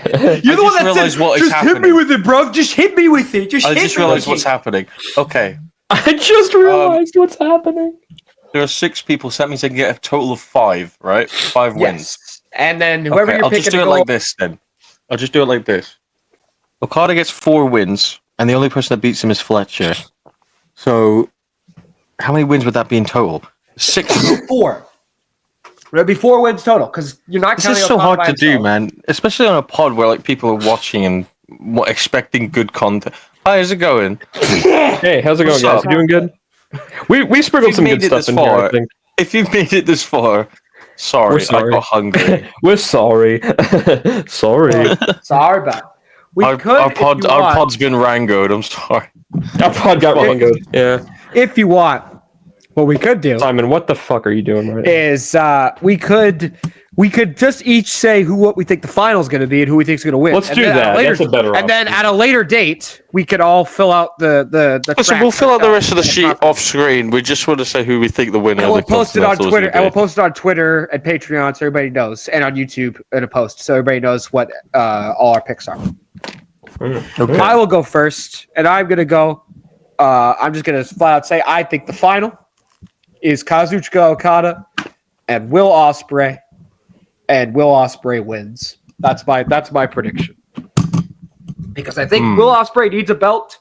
C: the one that
A: realized
C: said,
A: what is
C: just hit me
A: happening.
C: with it, bro. Just hit me with it. Just
A: I
C: hit
A: just
C: me
A: realized
C: with
A: what's
C: it.
A: happening. Okay,
D: I just realized what's happening.
A: there are 6 people, so that means I can get a total of 5, right? 5 wins.
C: Yes. And then whoever
A: Okay,
C: you're
A: I'll
C: picking
A: just do
C: to
A: it
C: go,
A: like this then. I'll just do it like this. Okada gets 4 wins, and the only person that beats him is Fletcher. So, how many wins would that be in total? 6.
C: 4. It'll be 4 wins total because you're not
A: This
C: counting
A: is so
C: Okada
A: hard
C: by
A: to do,
C: himself.
A: man. Especially on a pod where like people are watching and expecting good content. Hi, how's it going?
D: Hey, how's it going,
A: What's
D: guys?
A: up?
D: You doing good? We sprinkled
A: If
D: some
A: you've
D: good
A: made it
D: stuff
A: this
D: in here, I
A: far-
D: think.
A: If you've made it this far, sorry,
D: We're sorry.
A: I got hungry.
D: We're sorry. Sorry.
C: Sorry about it. We
A: our,
C: could,
A: our
C: if
A: pod,
C: you
A: our
C: want,
A: pod's been rangoed. I'm sorry.
D: Our pod got rangoed. Yeah.
C: if you want, what we could do
D: Simon, what the fuck are you doing right now?
C: is we could just each say what we think the final's going to be and who we think's going to win.
D: Let's
C: And
D: do
C: then at
D: that.
C: later-
D: That's a better
C: And then
D: option.
C: at a later date, we could all fill out the
A: Listen, we'll fill out the rest of the sheet off screen. We just want to say who we think the winner
C: And
A: of
C: we'll
A: the
C: post it on
A: Continentals
C: Twitter.
A: will
C: And we'll
A: be.
C: post it on Twitter and Patreon so everybody knows, and on YouTube in a post so everybody knows what all our picks are.
A: Okay.
C: I will go first, and I'm gonna go. I'm just gonna flat out say I think the final is Kazuchika Okada and Will Ospreay, and Will Ospreay wins. That's my prediction. Because I think Will Ospreay needs a belt.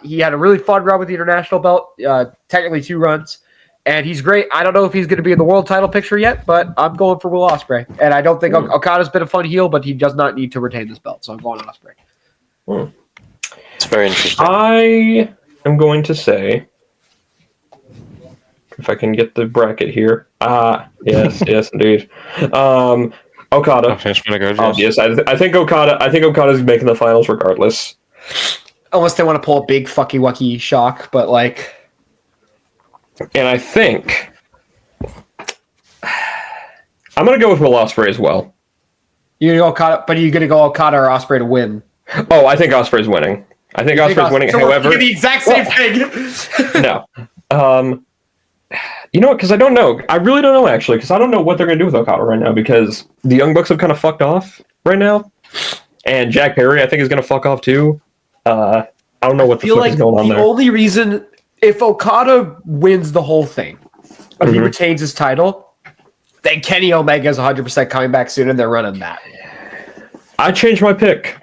C: He had a really fun run with the international belt, technically 2 runs, and he's great. I don't know if he's going to be in the world title picture yet, but I'm going for Will Ospreay. And I don't think Okada's been a fun heel, but he does not need to retain this belt, so I'm going Ospreay.
A: It's very interesting.
D: I am going to say, if I can get the bracket here. Yes, indeed. Okada.
A: Yes.
D: Obvious. I think Okada's making the finals regardless.
C: Unless they want to pull a big fucky wucky shock, but like,
D: And I think I'm gonna go with Will Ospreay as well.
C: you're gonna go Okada, but are you gonna go Okada or Ospreay to win?
D: Oh, I think Ospreay's winning. I think Ospreay's winning.
C: So we're
D: However,
C: thinking the exact same thing.
D: no. You know what? Because I don't know. I really don't know, actually, because I don't know what they're going to do with Okada right now, because the Young Bucks have kind of fucked off right now. And Jack Perry, I think, is going to fuck off, too. I don't know what the fuck is going on
C: the
D: there.
C: only reason, if Okada wins the whole thing, but he retains his title, then Kenny Omega is 100% coming back soon, and they're running that.
D: I changed my pick.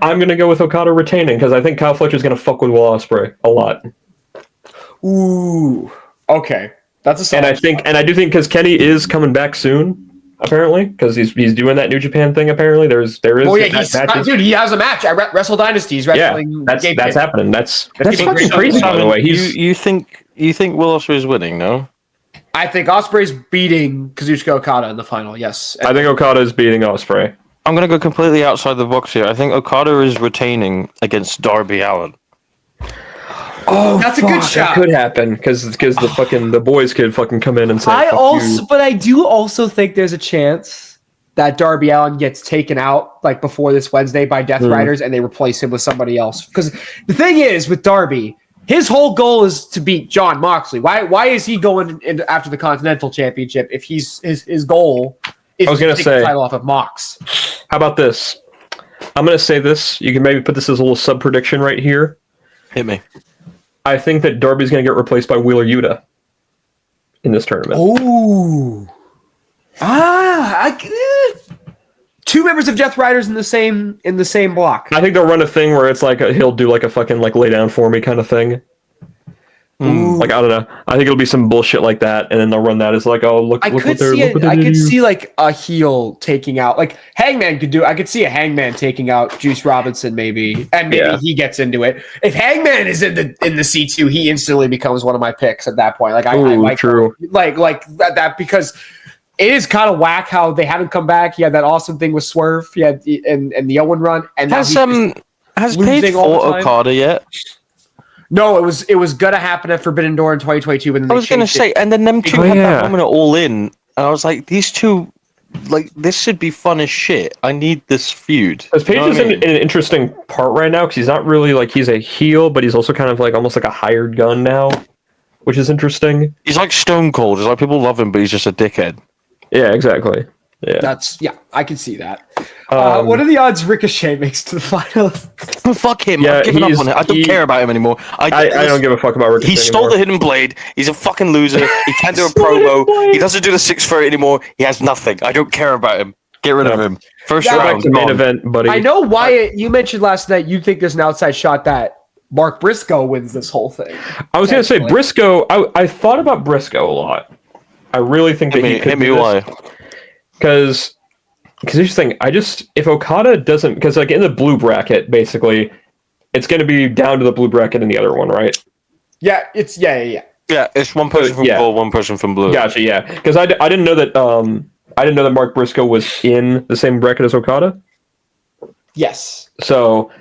D: I'm going to go with Okada retaining, because I think Kyle Fletcher's going to fuck with Will Ospreay a lot.
C: Ooh, okay. That's a solid
D: And I do think, because Kenny is coming back soon, apparently, because he's doing that New Japan thing. Apparently, there is.
C: Oh yeah, dude, he has a match at Wrestle Dynasty. He's wrestling.
D: that's happening. That's
C: gonna be
D: fucking
C: great.
D: crazy, by the way.
A: You think Will Ospreay is winning? No.
C: I think Ospreay's beating Kazuchika Okada in the final. Yes,
D: I think Okada is beating Ospreay.
A: I'm gonna go completely outside the box here. I think Okada is retaining against Darby Allin.
D: Oh,
C: That's a good
D: That
C: shot.
D: could happen because the boys could fucking come in and say.
C: But I do also think there's a chance that Darby Allin gets taken out like before this Wednesday by Death Riders, and they replace him with somebody else. Because the thing is with Darby, his whole goal is to beat Jon Moxley. Why is he going in after the Continental Championship if his goal is to take the title off of Mox?
D: How about this? I'm gonna say this. You can maybe put this as a little sub prediction right here.
A: Hit me.
D: I think that Darby's gonna get replaced by Wheeler Yuta in this tournament.
C: Ooh. Two members of Death Riders in the same block.
D: I think they'll run a thing where it's like he'll do like a fucking like lay down for me kind of thing. Like I don't know. I think it'll be some bullshit like that, and then they'll run that as like, oh look
C: I
D: what
C: could
D: they're.
C: see
D: Look what
C: I
D: they
C: could
D: do.
C: see like a heel taking out like Hangman could do. I could see a Hangman taking out Juice Robinson maybe, and maybe he gets into it. If Hangman is in the C2, he instantly becomes one of my picks at that point. Like I like
D: true.
C: like that because it is kind of whack how they haven't come back. He had that awesome thing with Swerve. He had and the Owen run, and
A: Has
C: losing
A: Paige
C: all the
A: fought
C: time.
A: Okada yet?
C: No, it was gonna happen at Forbidden Door in 2022, but then
A: I was gonna say, and then them two had that moment at All In, and I was like, these two, like, this should be fun as shit. I need this feud.
D: Because Paige
A: You know
D: is
A: what I
D: in
A: mean?
D: an interesting part right now because he's not really like he's a heel, but he's also kind of like almost like a hired gun now, which is interesting.
A: He's like Stone Cold. It's like people love him, but he's just a dickhead.
D: Yeah, exactly. Yeah.
C: I can see that. What are the odds Ricochet makes to the finals?
A: Fuck him.
D: Yeah,
A: I've given up on it. I don't care about him anymore.
D: I don't give a fuck about Ricochet
A: He stole
D: anymore.
A: the hidden blade. He's a fucking loser. He can't do a promo. He doesn't do the 630 anymore. He has nothing. I don't care about him. Get rid of him. First
C: Yeah,
D: Go back
A: round.
D: to main
A: gone.
D: event, buddy.
C: I know Wyatt. You mentioned last night you think there's an outside shot that Mark Briscoe wins this whole thing.
D: I was going to say
C: Potentially.
D: Briscoe. I thought about Briscoe a lot. I really think that he could
A: Hit me
D: do
A: why?
D: this. Because here's the thing. If Okada doesn't, because like in the blue bracket, basically, it's going to be down to the blue bracket in the other one, right?
C: Yeah, it's yeah.
A: Yeah, it's one person from
D: Yeah.
A: gold, one person from blue.
D: Gotcha. Yeah, because I didn't know that. I didn't know that Mark Briscoe was in the same bracket as Okada.
C: Yes.
D: So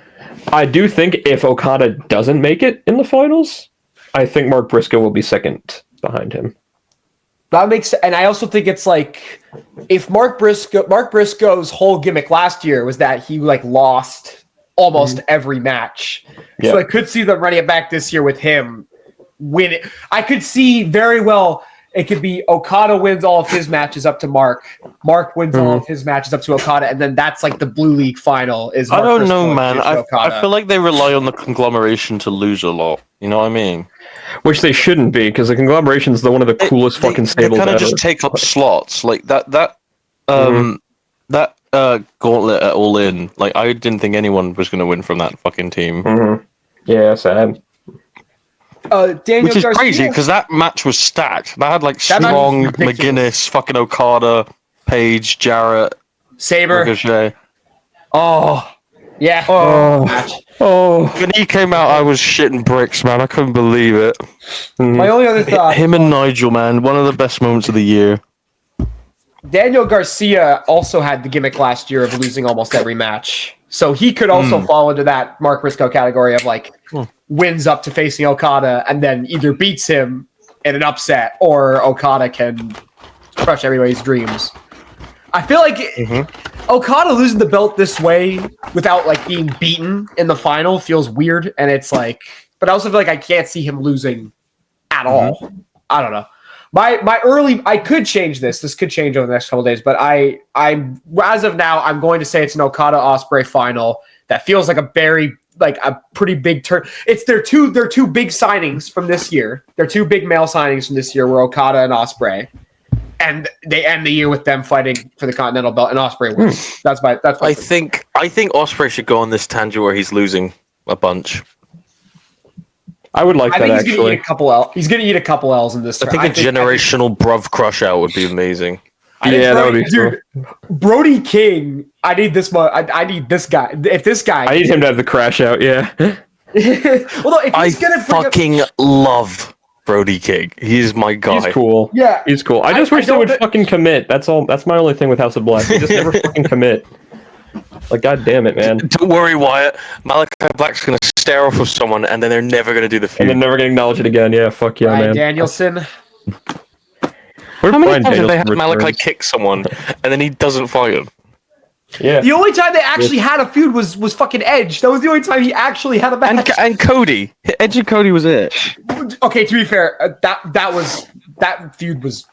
D: I do think if Okada doesn't make it in the finals, I think Mark Briscoe will be second behind him.
C: That makes, and I also think it's like if Mark Briscoe's whole gimmick last year was that he like lost almost every match,
D: Yeah.
C: so I could see them running it back this year with him winning. I could see very well it could be Okada wins all of his matches up to Mark wins all of his matches up to Okada, and then that's like the Blue League final. Is
A: I
C: Mark
A: don't
C: Briscoe
A: know, man.
C: against Okada.
A: I feel like they rely on the conglomeration to lose a lot. You know what I mean?
D: Which they shouldn't be, because the conglomeration is one of the coolest fucking
A: They
D: stables
A: kind of
D: ever.
A: just take up slots like that. Gauntlet at All In. Like I didn't think anyone was going to win from that fucking team,
D: Yeah, sad.
C: Daniel
A: which is
C: Garcia,
A: crazy because that match was stacked. That had like
C: That match was
A: Strong,
C: ridiculous.
A: McGuinness, fucking Okada, Page, Jarrett,
C: Saber.
A: Ricochet.
C: Oh, yeah. Match.
A: When he came out, I was shitting bricks, man. I couldn't believe it.
C: My only other thought.
A: Him and Nigel, man, one of the best moments of the year.
C: Daniel Garcia also had the gimmick last year of losing almost every match. So he could also fall into that Mark Briscoe category of like wins up to facing Okada and then either beats him in an upset or Okada can crush everybody's dreams. I feel like Okada losing the belt this way without like being beaten in the final feels weird. And it's like, but I also feel like I can't see him losing at all. I don't know. My early, I could change this. This could change over the next couple of days, but I'm as of now, I'm going to say it's an Okada Ospreay final that feels like a pretty big turn. It's their two big signings from this year. Their two big male signings from this year were Okada and Ospreay, and they end the year with them fighting for the Continental belt and Ospreay wins. That's my.
A: I think Ospreay should go on this tangent where he's losing a bunch.
D: I would like
C: I
D: that
C: think he's gonna
D: actually.
C: eat a couple L. He's gonna eat a couple L's in this.
A: I think a generational Bruv crush out would be amazing.
D: Yeah, that would be cool.
C: Dude, Brody King. I need this one. I need this guy. If this guy,
D: I need him to have the crash out. Yeah.
C: well, no, if
A: I
C: he's gonna bring up,
A: fucking love Brody King. He's my guy.
D: He's cool.
C: Yeah.
D: He's cool. I just
C: I
D: wish they
C: don't
D: would
C: thi-
D: fucking commit. That's all. That's my only thing with House of Black. They just never fucking commit. Like, god damn it, man.
A: Don't worry, Wyatt. Malachi Black's gonna stare off with someone, and then they're never gonna do the
D: And
A: feud.
D: then never gonna acknowledge it again. Yeah, fuck yeah,
C: Bryan
D: man.
C: Danielson.
D: Where
A: How many
D: Bryan
A: times have they had
D: Danielson
A: Malachi
D: returns?
A: kick someone, and then he doesn't fight him?
D: Yeah.
C: The only time they actually had a feud was fucking Edge. That was the only time he actually had a match.
A: And Cody. Edge and Cody was it.
C: Okay, to be fair, that feud was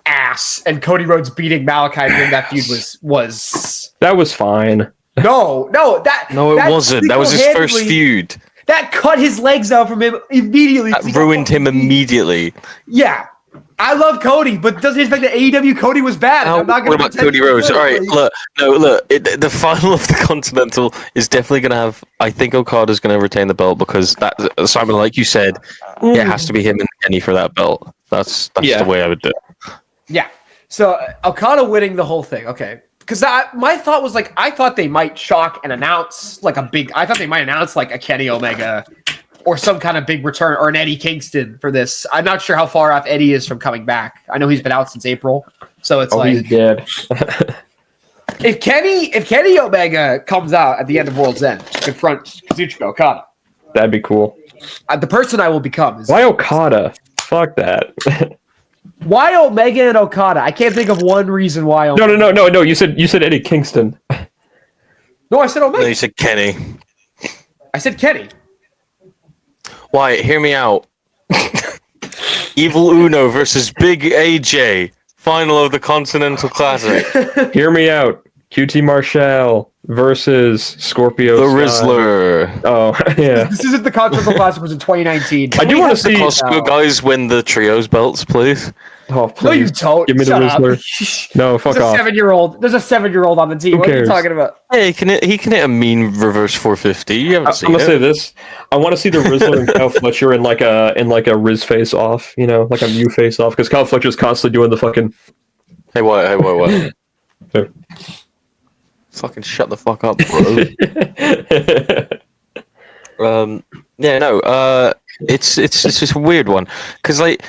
C: ass, and Cody Rhodes beating Malachi during that feud was
D: That was fine.
C: no that
A: No, it wasn't. That was his first
C: single-handedly-
A: feud.
C: That cut his legs out from him immediately.
A: That ruined him immediately.
C: Yeah. I love Cody, but doesn't expect that AEW Cody was bad. I'm not
A: What
C: gonna
A: about
C: pretend
A: Cody
C: he was
A: Rhodes?
C: good.
A: All right, look. The final of the Continental is definitely going to have. I think Okada's going to retain the belt because that Simon, like you said, it has to be him and Kenny for that belt. That's
D: Yeah.
A: the way I would do it.
C: Yeah. So Okada winning the whole thing. Okay. Because my thought was like, I thought they might shock and announce like I thought they might announce like a Kenny Omega or some kind of big return or an Eddie Kingston for this. I'm not sure how far off Eddie is from coming back. I know he's been out since April. So it's
D: He's
C: like,
D: dead.
C: if Kenny Omega comes out at the end of World's End to confront Kazuchika Okada,
D: That'd be cool.
C: the person I will become is
D: Why Okada? Fuck that.
C: why Omega and Okada. I can't think of one reason why. Omega.
D: No. You said Eddie Kingston.
C: No, I said Omega.
A: No, you said Kenny.
C: I said Kenny.
A: Wyatt, hear me out. Evil Uno versus Big AJ
B: Final of the Continental Classic.
D: Hear me out. QT Marshall versus Scorpio
B: The
D: Sky.
B: Rizzler.
D: Oh, yeah.
C: This isn't the Continental Classic. Was in 2019.
D: I do want to
B: The
D: see.
B: Costco guys win the trios belts, please.
D: Oh,
C: No, you
D: please.
C: don't.
D: Give me the
C: Shut up.
D: Rizzler. No, fuck
C: There's a
D: off.
C: 7-year-old. There's a 7-year-old on the team.
D: Who
C: What are you
D: cares?
C: talking about?
B: Hey, he can hit a mean reverse 450. You haven't
D: I'm
B: seen
D: gonna
B: it.
D: say this. I want to see the Rizzler and Kyle Fletcher in like a Riz face off, you know, like a Mew face off, because Kyle Fletcher's constantly doing the fucking.
B: Hey, what?
D: There.
B: Fucking shut the fuck up, bro. Yeah, no. It's just a weird one because like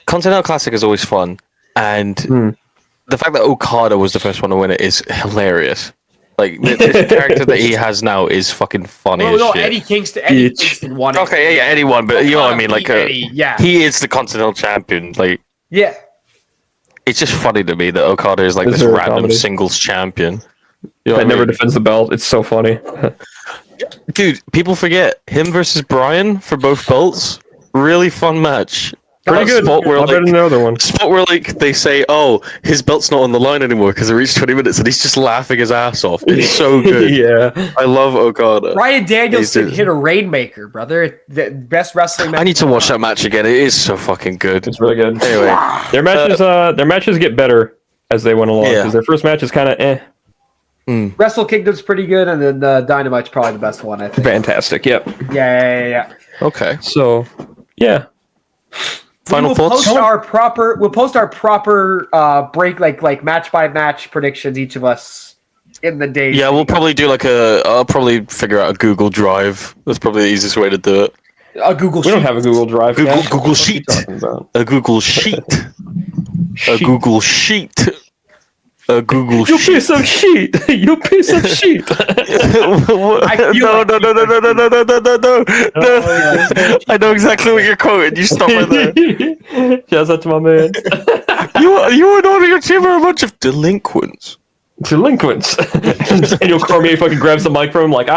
B: Continental Classic is always fun, and the fact that Okada was the first one to win it is hilarious. Like the character that he has now is fucking funny as
C: No,
B: shit.
C: Eddie Kingston won it.
B: Okay, yeah, anyone, but you know what I mean. Like,
C: Eddie, yeah.
B: he is the Continental Champion. Like,
C: Yeah.
B: it's just funny to me that Okada is like
D: This
B: this
D: is a
B: random
D: comedy.
B: singles champion. You know
D: That
B: what I
D: never
B: mean?
D: defends the belt. It's so funny.
B: Dude, people forget him versus Brian for both belts. Really fun match.
D: Pretty
B: That
D: good.
B: Spot where,
D: I'll bet in the other one.
B: spot where like they say, "Oh, his belt's not on the line anymore because it reached 20 minutes," and he's just laughing his ass off. It's so good.
D: Yeah.
B: I love Okada.
C: Ryan Danielson
B: He's-
C: hit a Rainmaker, brother. The best wrestling match.
B: I need to watch that match again. It is so fucking good.
D: It's really good.
B: Anyway,
D: Their matches get better as they went along
B: Yeah.
D: because their first match is kind of
C: Wrestle Kingdom's pretty good, and then Dynamite's probably the best one, I think.
D: fantastic. Yep.
C: Yeah.
B: okay.
D: So, yeah.
B: Final
C: we'll
B: thoughts.
C: Post our proper, we'll post our proper break, like match by match predictions, each of us in the days.
B: Yeah, we'll probably do like I'll probably figure out a Google Drive. That's probably the easiest way to do it.
C: a Google
D: We
C: sheet.
D: don't have a Google Drive.
B: Google-
D: yet.
B: Google
D: What are you
B: Sheet.
D: talking about?
B: A Google Sheet. A
D: Sheet.
B: Google Sheet. A Google
D: You
B: Sheet.
D: piece of shit! You piece of shit!
C: I feel
B: No,
C: like-
B: no. I know exactly what you're quoting. You stop right there.
D: Shouts out to my man.
B: You and all of your team are a bunch of delinquents.
D: Delinquents. Daniel Cormier fucking grabs the mic from him like,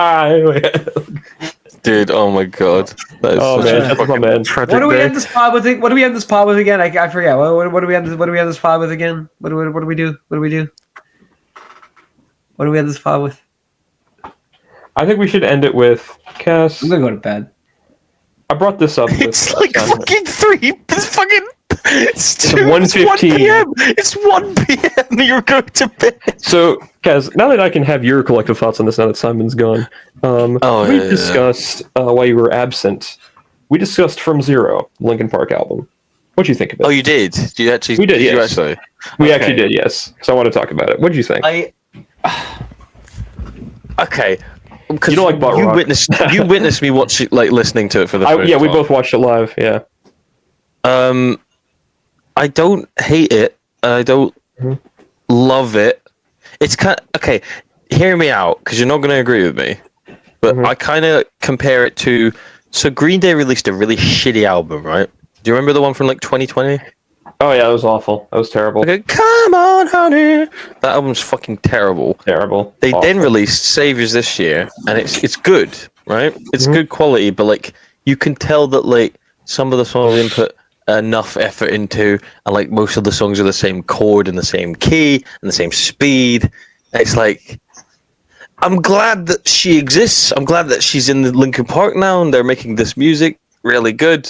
B: Dude, oh my god. That is
D: Oh
B: such
D: man,
B: a
D: that's my
B: fucking
D: man.
B: tragic
C: What do we
B: day.
C: end this pod with? What do we end this pod with again? I forget. What do we end this pod with again? What do we do? What do we do? What do we end this pod with?
D: I think we should end it with Cass.
C: I'm gonna go to bed.
D: I brought this up.
B: It's
D: with,
B: like fucking 3. It's fucking. It's 2. It's 1
D: 1:15.
B: p.m. It's 1 p.m. You're going to bed.
D: So, Kaz, now that I can have your collective thoughts on this, now that Simon's gone,
B: Oh,
D: we
B: yeah.
D: discussed while you were absent. We discussed From Zero, Linkin Park album. What do you think of it?
B: Oh, you did? Did you actually?
D: We did,
B: You
D: yes.
B: actually?
D: we
B: okay.
D: actually did, yes. So I want to talk about it. What did you think?
B: Okay. Because
D: You don't like butt
B: you
D: rock.
B: witnessed me watching, like listening to it for the first
D: Yeah, we
B: time.
D: both watched it live. Yeah.
B: I don't hate it. I don't love it. It's kind okay. Hear me out, because you're not going to agree with me. But I kind of compare it to. So Green Day released a really shitty album, right? Do you remember the one from like 2020?
D: Oh yeah, that was awful. That was terrible.
B: Okay, come on, honey. That album's fucking terrible.
D: Terrible.
B: They
D: Awful.
B: then released Saviors this year, and it's good, right? It's good quality, but like you can tell that like some of the songs didn't put enough effort into, and like most of the songs are the same chord and the same key and the same speed. And it's like I'm glad that she exists. I'm glad that she's in the Linkin Park now, and they're making this music really good.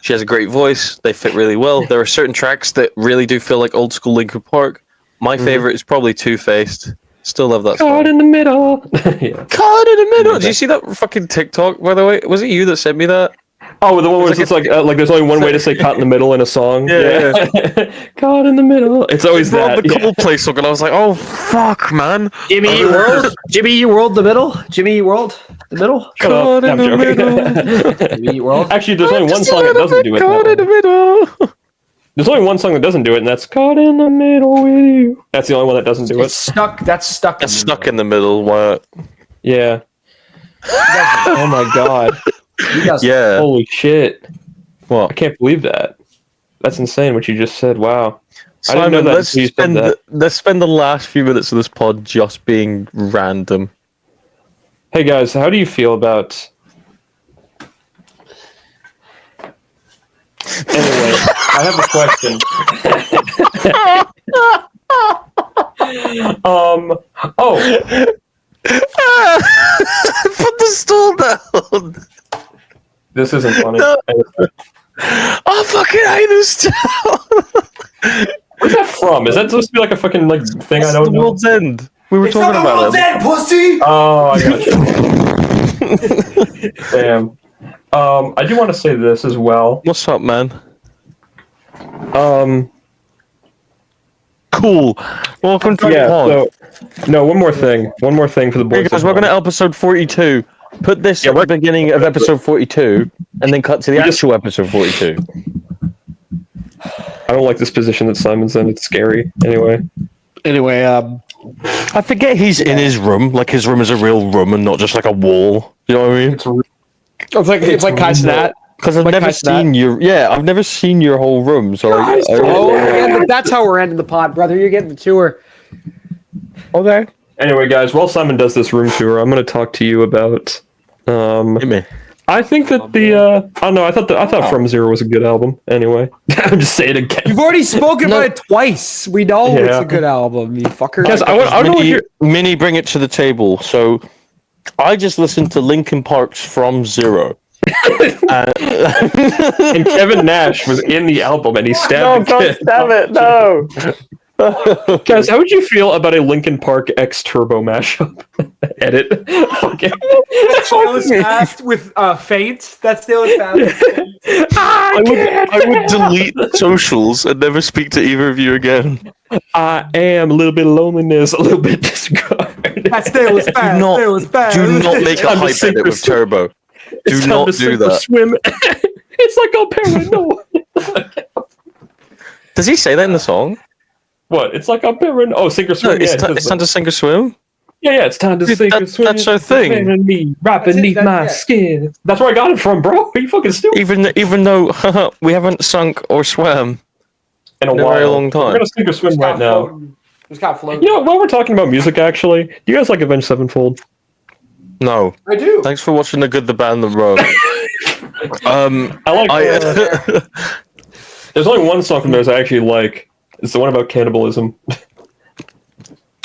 B: She has a great voice. They fit really well. There are certain tracks that really do feel like old school Linkin Park. My favorite is probably Two Faced. Still love that
D: Caught
B: song.
D: in the middle. Yeah.
B: Caught in the middle. Did you see that fucking TikTok, by the way? Was it you that sent me that?
D: Oh, the one where
B: It's
D: it's like there's only one way to say "caught in the middle" in a song.
B: Yeah.
D: Caught in the middle. It's always
B: Brought
D: that.
B: the
D: Yeah.
B: Coldplay song, and I was like, oh, fuck, man.
C: Jimmy Eat World. Jimmy Eat World. The middle. Jimmy Eat World. The middle.
D: Shut up.
B: Caught in
D: I'm
B: the
D: joking.
C: Jimmy Eat World.
D: Actually, there's only one
B: Just a
D: song that
B: little
D: doesn't
B: bit
D: do it.
B: Caught in the middle.
D: There's only one song that doesn't do it, and that's "Caught in the Middle with You." That's the only one that doesn't do
C: It's
D: it.
C: stuck. That's stuck.
B: That's stuck in the middle. What?
D: Yeah. Oh my god.
C: You guys,
B: Yeah.
D: Holy shit. I
B: What?
D: can't believe that. That's insane what you just said. Wow. I didn't know
B: Simon,
D: that
B: let's
D: until you said
B: spend,
D: that.
B: let's spend the last few minutes of this pod just being random.
D: Hey guys, how do you feel about? Anyway, I have a question. Oh,
A: Put the stool down.
D: this isn't funny.
A: No. I fucking hate this town.
D: Where's that from? Is that supposed to be like a fucking like thing I
A: It's
D: don't
A: the
D: know?
A: World's End. We were
C: It's
A: talking
C: not the
A: about
C: world's
A: it.
C: end, pussy!
D: Oh, I got you. Damn. I do want to say this as well.
A: What's up, man?
B: Cool.
A: Welcome to
D: Yeah.
A: the pod.
D: So, no, one more thing. One more thing for the boys.
A: Hey guys, welcome to episode 42. Put this
D: Yeah,
A: at the beginning of episode 42, and then cut to the actual episode 42.
D: I don't like this position that Simon's in. It's scary. Anyway.
C: Anyway,
A: I forget he's in his room, like his room is a real room and not just like a wall. You know what I mean?
C: it's like Kai Snat.
A: Because I've
C: Like
A: never
C: Kai Snat.
A: seen your I've never seen your whole room. So
C: Oh, yeah, that's how we're ending the pod, brother. You're getting the tour.
A: okay.
D: Anyway, guys, while Simon does this room tour, I'm going to talk to you about.
A: Hit me.
D: I think that the. I don't know. I thought From Zero was a good album. Anyway, I'm just saying it again.
C: You've already spoken
A: No.
C: about it twice. We know it's
D: Yeah.
C: a good album, you fucker.
D: Guys, I don't know what you're.
A: Minnie, bring it to the table. So, I just listened to Linkin Park's From Zero.
D: And Kevin Nash was in the album, and he stabbed a kid.
A: stab it! No.
D: Guys, how would you feel about a Linkin Park X Turbo mashup edit? Okay.
C: Taylor's Fast with Faint. That's Taylor's Fast.
A: I would delete socials and never speak to either of you again.
D: I am a little bit of loneliness, a little bit discarded.
C: That's Taylor's Fast.
A: not-
C: Taylor's Fast.
A: Do not make a
D: Time to
A: hype
D: sink
A: edit
D: or
A: with
D: swim.
A: Turbo.
D: It's
A: Do
D: time
A: not
D: to
A: do
D: sink or
A: that.
D: Swim. It's like I'm paranoid.
A: Does he say that in the song?
D: What? It's like I'm paranoid. Oh, sink or
A: No,
D: swim.
A: it's,
D: Yeah,
A: it's time to sink or swim.
D: yeah, it's time to
A: Dude,
D: sink
A: that-
D: or swim.
A: that's our thing.
D: Man and me, right
C: That's it,
D: beneath
C: that's
D: my
C: it.
D: skin. That's where I got it from, bro. Are you fucking stupid?
A: Even though we haven't sunk or swam
D: In a
A: in a
D: while.
A: very long time.
D: We're gonna sink or swim right now.
C: Just got floating.
D: You know, while we're talking about music, actually, do you guys like Avenged Sevenfold?
A: No.
C: I do.
A: Thanks for watching The Good, the Bad, and the Rogue.
D: I like. There's only one song from theirs I actually like. It's the one about cannibalism.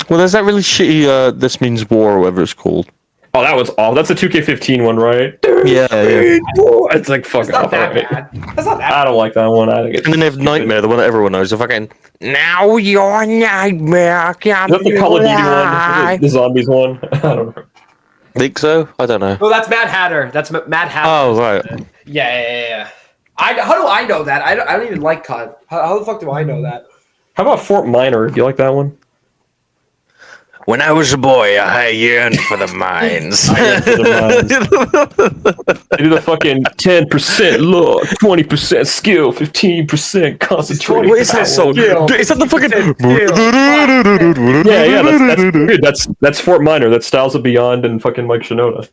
A: Well, there's that really shitty This Means War or whatever it's called.
D: Oh, that was awful. That's the 2K15 one, right?
A: Yeah.
D: It's like fuck
C: It's not
D: off.
C: that
D: Alright.
C: bad. That's not that
D: I don't like that one. I think it's.
A: And then they have Nightmare, the one that everyone knows. The fucking Now Your Nightmare.
D: Is that the Call of Duty one? The zombies one? I don't know.
A: Think so? I don't know.
C: No, that's Mad Hatter. That's Mad Hatter.
A: Oh, right.
C: Yeah. How do I know that? I don't even like COD. How the fuck do I know that?
D: How about Fort Minor? Do you like that one?
A: When I was a boy, I yearned for the mines.
D: They do the fucking 10% luck, 20% skill, 15% concentration.
A: What is that song?
C: Skill.
A: Is that the fucking...
D: Yeah, that's Fort Minor. That's Styles of Beyond and fucking Mike Shinoda.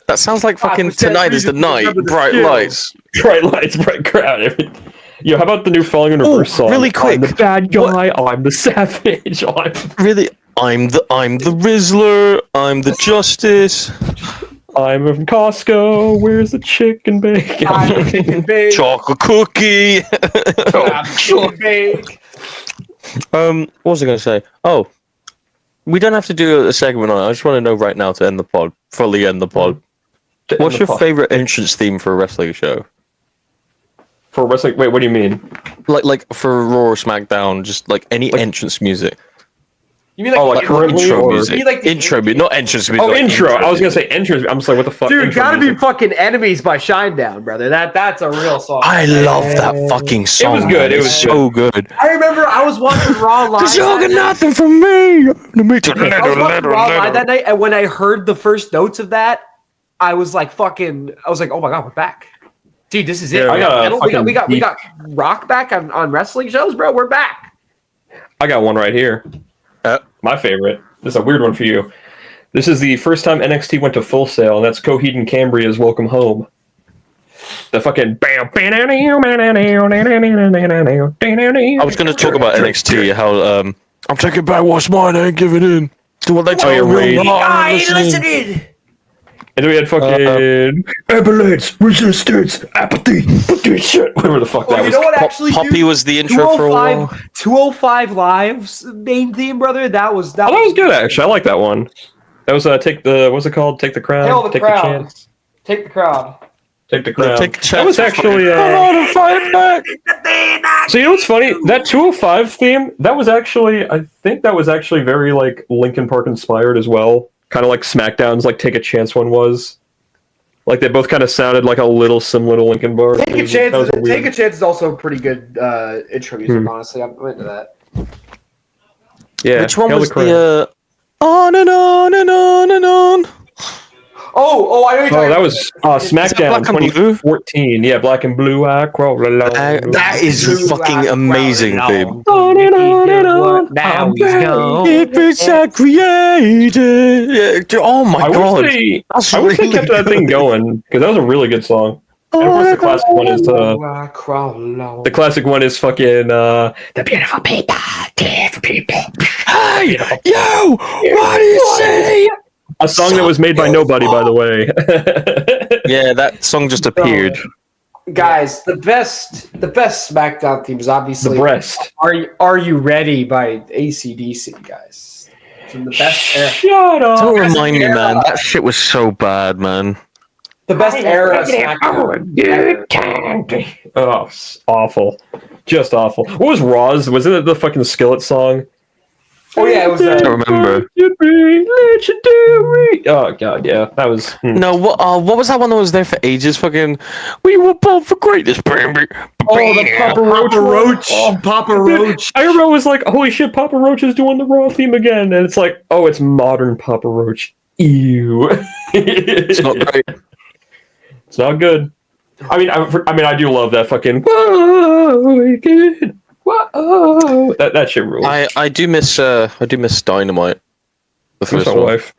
A: That sounds like fucking
C: 5%
A: Tonight is the Night,
C: remember the
A: Bright
C: skill.
A: Lights.
D: Bright lights, bright crowd, everything. Yo, how about the new Falling in Reverse song?
A: really quick.
D: I'm the bad guy, I'm the savage,
A: Really? I'm the Rizzler, I'm the Justice.
D: I'm from Costco, where's the chicken bacon?
A: Chocolate cookie. What was I going to say? Oh, we don't have to do a segment on it. I just want to know right now to end the pod, fully end the pod. What's your favorite entrance theme for a wrestling show?
D: For wrestling? Wait, what do you mean?
A: Like for Raw or SmackDown, just like any entrance music.
C: You mean like,
D: Oh, like currently
A: intro
D: or-
A: music.
C: You mean like the
A: intro music, not entrance music.
D: Oh,
A: like
D: intro. I was gonna
A: music.
D: say entrance. I'm just like, what the fuck?
C: dude,
D: intro
C: gotta be
D: music?
C: fucking Enemies by Shinedown, brother. That's a real song.
A: I love that fucking song.
D: was good,
A: man.
D: it
A: It's
D: was
A: so good.
C: I remember I was watching Raw live.
A: Cause you
C: that
A: got
C: night.
A: nothing from me.
C: I was watching Raw live that night, and when I heard the first notes of that, I was like, oh my god, we're back. Dude, this is it.
D: Yeah, I got a
C: Metal, we
D: fucking
C: got rock back on wrestling shows, bro. We're back.
D: I got one right here. My favorite. This is a weird one for you. This is the first time NXT went to Full Sail, and that's Coheed and Cambria's "Welcome Home." The fucking bam.
A: I was gonna talk about NXT. How I'm taking back what's mine. I ain't giving in to what they tell
D: you're
A: me.
D: raging.
C: I ain't listening.
D: And then we had fucking ambulance, resistance, apathy, shit. Whatever the fuck that
C: you
D: was.
C: know what? Actually,
A: Poppy
C: dude,
A: was the intro for a while.
C: 205 Live's main theme, brother. That was
D: Oh, that was good actually. I like that one. That was take the what's it called? Take the crown.
C: Hail the
D: take
C: crowd.
D: the chance.
C: Take the crowd.
D: Take the crown.
A: Take the
D: That was actually.
A: fight back.
D: So you know what's funny? That 205 theme. That was actually. I think that was actually very like Linkin Park inspired as well. Kind of like SmackDown's like Take a Chance one was. Like they both kind of sounded like a little similar to Linkin Park.
C: Take a
D: That was
C: chance.
D: weird-
C: Take a chance is also a pretty good intro music. Honestly, I'm into that.
D: Yeah.
A: Which one
D: Hail
A: was
D: Crown.
A: the on and on and on and on?
C: Oh, I know you're
D: Oh,
C: talking
D: that was SmackDown
A: Black and Blue?
D: 2014. Yeah, Black and Blue. I crawl along.
A: That is fucking amazing, babe.
C: Now he's gone.
A: If it's a created, oh my
D: I
A: god,
D: wish they,
A: that's
D: I wish they
A: really
D: kept that thing going because that was a really good song. And of course, the classic one is the classic one is fucking the beautiful people, beautiful people.
A: Hey, yo, what do you say?
D: A song that was made by nobody, by the way.
A: Yeah, that song just appeared.
C: Guys, the best SmackDown theme is obviously
D: The breast.
C: Are You Ready by AC/DC, guys. From the best era.
D: Shut up.
A: Don't remind me, man. That shit was so bad, man.
C: The best era of SmackDown.
D: Oh, awful. Just awful. What was Raw's? Was it the fucking Skillet song?
C: Oh yeah, it was.
A: I don't remember.
D: Oh god, yeah, that was.
A: No, what was that one that was there for ages? Fucking, we were born for greatness, baby.
C: Oh, the Papa Roach. Oh, Papa Roach.
D: I remember I was like, holy shit, Papa Roach is doing the Raw theme again. And it's like, oh, it's modern Papa Roach. Ew.
A: It's not great.
D: It's not good. I mean, I do love that fucking whoa, good. Whoa. That shit rules.
A: I do miss Dynamite. The
D: Who's
A: first
D: my
A: one.
D: wife?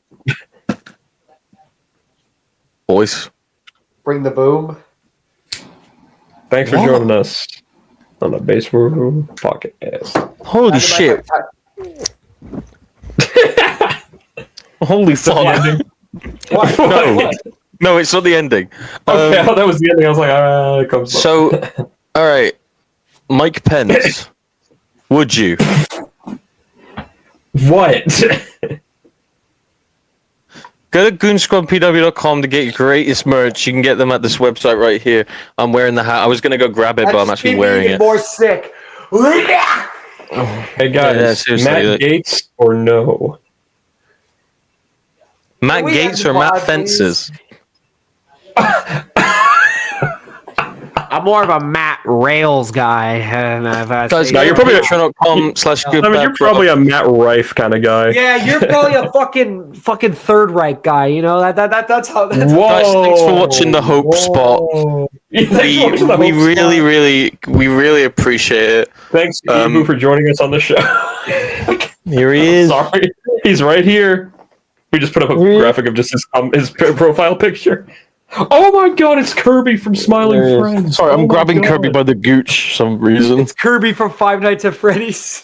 A: Voice.
C: Bring the boom.
D: Thanks for joining us on the Basedworld podcast.
A: Holy shit! Holy fuck!
C: What?
A: No, no, it's not the ending.
D: Okay, I thought that was the ending. I was like, it comes.
A: So, all right, Mike Pence. Would you?
D: What?
A: Go to goonsquadpw.com to get your greatest merch. You can get them at this website right here. I'm wearing the hat. I was gonna go grab it, but I'm actually wearing it.
C: More sick.
D: Hey guys,
A: Yeah, seriously,
D: Matt
A: like-
D: Gates or no?
A: Matt
C: We
A: Gates
C: have
A: or Matt
C: bodies.
A: Fences?
C: I'm more of a Matt Rails guy. And
A: Guys,
D: No, you're probably a-
A: patreon.com/good.
D: I mean, you're probably a Matt Rife kind of guy.
C: yeah, you're probably a fucking Third Reich guy. You know that's how. That's
D: Whoa.
A: Guys, thanks for watching the Hope Spot. We really appreciate it.
D: Thanks, Ibu, for joining us on the show.
A: Here he is.
D: Sorry, he's right here. We just put up a graphic of just his profile picture. Oh my god, it's Kirby from Smiling Friends.
A: Sorry, I'm
D: Oh my
A: grabbing
D: God.
A: Kirby by the gooch for some reason.
C: It's Kirby from Five Nights at Freddy's.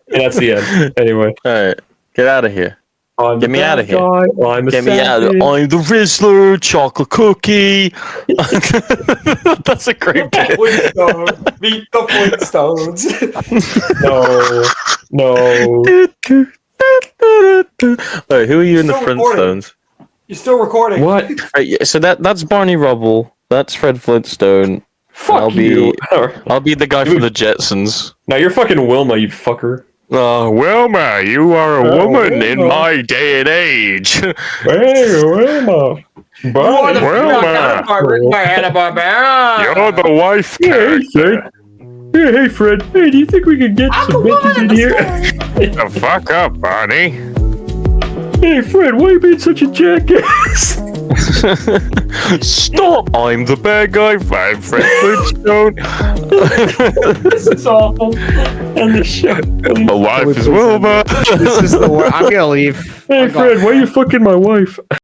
D: And that's the end. Anyway,
A: Alright, get out of here.
D: I'm
A: Get
D: the
A: me
D: bad
A: outta here.
D: guy, I'm a
A: Get me out of
D: savage.
A: I'm the Rizzler, chocolate cookie. That's a great bit.
C: Flintstones. Meet the Flintstones.
D: No.
A: Alright, who are you in the
C: Still recording.
A: Flintstones?
C: You're still recording.
D: What?
A: Right, yeah, so that's Barney Rubble. That's Fred Flintstone.
D: Fuck
A: I'll be-
D: you.
A: I'll be the guy from the Jetsons.
D: Now you're fucking Wilma, you fucker.
A: Wilma, you are a woman in my day and age.
D: Hey, Wilma. Bye.
C: Written by Hanna-Barbera.
A: You're the wife
D: Hey, Fred. Hey, Fred. Hey, do you think we could get some bitches in here?
A: The fuck up, Barney.
D: Hey, Fred, why are you being such a jackass?
A: Stop! I'm the bad guy. I'm Fred Flintstone.
D: This is awful. And the show.
A: My wife is Wilma.
C: This is the one. I'm gonna leave.
D: Hey, Fred, why are you fucking my wife?